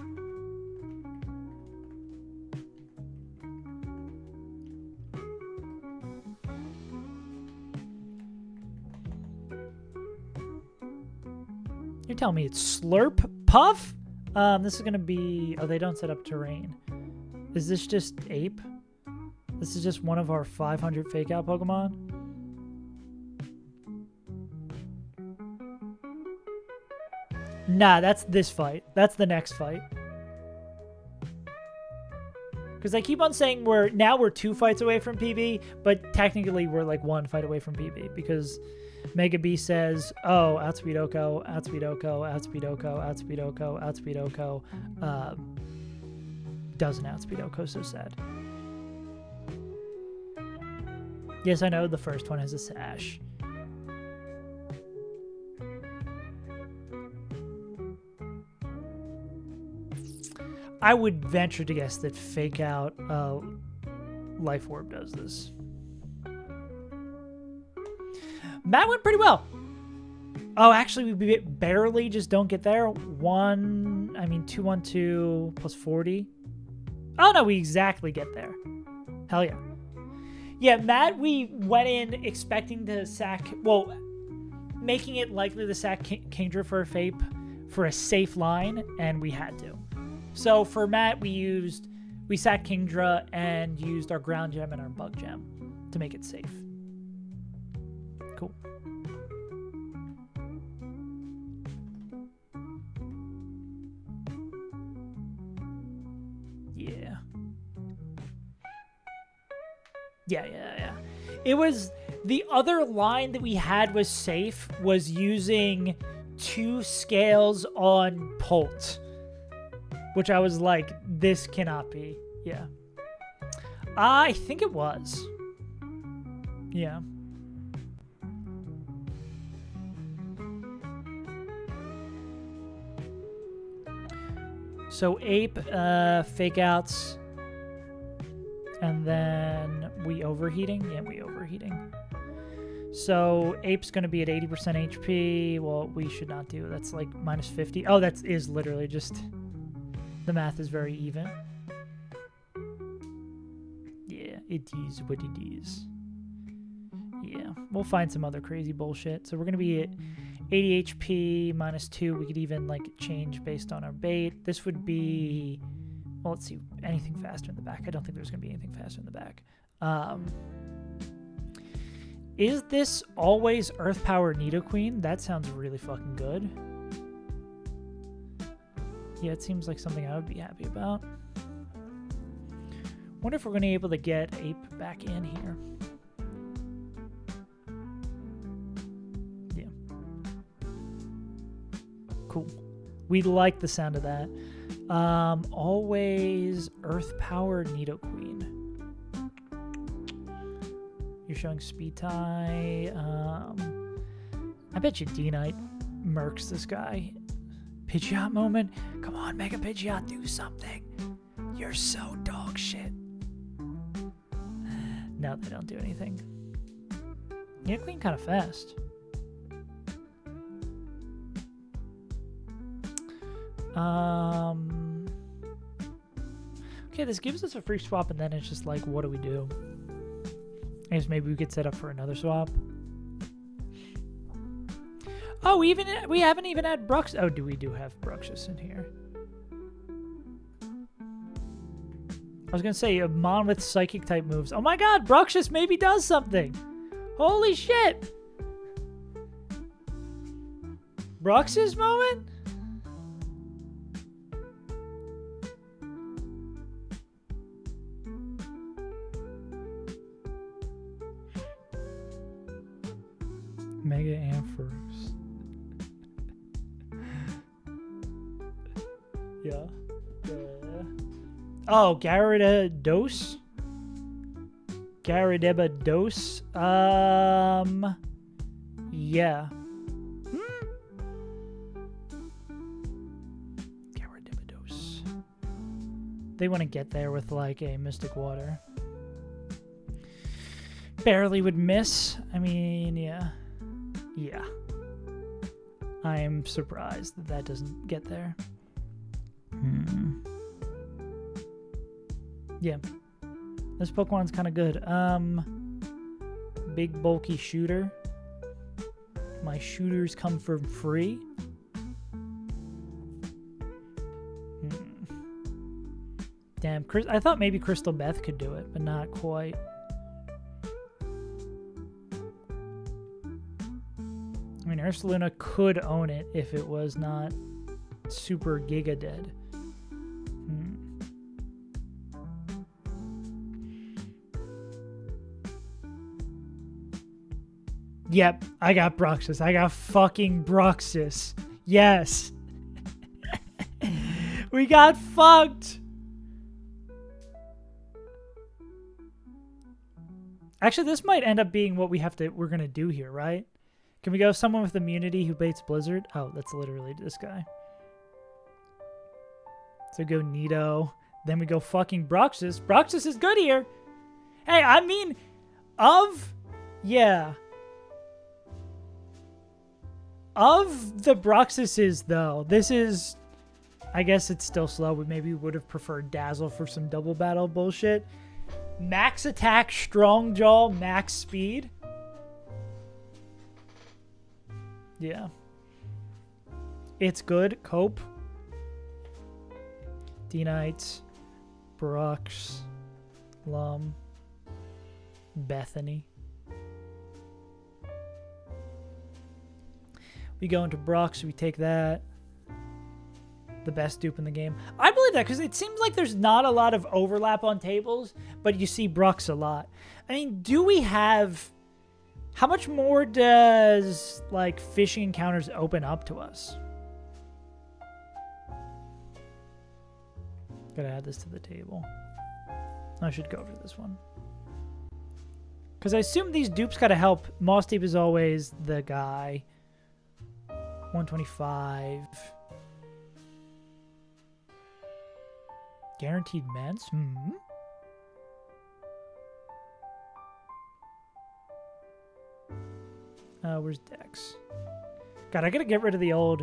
You're telling me it's Slurpuff? This is going to be... Oh, they don't set up terrain. Is this just Ape? This is just one of our 500 fake-out Pokemon? Nah, that's this fight. That's the next fight. Because I keep on saying we're 2 fights away from PB, but technically we're like 1 fight away from PB because... Mega B says, oh, outspeed Oko, outspeed Oko, outspeed Oko, outspeed Oko, outspeed Oko. Doesn't outspeed Oko, so sad. Yes, I know the first one has a sash. I would venture to guess that Fake Out Life Orb does this. That went pretty well. Oh, actually, we barely just don't get there. 212 plus 40. Oh, no, we exactly get there. Hell yeah. Yeah, Matt, we went in expecting to sack... Well, making it likely to sack Kingdra for a FAPE for a safe line, and we had to. So for Matt, we sacked Kingdra and used our ground gem and our bug gem to make it safe. Cool. Yeah. Yeah. It was... The other line that we had was safe was using 2 scales on Polt. Which I was like, this cannot be. Yeah. I think it was. Yeah. So Ape, fake outs, and then we overheating? Yeah, we overheating. So ape's going to be at 80% HP. Well, we should not do. That's like minus 50. Oh, that is literally just... The math is very even. Yeah, it is what it is. Yeah, we'll find some other crazy bullshit. So we're going to be at 80 HP, minus 2. We could even, like, change based on our bait. This would be... Well, let's see. Anything faster in the back. I don't think there's going to be anything faster in the back. Is this always Earth Power Nidoqueen? That sounds really fucking good. Yeah, it seems like something I would be happy about. Wonder if we're going to be able to get Ape back in here. Yeah. Cool. We like the sound of that. Always Earth Power Nidoqueen. You're showing speed tie. I bet you D-Knight murks this guy. Pidgeot moment. Come on, Mega Pidgeot, do something. You're so dog shit. No, they don't do anything. Nidoqueen kind of fast. Okay, this gives us a free swap, and then it's just like, what do we do? I guess maybe we could set up for another swap. Oh, we haven't even had Brux. Oh, we do have Bruxish in here. I was gonna say a Mon with Psychic type moves. Oh my God, Bruxish maybe does something. Holy shit! Bruxish moment. Mega Ampharos. Yeah. Oh, Gyarados? Gyarados? Yeah. Gyarados. They want to get there with like a Mystic Water. Barely would miss. I mean, yeah. Yeah. I am surprised that that doesn't get there. Yeah. This Pokemon's kind of good. Big bulky shooter. My shooters come for free. Damn, I thought maybe Crystal Beth could do it, but not quite. I mean, Ursaluna could own it if it was not super Giga dead. Yep, I got Bruxish. I got fucking Bruxish. Yes. We got fucked. Actually, this might end up being what we're gonna do here, right? Can we go someone with immunity who baits Blizzard? Oh, that's literally this guy. So go Nido. Then we go fucking Bruxish. Bruxish is good here. Hey, I mean, yeah. Of the Bruxishes, though, this is... I guess it's still slow. We maybe would have preferred Dazzle for some double battle bullshit. Max attack, strong jaw, max speed. Yeah. It's good. Cope. D-Knight. Brux. Lum. Bethany. We go into Brux. We take that. The best dupe in the game. I believe that because it seems like there's not a lot of overlap on tables, but you see Brux a lot. I mean, do we have... How much more does, like, fishing encounters open up to us? Gotta add this to the table. I should go over this one. Because I assume these dupes gotta help. Moss Deep is always the guy. 125. Guaranteed meds? Where's Dex? God, I gotta get rid of the old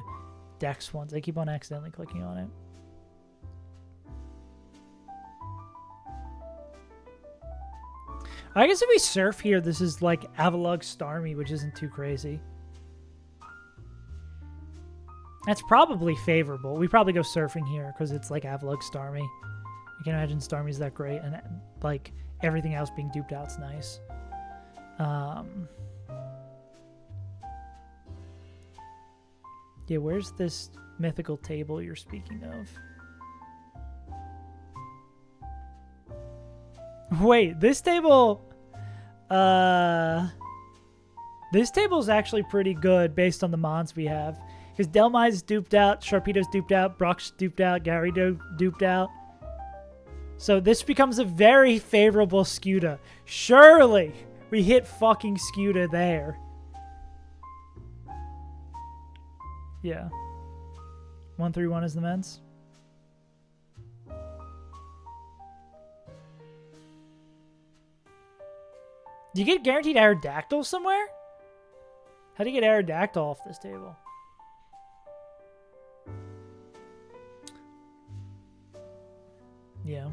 Dex ones. I keep on accidentally clicking on it. I guess if we surf here, this is like Avalugg Starmie, which isn't too crazy. That's probably favorable. We probably go surfing here because it's like Avalugg Starmie. I can't imagine Starmie's that great, and like everything else being duped out's nice. Yeah, where's this mythical table you're speaking of? Wait, this table... This table's actually pretty good based on the mons we have. Because Delmai's duped out, Sharpedo's duped out, Brock's duped out, Gyarados duped out. So this becomes a very favorable Scuda. Surely we hit fucking Scuda there. Yeah. 131 is the men's. Do you get guaranteed Aerodactyl somewhere? How do you get Aerodactyl off this table? Yeah.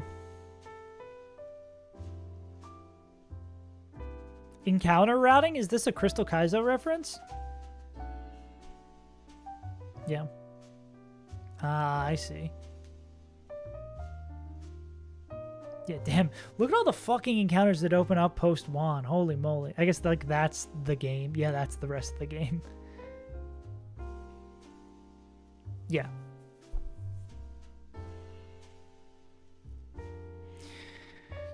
Encounter routing? Is this a Crystal Kaizo reference? Yeah. Ah, I see. Yeah, damn. Look at all the fucking encounters that open up post-1. Holy moly. I guess like that's the game. Yeah, that's the rest of the game. Yeah.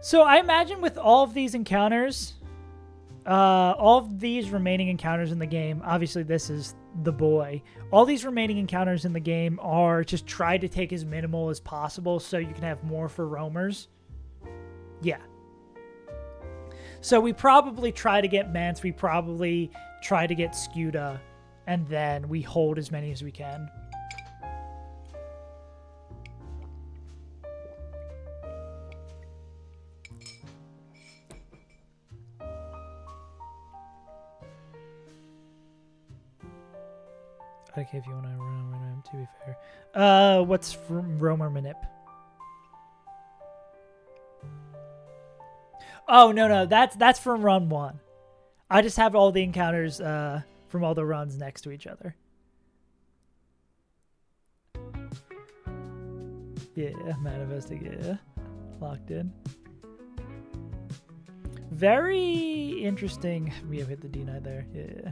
So I imagine with all of these encounters, all of these remaining encounters in the game, obviously this is the boy. All these remaining encounters in the game are just try to take as minimal as possible so you can have more for roamers. Yeah. So we probably try to get Mance, we probably try to get Scuda, and then we hold as many as we can. Okay, if you want to run him, to be fair. What's from Roamer Manip? Oh, no, that's from run 1. I just have all the encounters from all the runs next to each other. Yeah, manifesting, yeah. Locked in. Very interesting. We have hit the D9 there, yeah.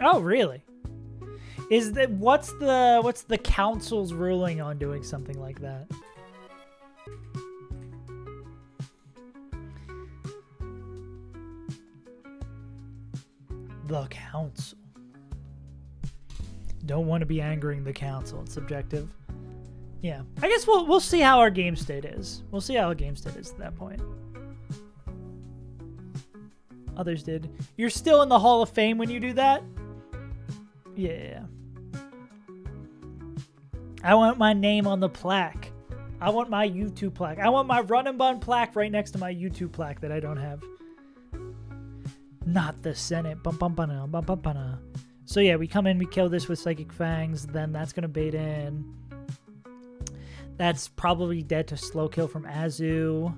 Oh, really? Is that what's the council's ruling on doing something like that? The council. Don't want to be angering the council. It's subjective. Yeah. I guess we'll see how our game state is. We'll see how our game state is at that point. Others did. You're still in the Hall of Fame when you do that? Yeah. I want my name on the plaque. I want my YouTube plaque. I want my Run and Bun plaque right next to my YouTube plaque that I don't have. Not the Senate. So yeah, we come in, we kill this with Psychic Fangs, then that's going to bait in. That's probably dead to slow kill from Azu.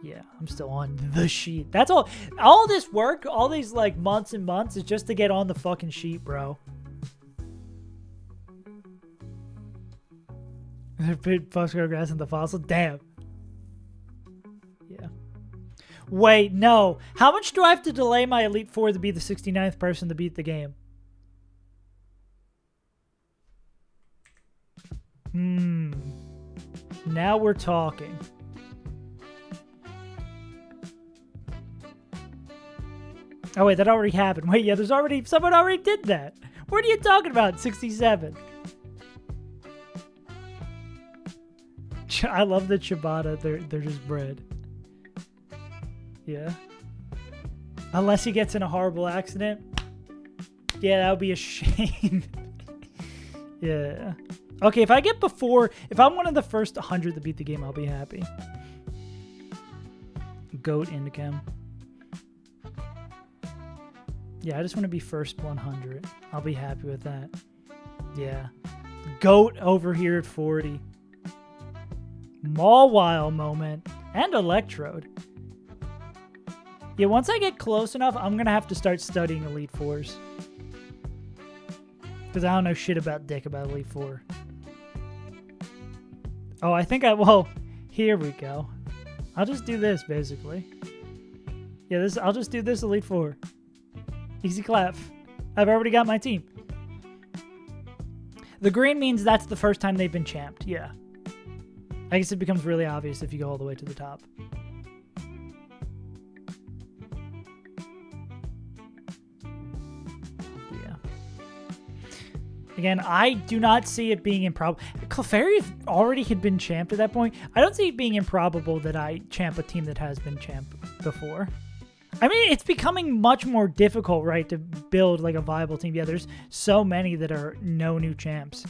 Yeah, I'm still on the sheet. That's all. All this work, all these like months and months is just to get on the fucking sheet, bro. Foxgrove Grass and the Fossil. Damn. Yeah. Wait, no. How much do I have to delay my Elite Four to be the 69th person to beat the game? Now we're talking. Oh, wait, that already happened. Wait, yeah, there's already... Someone already did that. What are you talking about? 67. I love the ciabatta. They're just bread. Yeah. Unless he gets in a horrible accident. Yeah, that would be a shame. Yeah. Okay, if I get before... If I'm one of the first 100 to beat the game, I'll be happy. Goat Indicam. Yeah, I just want to be first 100. I'll be happy with that. Yeah. Goat over here at 40. Mawile moment. And Electrode. Yeah, once I get close enough, I'm going to have to start studying Elite Fours. Because I don't know shit about dick about Elite Four. Oh, I think well, here we go. I'll just do this, basically. Yeah, I'll just do this Elite Four. Easy clap. I've already got my team. The green means that's the first time they've been champed. Yeah. I guess it becomes really obvious if you go all the way to the top. Yeah. Again, I do not see it being improbable. Clefairy already had been champed at that point. I don't see it being improbable that I champ a team that has been champed before. I mean, it's becoming much more difficult, right, to build like a viable team. Yeah, there's so many that are no new champs.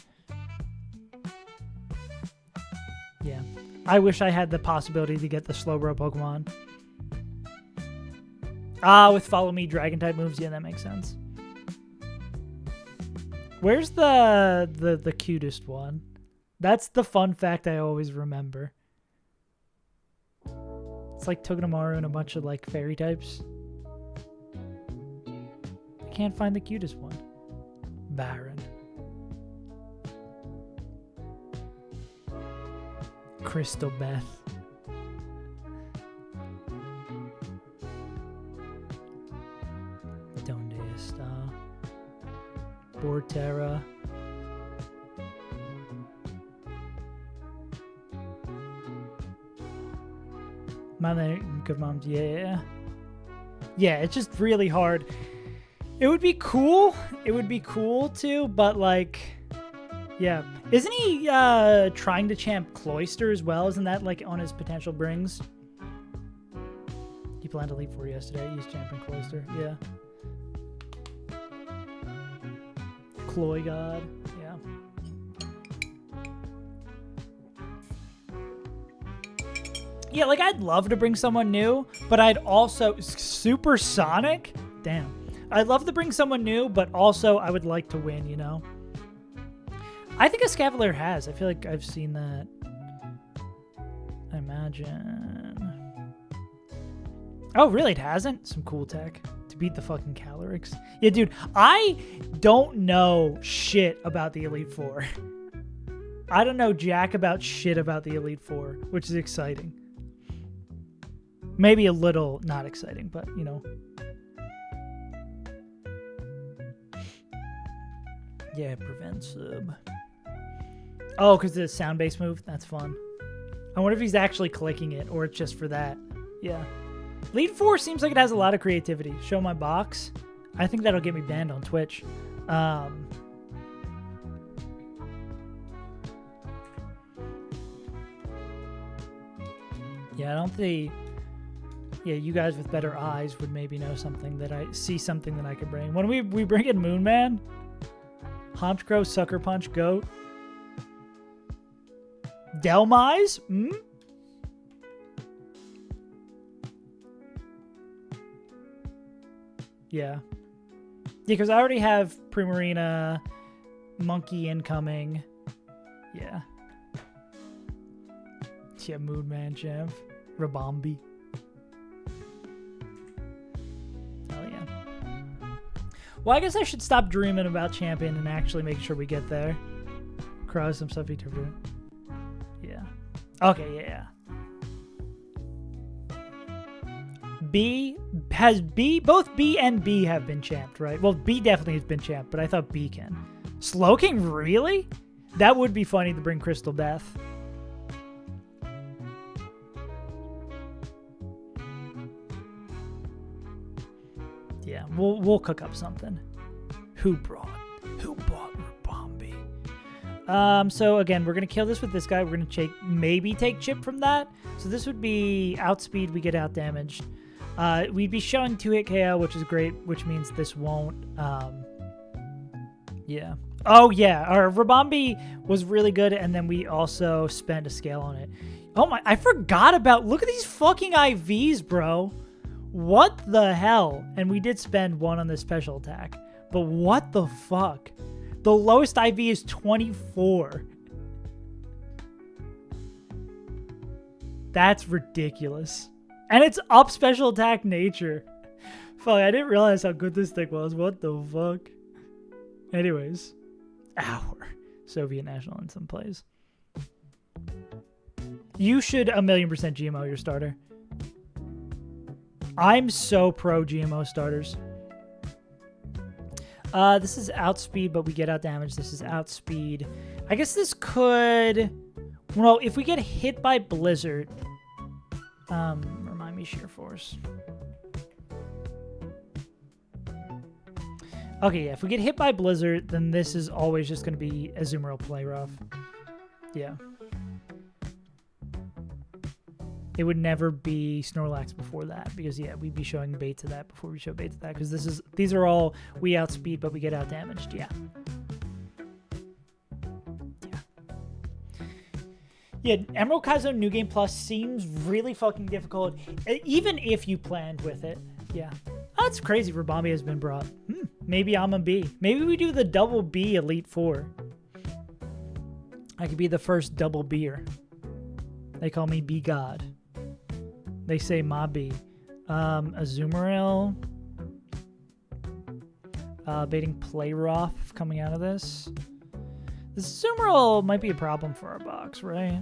Yeah. I wish I had the possibility to get the Slowbro Pokemon. With Follow Me Dragon-type moves, yeah, that makes sense. Where's the cutest one? That's the fun fact I always remember. It's like Togedemaru and a bunch of like fairy types. I can't find the cutest one. Baron. Crystal Beth. Donde está? Borterra. Good moms, yeah. Yeah, it's just really hard. It would be cool. It would be cool too, but like, yeah. Isn't he trying to champ Cloyster as well? Isn't that like on his potential brings? He planned to leave for yesterday. He's champing Cloyster. Yeah. Cloy God. Yeah. Yeah, like I'd love to bring someone new, but I'd also Supersonic? Damn. I'd love to bring someone new, but also I would like to win, you know? I think Escavalier has. I feel like I've seen that. I imagine. Oh, really? It hasn't? Some cool tech to beat the fucking Calyrex. Yeah, dude, I don't know shit about the Elite Four. I don't know jack about shit about the Elite Four, which is exciting. Maybe a little not exciting, but, you know. Yeah, prevent sub. Oh, because the sound-based move? That's fun. I wonder if he's actually clicking it, or it's just for that. Yeah. Elite Four seems like it has a lot of creativity. Show my box. I think that'll get me banned on Twitch. Yeah, I don't think... Yeah, you guys with better eyes would maybe know something that I... See something that I could bring. When we bring in Moonman... Honchkrow, Sucker Punch, Goat... Delmise? Hmm? Yeah. Yeah, because I already have Primarina, Monkey incoming. Yeah. Yeah, Moonman champ. Rabombi. Oh, yeah. Well, I guess I should stop dreaming about champion and actually make sure we get there. Cross some stuff. Yeah. Okay, yeah. Both B and B have been champed, right? Well, B definitely has been champed, but I thought B can. Slowking, really? That would be funny to bring Crystal Beth. Yeah, we'll cook up something. Who bought Rabombi? So again, we're gonna kill this with this guy. We're gonna maybe take chip from that. So this would be outspeed. We get out damaged. We'd be showing 2-hit KO, which is great, which means this won't. Yeah. Oh yeah, our Rabombi was really good, and then we also spent a scale on it. Oh my, I forgot about, look at these fucking IVs, bro. What the hell? And we did spend 1 on this special attack. But what the fuck? The lowest IV is 24. That's ridiculous. And it's up special attack nature. Fuck, I didn't realize how good this thing was. What the fuck? Anyways. Our Soviet national anthem plays. You should 1,000,000% GMO your starter. I'm so pro GMO starters. This is outspeed, but we get out damage. This is outspeed. I guess this could... Well, if we get hit by Blizzard... remind me, Sheer Force. Okay, yeah, if we get hit by Blizzard, then this is always just going to be Azumarill play rough. Yeah. It would never be Snorlax before that, because yeah, we'd be showing bait to that before we show bait to that, because these are all we outspeed, but we get out damaged. Yeah. Yeah, Emerald Kaizo New Game Plus seems really fucking difficult, even if you planned with it. Yeah. Oh, that's crazy. Rabambi has been brought. Maybe I'm a B. Maybe we do the double B Elite Four. I could be the first double B'er. They call me B God. They say ma B. Azumarill. Baiting Playroth coming out of this. This Azumarill might be a problem for our box, right?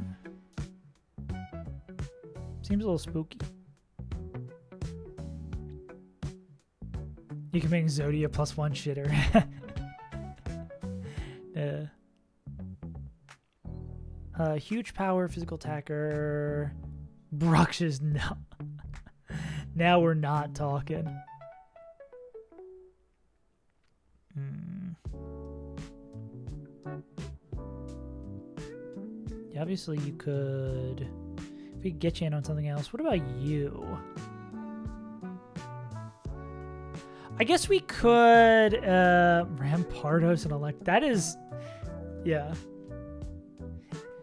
Seems a little spooky. You can make Zodia +1 shitter. Huge power, physical attacker. Bruxish, no. Now we're not talking. Yeah, obviously you could... If we could get you in on something else. What about you? I guess we could Rampardos and Elect. That is... Yeah.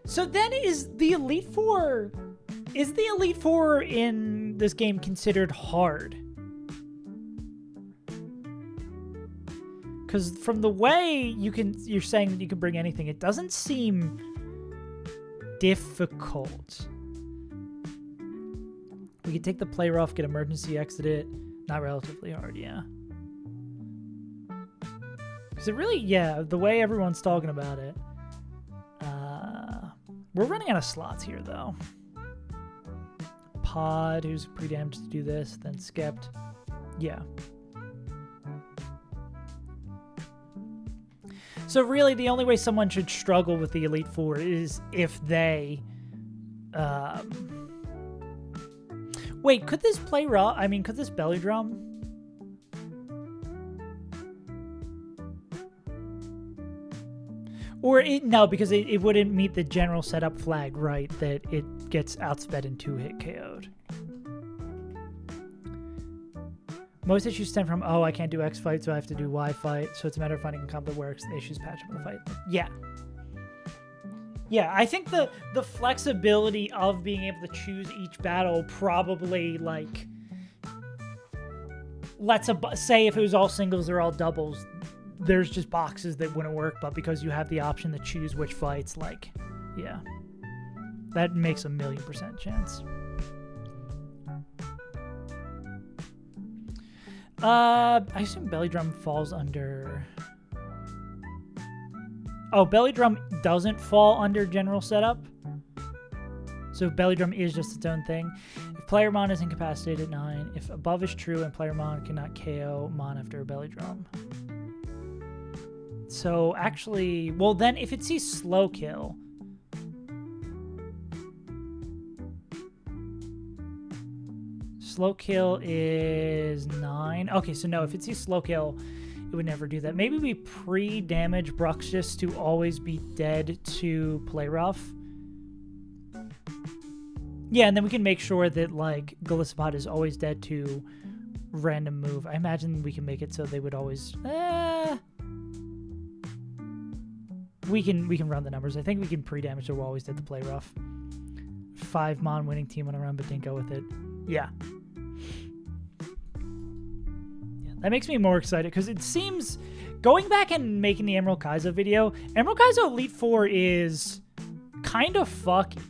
So then is the Elite Four... Is the Elite Four in this game considered hard? Because from the way you're saying that you can bring anything, it doesn't seem difficult. We could take the player off, get emergency exit it. Not relatively hard, yeah. Because it really, yeah, the way everyone's talking about it. We're running out of slots here, though. Pod, who's pre-damaged to do this, then skipped. Yeah. So really, the only way someone should struggle with the Elite Four is if they... Wait, could this play raw? I mean, could this belly drum? Or no, because it wouldn't meet the general setup flag, right? That it gets outsped and 2-hit KO'd. Most issues stem from, oh, I can't do X fight, so I have to do Y fight. So it's a matter of finding a comp that works. The issues patch up in the fight. Yeah. Yeah, I think the flexibility of being able to choose each battle probably, like, lets say if it was all singles or all doubles, there's just boxes that wouldn't work, but because you have the option to choose which fights, like, yeah. That makes 1,000,000% chance. I assume Belly Drum falls under... Oh, Belly Drum doesn't fall under general setup. So Belly Drum is just its own thing. If player Mon is incapacitated at 9, if above is true and player Mon cannot KO Mon after a Belly Drum. So actually, well then if it sees slow kill, slow kill is 9. Okay, so no, if it sees slow kill, it would never do that. Maybe we pre-damage Bruxish to always be dead to play rough. Yeah, and then we can make sure that like Golisopod is always dead to random move. I imagine we can make it so they would always. We can run the numbers. I think we can pre-damage so we're always dead to play rough. 5-mon winning team on a run, but didn't go with it. Yeah. That makes me more excited because it seems, going back and making the Emerald Kaizo video, Emerald Kaizo Elite Four is kind of fucky.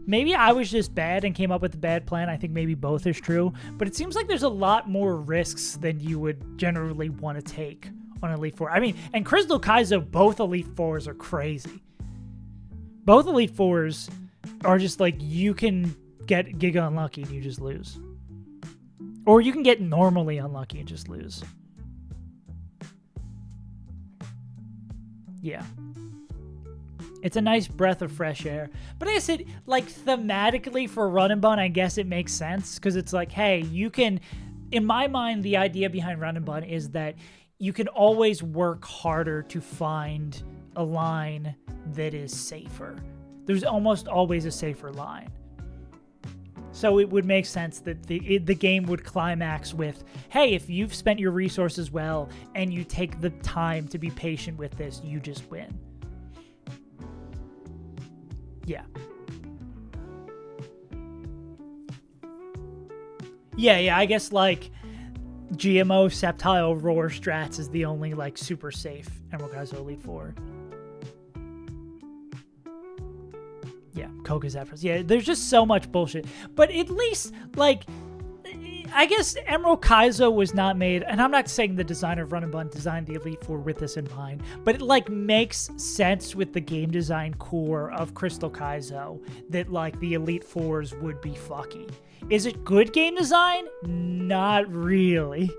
Maybe I was just bad and came up with a bad plan. I think maybe both is true, but it seems like there's a lot more risks than you would generally want to take on Elite Four. I mean, and Crystal Kaizo, both Elite Fours are crazy. Both Elite Fours are just like, you can get Giga unlucky and you just lose. Or you can get normally unlucky and just lose. Yeah. It's a nice breath of fresh air. But I guess it, like, thematically for Run and Bun, I guess it makes sense. Because it's like, hey, you can... In my mind, the idea behind Run and Bun is that you can always work harder to find a line that is safer. There's almost always a safer line. So it would make sense that the game would climax with, hey, if you've spent your resources well and you take the time to be patient with this, you just win. Yeah. Yeah, I guess, like, GMO, Sceptile, Roar strats is the only, like, super safe Emerald Kaizo Elite Four. Yeah, Coca Zephyrs. Yeah, there's just so much bullshit. But at least, like, I guess Emerald Kaizo was not made, and I'm not saying the designer of Run and Bun designed the Elite Four with this in mind, but it, like, makes sense with the game design core of Crystal Kaizo that, like, the Elite Fours would be fucky. Is it good game design? Not really.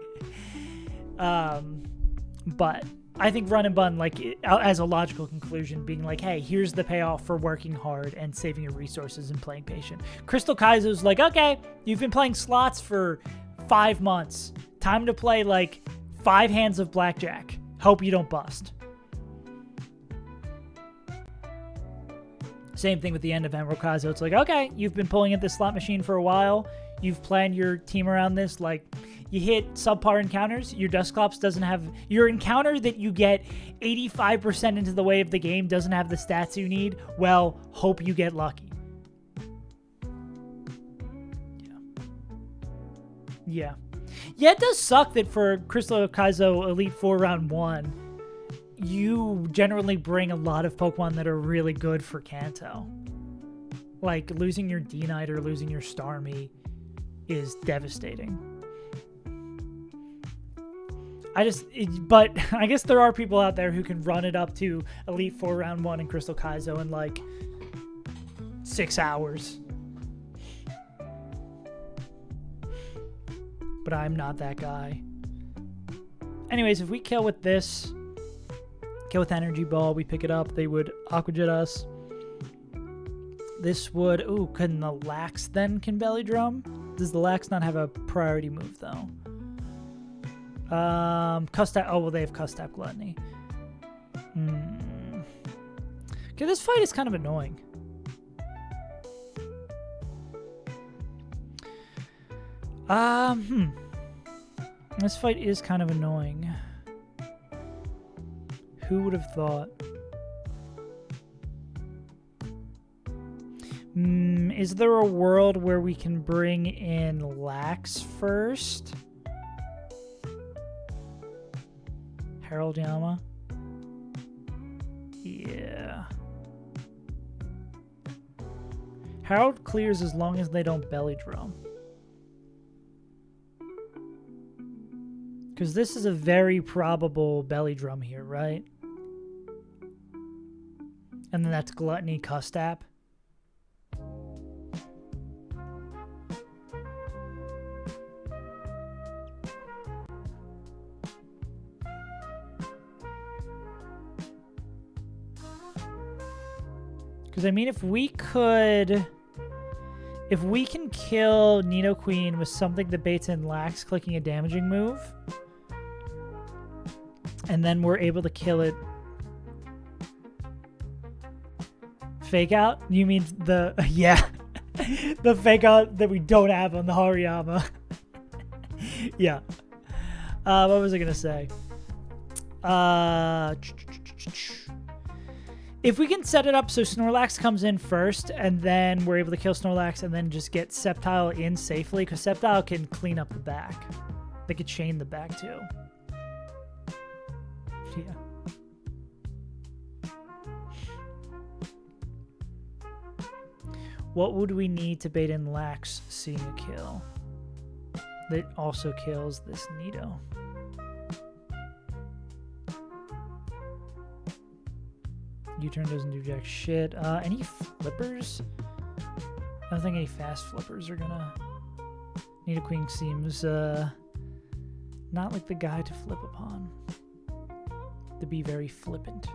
But I think Run and Bun, like, as a logical conclusion, being like, hey, here's the payoff for working hard and saving your resources and playing patient. Crystal Kaizo's like, okay, you've been playing slots for 5 months. Time to play, like, 5 hands of blackjack. Hope you don't bust. Same thing with the end of Emerald Kaizo. It's like, okay, you've been pulling at this slot machine for a while. You've planned your team around this, like... You hit subpar encounters. Your Dusclops doesn't have... Your encounter that you get 85% into the way of the game doesn't have the stats you need. Well, hope you get lucky. Yeah. Yeah, it does suck that for Crystal Kaizo Elite 4 Round 1, you generally bring a lot of Pokemon that are really good for Kanto. Like, losing your D-Knight or losing your Starmie is devastating. But I guess there are people out there who can run it up to Elite Four Round 1 in Crystal Kaizo in, like, 6 hours. But I'm not that guy. Anyways, if we kill with this, kill with Energy Ball, we pick it up, they would Aqua Jet us. This would... Ooh, can the Lax then can Belly Drum? Does the Lax not have a priority move, though? Custap. Oh, well, they have Custap Gluttony. Okay, this fight is kind of annoying. This fight is kind of annoying. Who would have thought? Is there a world where we can bring in Lax first? Harold Yama? Yeah. Harold clears as long as they don't belly drum. Because this is a very probable belly drum here, right? And then that's Gluttony Custap. Because, I mean, if we can kill Nidoqueen with something that baits in Lax clicking a damaging move, and then we're able to kill it. Fake out? You mean the... Yeah. The fake out that we don't have on the Hariyama. Yeah. What was I going to say? If we can set it up so Snorlax comes in first, and then we're able to kill Snorlax, and then just get Sceptile in safely, because Sceptile can clean up the back. They could chain the back too. Yeah. What would we need to bait in Lax seeing a kill that also kills this Nido? U-turn doesn't do jack shit. Any flippers? I don't think any fast flippers are gonna... Nidoqueen seems not like the guy to flip upon. To be very flippant.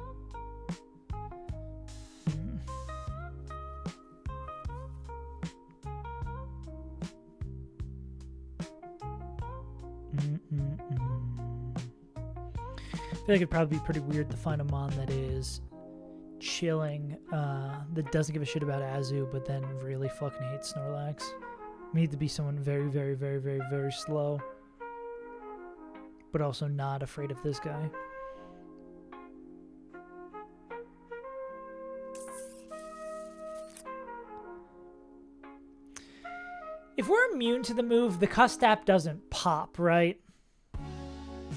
I feel like it'd probably be pretty weird to find a Mon that is chilling, that doesn't give a shit about Azu, but then really fucking hates Snorlax. We need to be someone very, very, very, very, very slow, but also not afraid of this guy. If we're immune to the move, the Custap doesn't pop, right?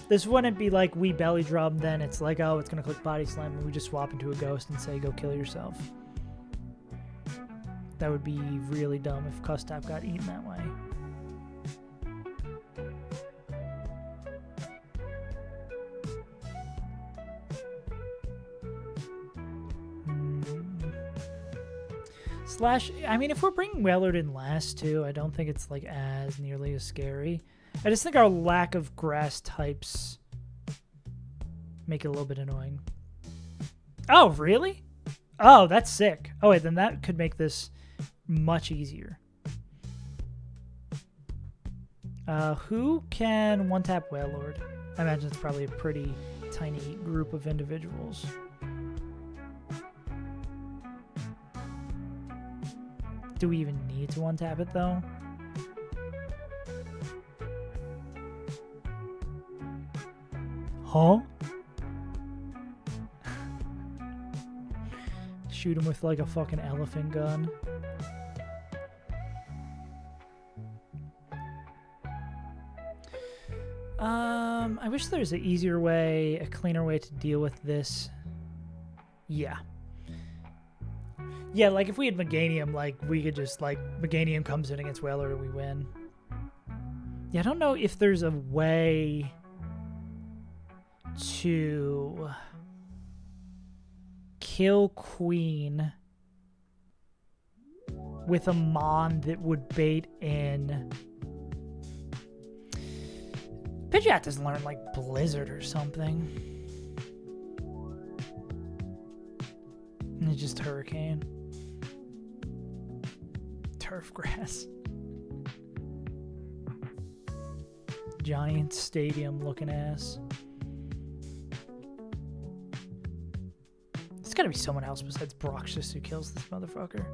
This wouldn't be like we belly drum, then it's like, oh, it's going to click body slam, and we just swap into a ghost and say, go kill yourself. That would be really dumb if Custap got eaten that way. Slash, I mean, if we're bringing Wailord in last too, I don't think it's like as nearly as scary. I just think our lack of grass types make it a little bit annoying. Oh, really? Oh, that's sick. Oh, wait, then that could make this much easier. Who can one-tap Wailord? I imagine it's probably a pretty tiny group of individuals. Do we even need to one-tap it, though? Huh? Shoot him with like a fucking elephant gun. I wish there's an easier way, a cleaner way to deal with this. Yeah. Yeah, like if we had Meganium, like we could just like Meganium comes in against Wailord and we win. Yeah, I don't know if there's a way to kill Queen with a Mon that would bait in. Pidgeot doesn't learn like Blizzard or something. And it's just Hurricane. Turf grass. Giant stadium looking ass. There's gotta be someone else besides Broxus who kills this motherfucker.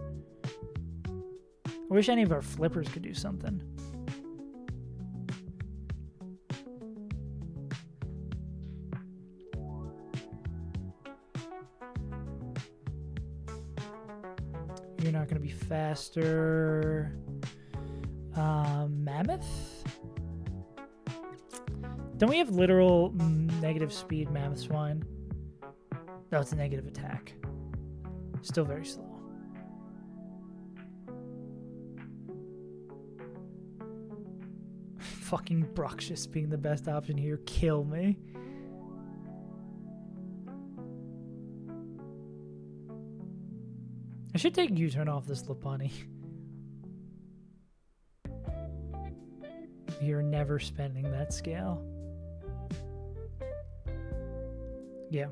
I wish any of our flippers could do something. You're not gonna be faster. Mammoth? Don't we have literal negative speed Mammoth Swine? No, it's a negative attack. Still very slow. Fucking Broxus being the best option here. Kill me. I should take U-turn off this Lopunny. You're never spending that scale. Yeah.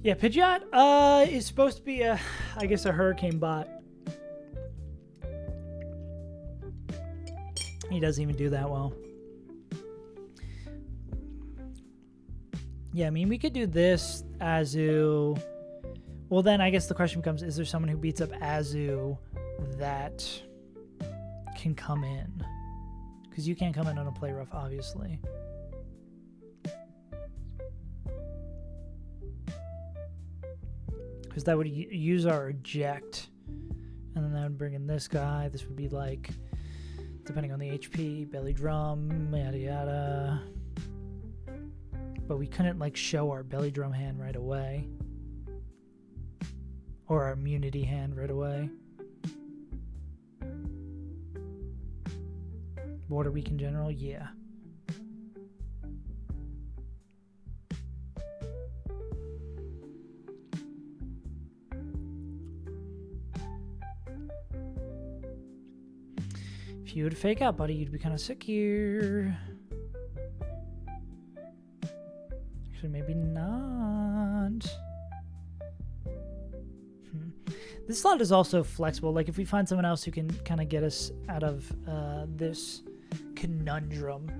Yeah, Pidgeot is supposed to be I guess a Hurricane bot. He doesn't even do that well. Yeah, I mean, we could do this, Azu. Well, then I guess the question becomes, is there someone who beats up Azu that can come in? Because you can't come in on a play rough, obviously. Because that would use our eject. And then that would bring in this guy. This would be like, depending on the HP, belly drum, yada yada. But we couldn't like show our belly drum hand right away. Or our immunity hand right away. Water weak in general, yeah. If you would fake out, buddy, you'd be kind of sick here. Actually, maybe not. This slot is also flexible. Like, if we find someone else who can kind of get us out of this conundrum.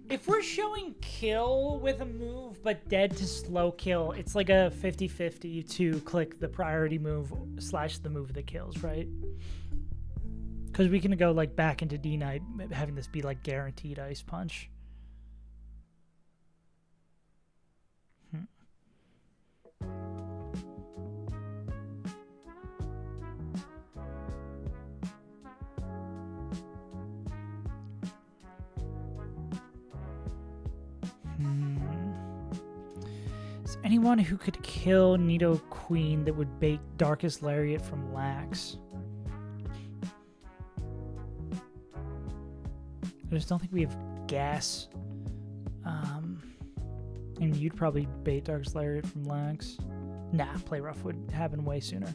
If we're showing kill with a move, but dead to slow kill, it's like a 50-50 to click the priority move / the move that kills, right? Because we can go like back into D-Knight, having this be like guaranteed Ice Punch. Is anyone who could kill Nido Queen that would bait Darkest Lariat from Lax? I just don't think we have gas. And you'd probably bait Darkest Lariat from Lax. Nah, Play Rough would happen way sooner.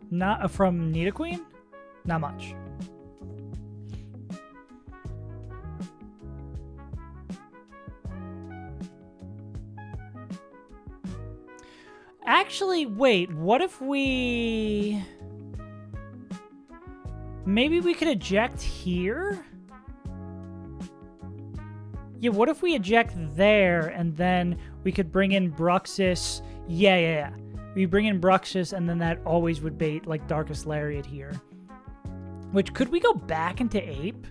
Not from Nidoqueen? Not much. Actually, wait, what if we... Maybe we could eject here? Yeah, what if we eject there and then we could bring in Bruxus? Yeah. We bring in Bruxus and then that always would bait like Darkest Lariat here. Which, could we go back into Ape?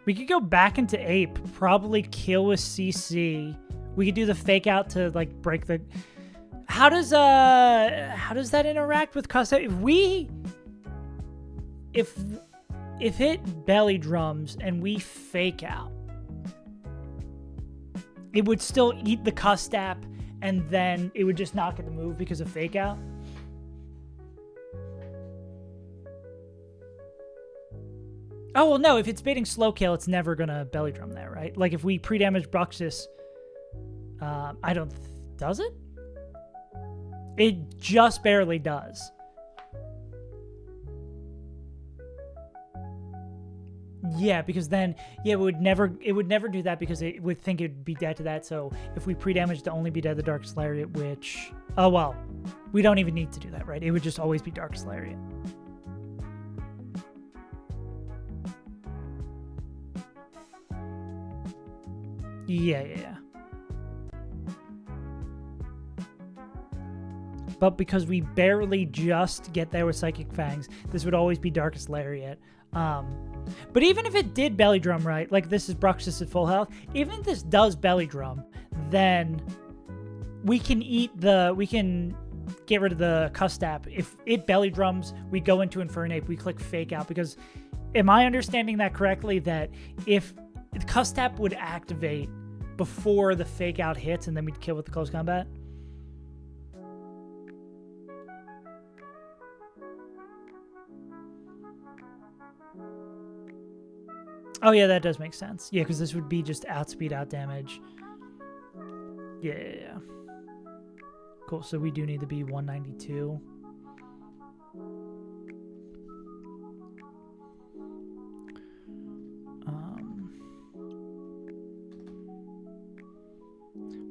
We could go back into Ape, probably kill with CC. We could do the fake out to like break the... How does that interact with custom? If it belly drums and we fake out, it would still eat the Custap and then it would just not get the move because of fake out. Oh, well, no, if it's baiting slow kill, it's never gonna belly drum there, right? Like if we pre-damage Bruxus, I don't... Does it? It just barely does. Yeah, because then, yeah, it would never do that because it would think it would be dead to that. So if we pre-damage to only be dead the Darkest Lariat, which... Oh, well, we don't even need to do that, right? It would just always be Darkest Lariat. Yeah. But because we barely just get there with Psychic Fangs, this would always be Darkest Lariat. But even if it did belly drum, right, like this is Bruxus at full health, even if this does belly drum, then we can get rid of the Custap. If it belly drums, we go into Infernape, we click fake out, because am I understanding that correctly, that if Custap would activate before the fake out hits and then we'd kill with the close combat? Oh, yeah, that does make sense. Yeah, because this would be just outspeed, out damage. Yeah. Cool, so we do need to be 192.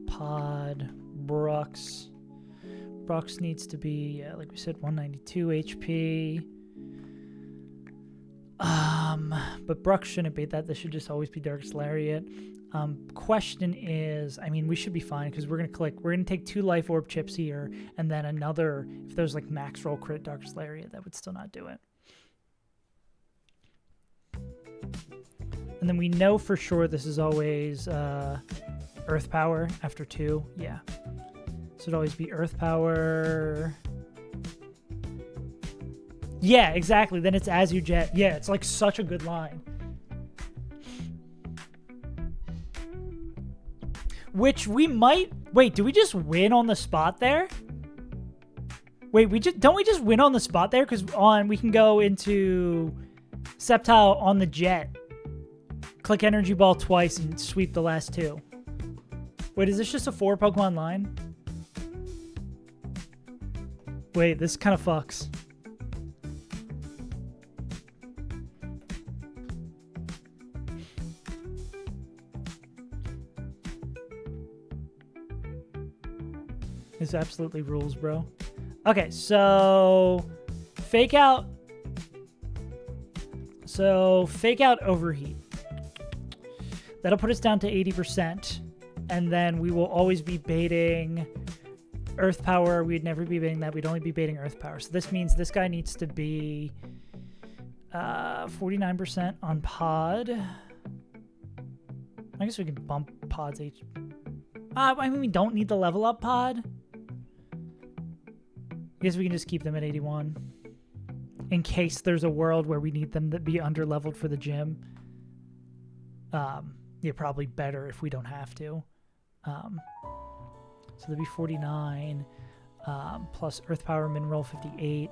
Pod, Brux. Brux needs to be, yeah, like we said, 192 HP. But Brux shouldn't beat that. This should just always be Darkest Lariat. Question is, I mean, we should be fine because we're gonna take 2 life orb chips here, and then another, if there's like max roll crit Darkest Lariat, that would still not do it. And then we know for sure this is always Earth Power after 2. Yeah. So it'd always be Earth Power. Yeah, exactly. Then it's As You Jet. Yeah, it's like such a good line. Which we might... Wait, do we just win on the spot there? Wait, don't we just win on the spot there? Because we can go into Sceptile on the jet. Click Energy Ball twice and sweep the last 2. Wait, is this just a 4 Pokemon line? Wait, this kind of fucks. This absolutely rules, bro. Okay, so fake out. So fake out Overheat. That'll put us down to 80%. And then we will always be baiting Earth Power. We'd never be baiting that. We'd only be baiting Earth Power. So this means this guy needs to be 49% on Pod. I guess we can bump Pod's H. I mean, we don't need the level up Pod. I guess we can just keep them at 81. In case there's a world where we need them to be under leveled for the gym. Yeah, probably better if we don't have to. So there'd be 49 plus Earth Power Min Roll 58.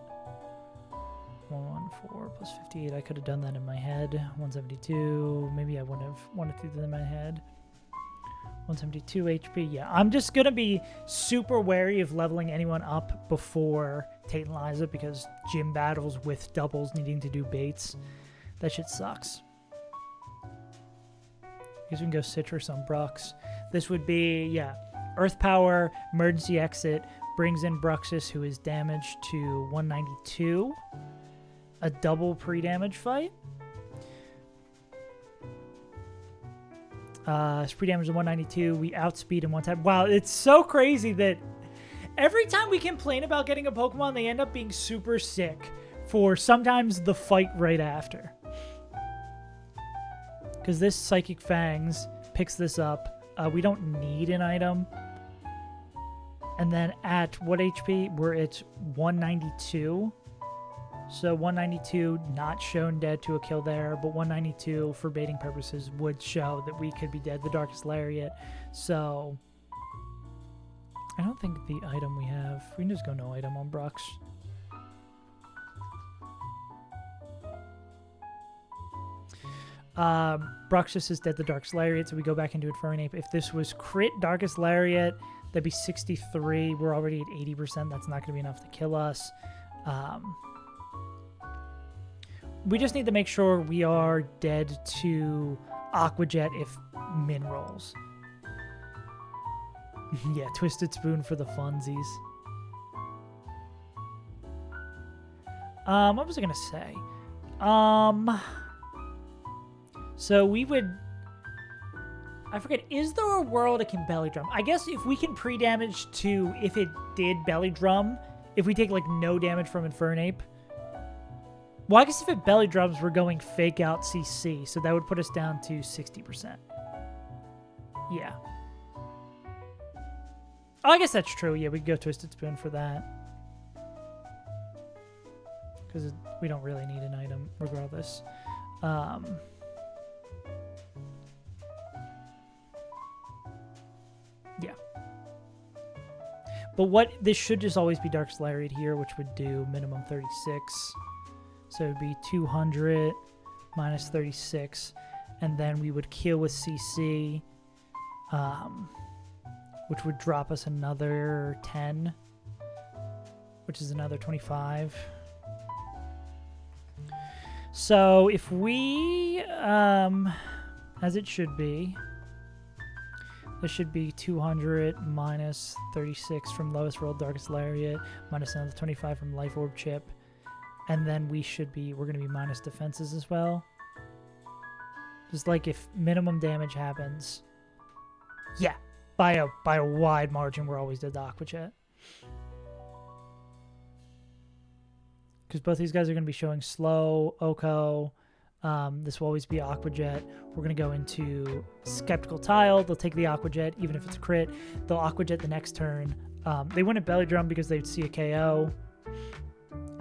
114 plus 58. I could have done that in my head. 172. Maybe I wouldn't have wanted to do that in my head. 172 HP. Yeah, I'm just going to be super wary of leveling anyone up before Tate and Liza because gym battles with doubles needing to do baits. That shit sucks. I guess we can go Citrus on Brux. This would be, yeah, Earth Power, Emergency Exit, brings in Bruxus, who is damaged to 192. A double pre-damage fight. Spree damage to 192. We outspeed in one time. Wow, it's so crazy that every time we complain about getting a Pokemon, they end up being super sick for sometimes the fight right after. Because this Psychic Fangs picks this up. We don't need an item. And then at what HP? We're at 192. So 192 not shown dead to a kill there, but 192 for baiting purposes would show that we could be dead. The Darkest Lariat. So I don't think the item we have... We can just go no item on Brux. Bruxus is dead, the Darkest Lariat, so we go back into Infernape. If this was crit Darkest Lariat, that'd be 63. We're already at 80%. That's not going to be enough to kill us. We just need to make sure we are dead to Aqua Jet if min rolls. Yeah, Twisted Spoon for the funsies. What was I going to say? So we would... I forget, is there a world it can belly drum? I guess if we can pre-damage to if it did belly drum, if we take like no damage from Infernape. Well, I guess if it belly drums, we're going fake out CC, so that would put us down to 60%. Yeah. Oh, I guess that's true. Yeah, we could go Twisted Spoon for that. Because we don't really need an item, regardless. Yeah. But what this should just always be Darkest Lariat here, which would do minimum 36. So it would be 200 minus 36. And then we would kill with CC, which would drop us another 10, which is another 25. So if we, as it should be, this should be 200 minus 36 from lowest roll Darkest Lariat, minus another 25 from Life Orb Chip. And then we're going to be minus defenses as well. Just like if minimum damage happens, Yeah, by a wide margin, we're always the Aqua Jet. Because both these guys are going to be showing slow, Oko. This will always be Aqua Jet. We're going to go into Skeptical Tile. They'll take the Aqua Jet, even if it's a crit. They'll Aqua Jet the next turn. They wouldn't Belly Drum because they'd see a KO.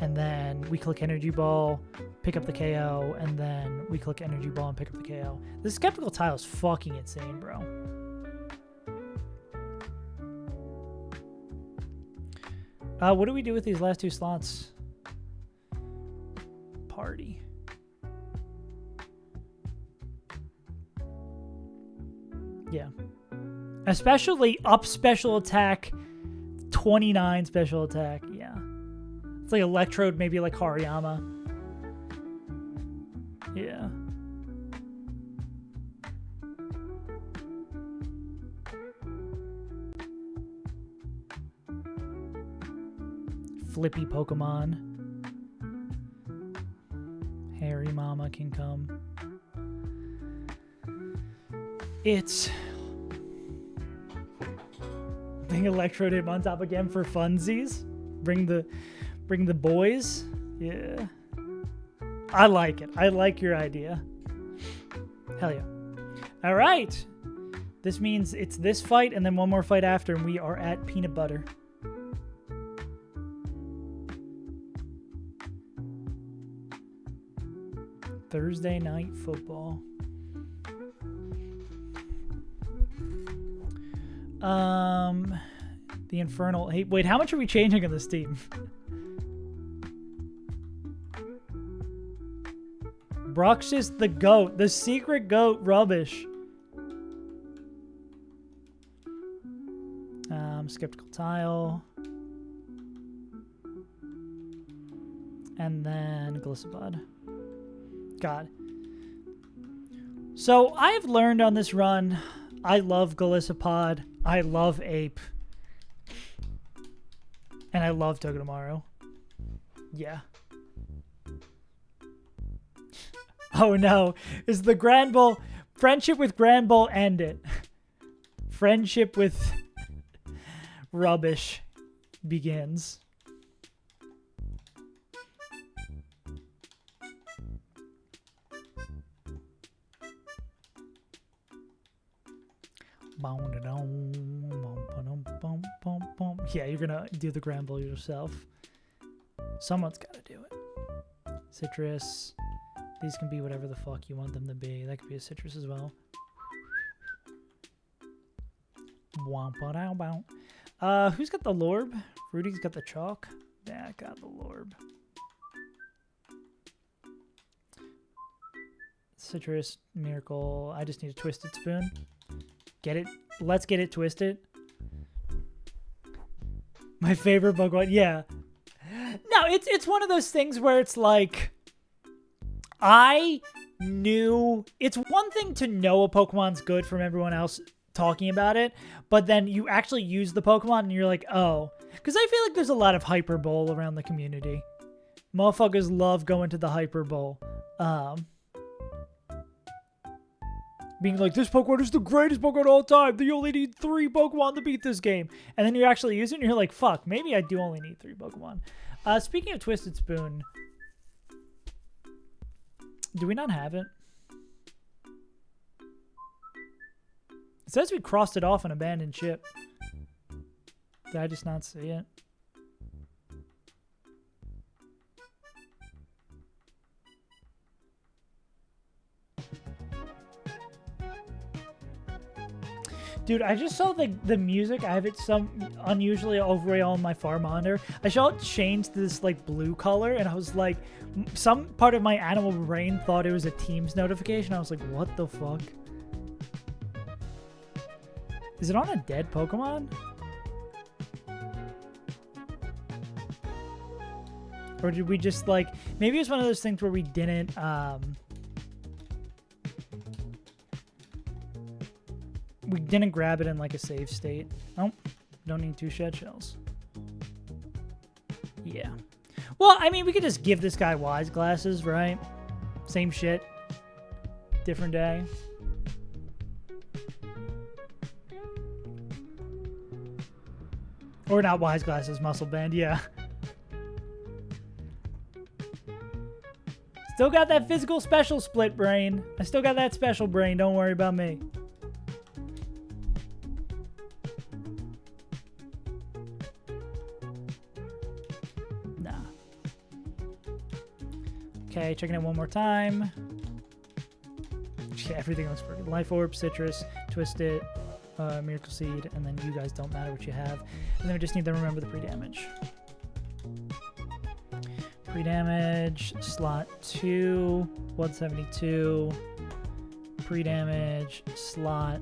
And then we click Energy Ball, pick up the KO, and then we click Energy Ball and pick up the KO. This Skeptical Tile is fucking insane, bro. What do we do with these last two slots? Party. Yeah. Especially up special attack, 29 special attack. Yeah. It's like Electrode, maybe like Hariyama. Yeah. Flippy Pokemon. Harry Mama can come. It's bring Electrode him on top again for funsies. Bring the boys. Yeah. I like it. I like your idea. Hell yeah. All right. This means it's this fight and then one more fight after, and we are at Peanut Butter. Thursday night football. The Infernal. Hey, wait, how much are we changing on this team? Bruxish the goat. The secret goat rubbish. Skeptical Tile. And then Glissobud. God. So I've learned on this run, I love Golisopod, I love Ape, and I love Togedemaru. Yeah. Oh no, is the Grand Bull, friendship with Grand Bull, end it. Friendship with rubbish begins. Yeah, you're gonna do the Grand Bull yourself. Someone's gotta do it. Citrus. These can be whatever the fuck you want them to be. That could be a citrus as well. Who's got the Lorb? Rudy's got the chalk. Yeah, I got the Lorb. Citrus, Miracle. I just need a Twisted Spoon. Get it? Let's get it twisted. My favorite Pokemon. Yeah. No, it's one of those things where it's like, I knew, it's one thing to know a Pokemon's good from everyone else talking about it, but then you actually use the Pokemon and you're like, oh. Because I feel like there's a lot of Hyper Bowl around the community. Motherfuckers love going to the Hyper Bowl. Being like, this Pokemon is the greatest Pokemon of all time. You only need 3 Pokemon to beat this game. And then you actually use it and you're like, fuck, maybe I do only need 3 Pokemon. Speaking of Twisted Spoon, do we not have it? It says we crossed it off an abandoned ship. Did I just not see it? Dude, I just saw the music. I have it some unusually over on my farm monitor. I saw it change to this like blue color, and I was like, some part of my animal brain thought it was a Teams notification. I was like, what the fuck? Is it on a dead Pokemon? Or did we just like, maybe it's one of those things where we didn't, we didn't grab it in like a save state. Oh, don't need 2 shed shells. Yeah. Well, I mean, we could just give this guy wise glasses, right? Same shit. Different day. Or not wise glasses, muscle band, yeah. Still got that physical special split brain. I still got that special brain. Don't worry about me. Nah. Okay, checking it one more time. Yeah, everything looks pretty. Life Orb, Citrus, Twist It, Miracle Seed, and then you guys don't matter what you have. And then we just need to remember the pre-damage. Pre-damage, slot 2, 172. Pre-damage, slot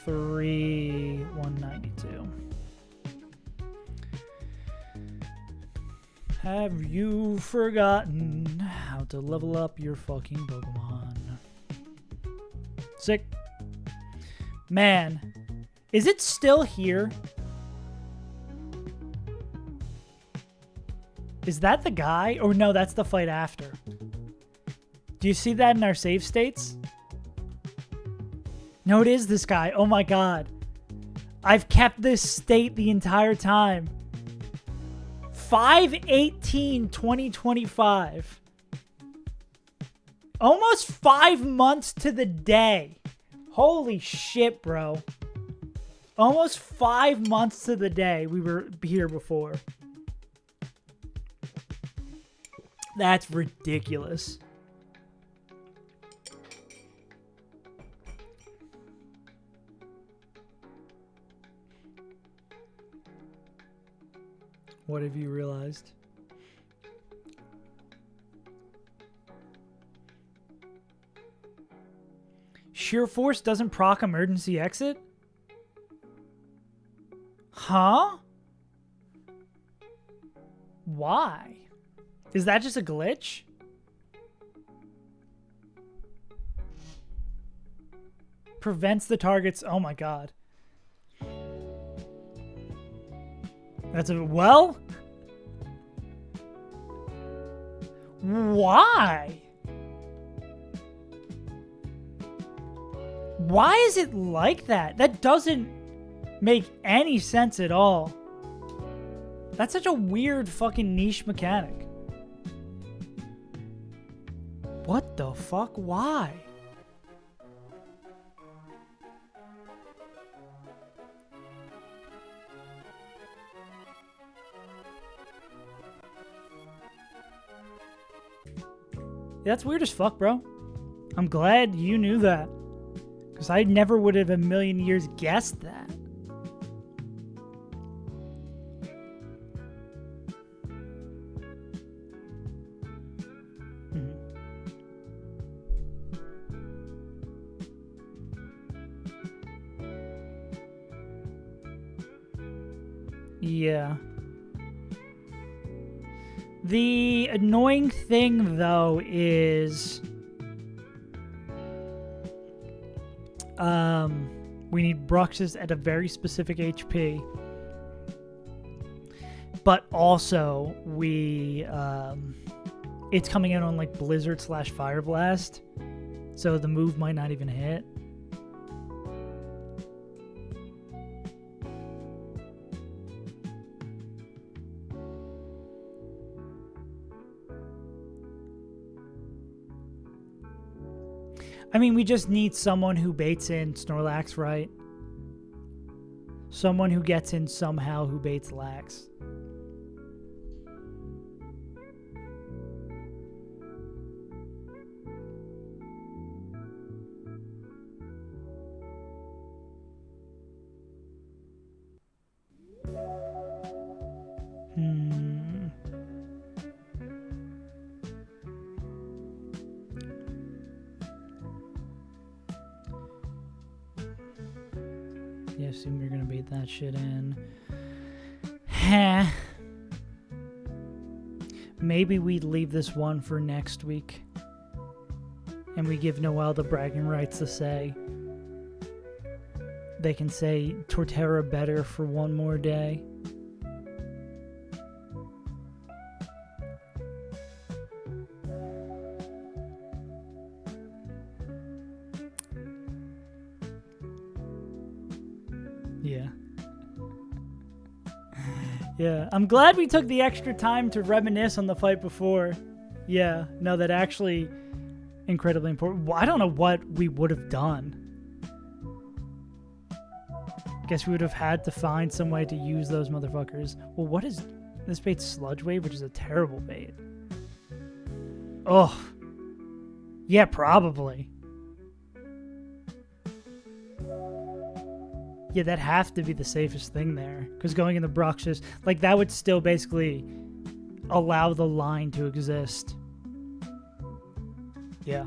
3, 192. Have you forgotten how to level up your fucking Pokemon? Sick. Man, is it still here? Is that the guy? Or no, that's the fight after. Do you see that in our save states? No, it is this guy. Oh my god. I've kept this state the entire time. 5/18/2025. Almost 5 months to the day. Holy shit, bro. Almost 5 months to the day we were here before. That's ridiculous. What have you realized? Sheer Force doesn't proc emergency exit? Huh? Why? Is that just a glitch? Prevents the targets. Oh my god. That's a well? Why? Why is it like that? That doesn't make any sense at all. That's such a weird fucking niche mechanic. What the fuck? Why? That's weird as fuck, bro. I'm glad you knew that. Because I never would have a million years guessed that. Yeah. The annoying thing, though, is we need Bruxus at a very specific HP, but also we it's coming in on like Blizzard / Fire Blast, so the move might not even hit. I mean, we just need someone who baits in Snorlax, right? Someone who gets in somehow who baits Lax. Yeah, assume you're gonna bait that shit in. Heh. Maybe we leave this one for next week. And we give Noelle the bragging rights to say. They can say Torterra better for one more day. Yeah. Yeah, I'm glad we took the extra time to reminisce on the fight before. Yeah, no, that actually incredibly important. Well, I don't know what we would have done. Guess we would have had to find some way to use those motherfuckers. Well, what is this bait? Sludge Wave, which is a terrible bait. Oh, yeah, probably. Yeah, that'd have to be the safest thing there. Because going in the Bruxus, like, that would still basically allow the line to exist. Yeah.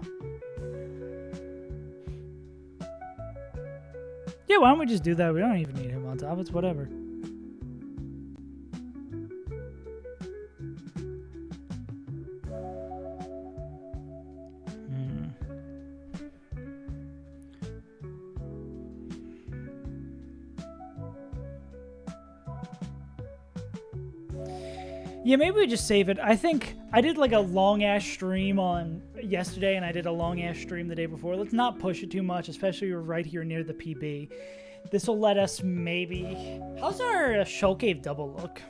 Yeah, why don't we just do that? We don't even need him on top. It's whatever. Yeah, maybe we just save it. I think I did like a long-ass stream on yesterday, and I did a long-ass stream the day before. Let's not push it too much, especially we're right here near the PB. This will let us maybe... How's our Shell Cave double look?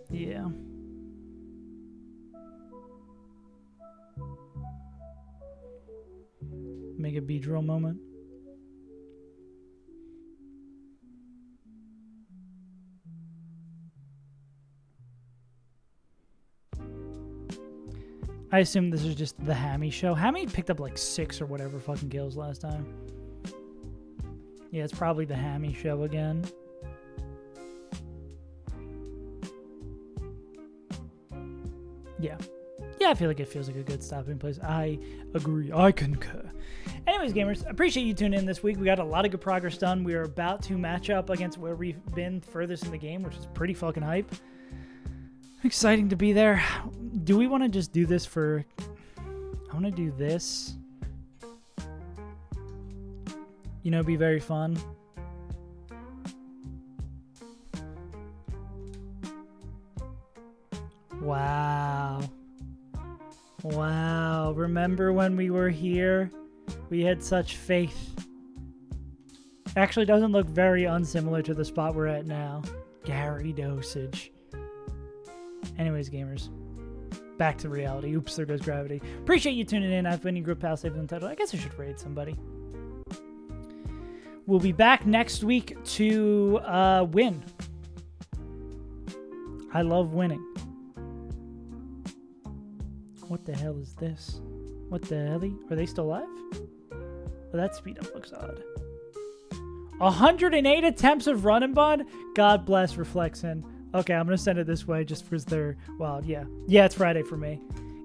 Yeah. Make a B-drill moment. I assume this is just the Hammy show. Hammy picked up like 6 or whatever fucking kills last time. Yeah, it's probably the Hammy show again. Yeah. Yeah, I feel like it feels like a good stopping place. I agree. I concur. Anyways, gamers, appreciate you tuning in this week. We got a lot of good progress done. We are about to match up against where we've been furthest in the game, which is pretty fucking hype. Exciting to be there. Do we want to just do this for... I want to do this. You know, be very fun. Wow. Wow. Remember when we were here? We had such faith. Actually doesn't look very unsimilar to the spot we're at now. Gary Dosage. Anyways, gamers, back to reality. Oops, there goes gravity. Appreciate you tuning in. I've been your group pal, Saved Untitled. I guess I should raid somebody. We'll be back next week to win. I love winning. What the hell is this? What the hell? Are they still alive? Oh, that speed up looks odd. 108 attempts of run and bud? God bless Reflexin. Okay, I'm going to send it this way just because they're... Well, yeah. Yeah, it's Friday for me.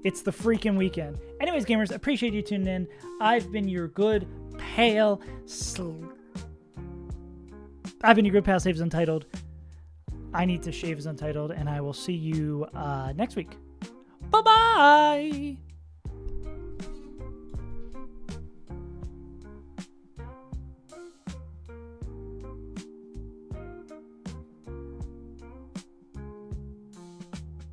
It's the freaking weekend. Anyways, gamers, appreciate you tuning in. I've been your good pal... I've been your good pal, Saves Untitled. I need to shave as Untitled, and I will see you next week. Bye-bye!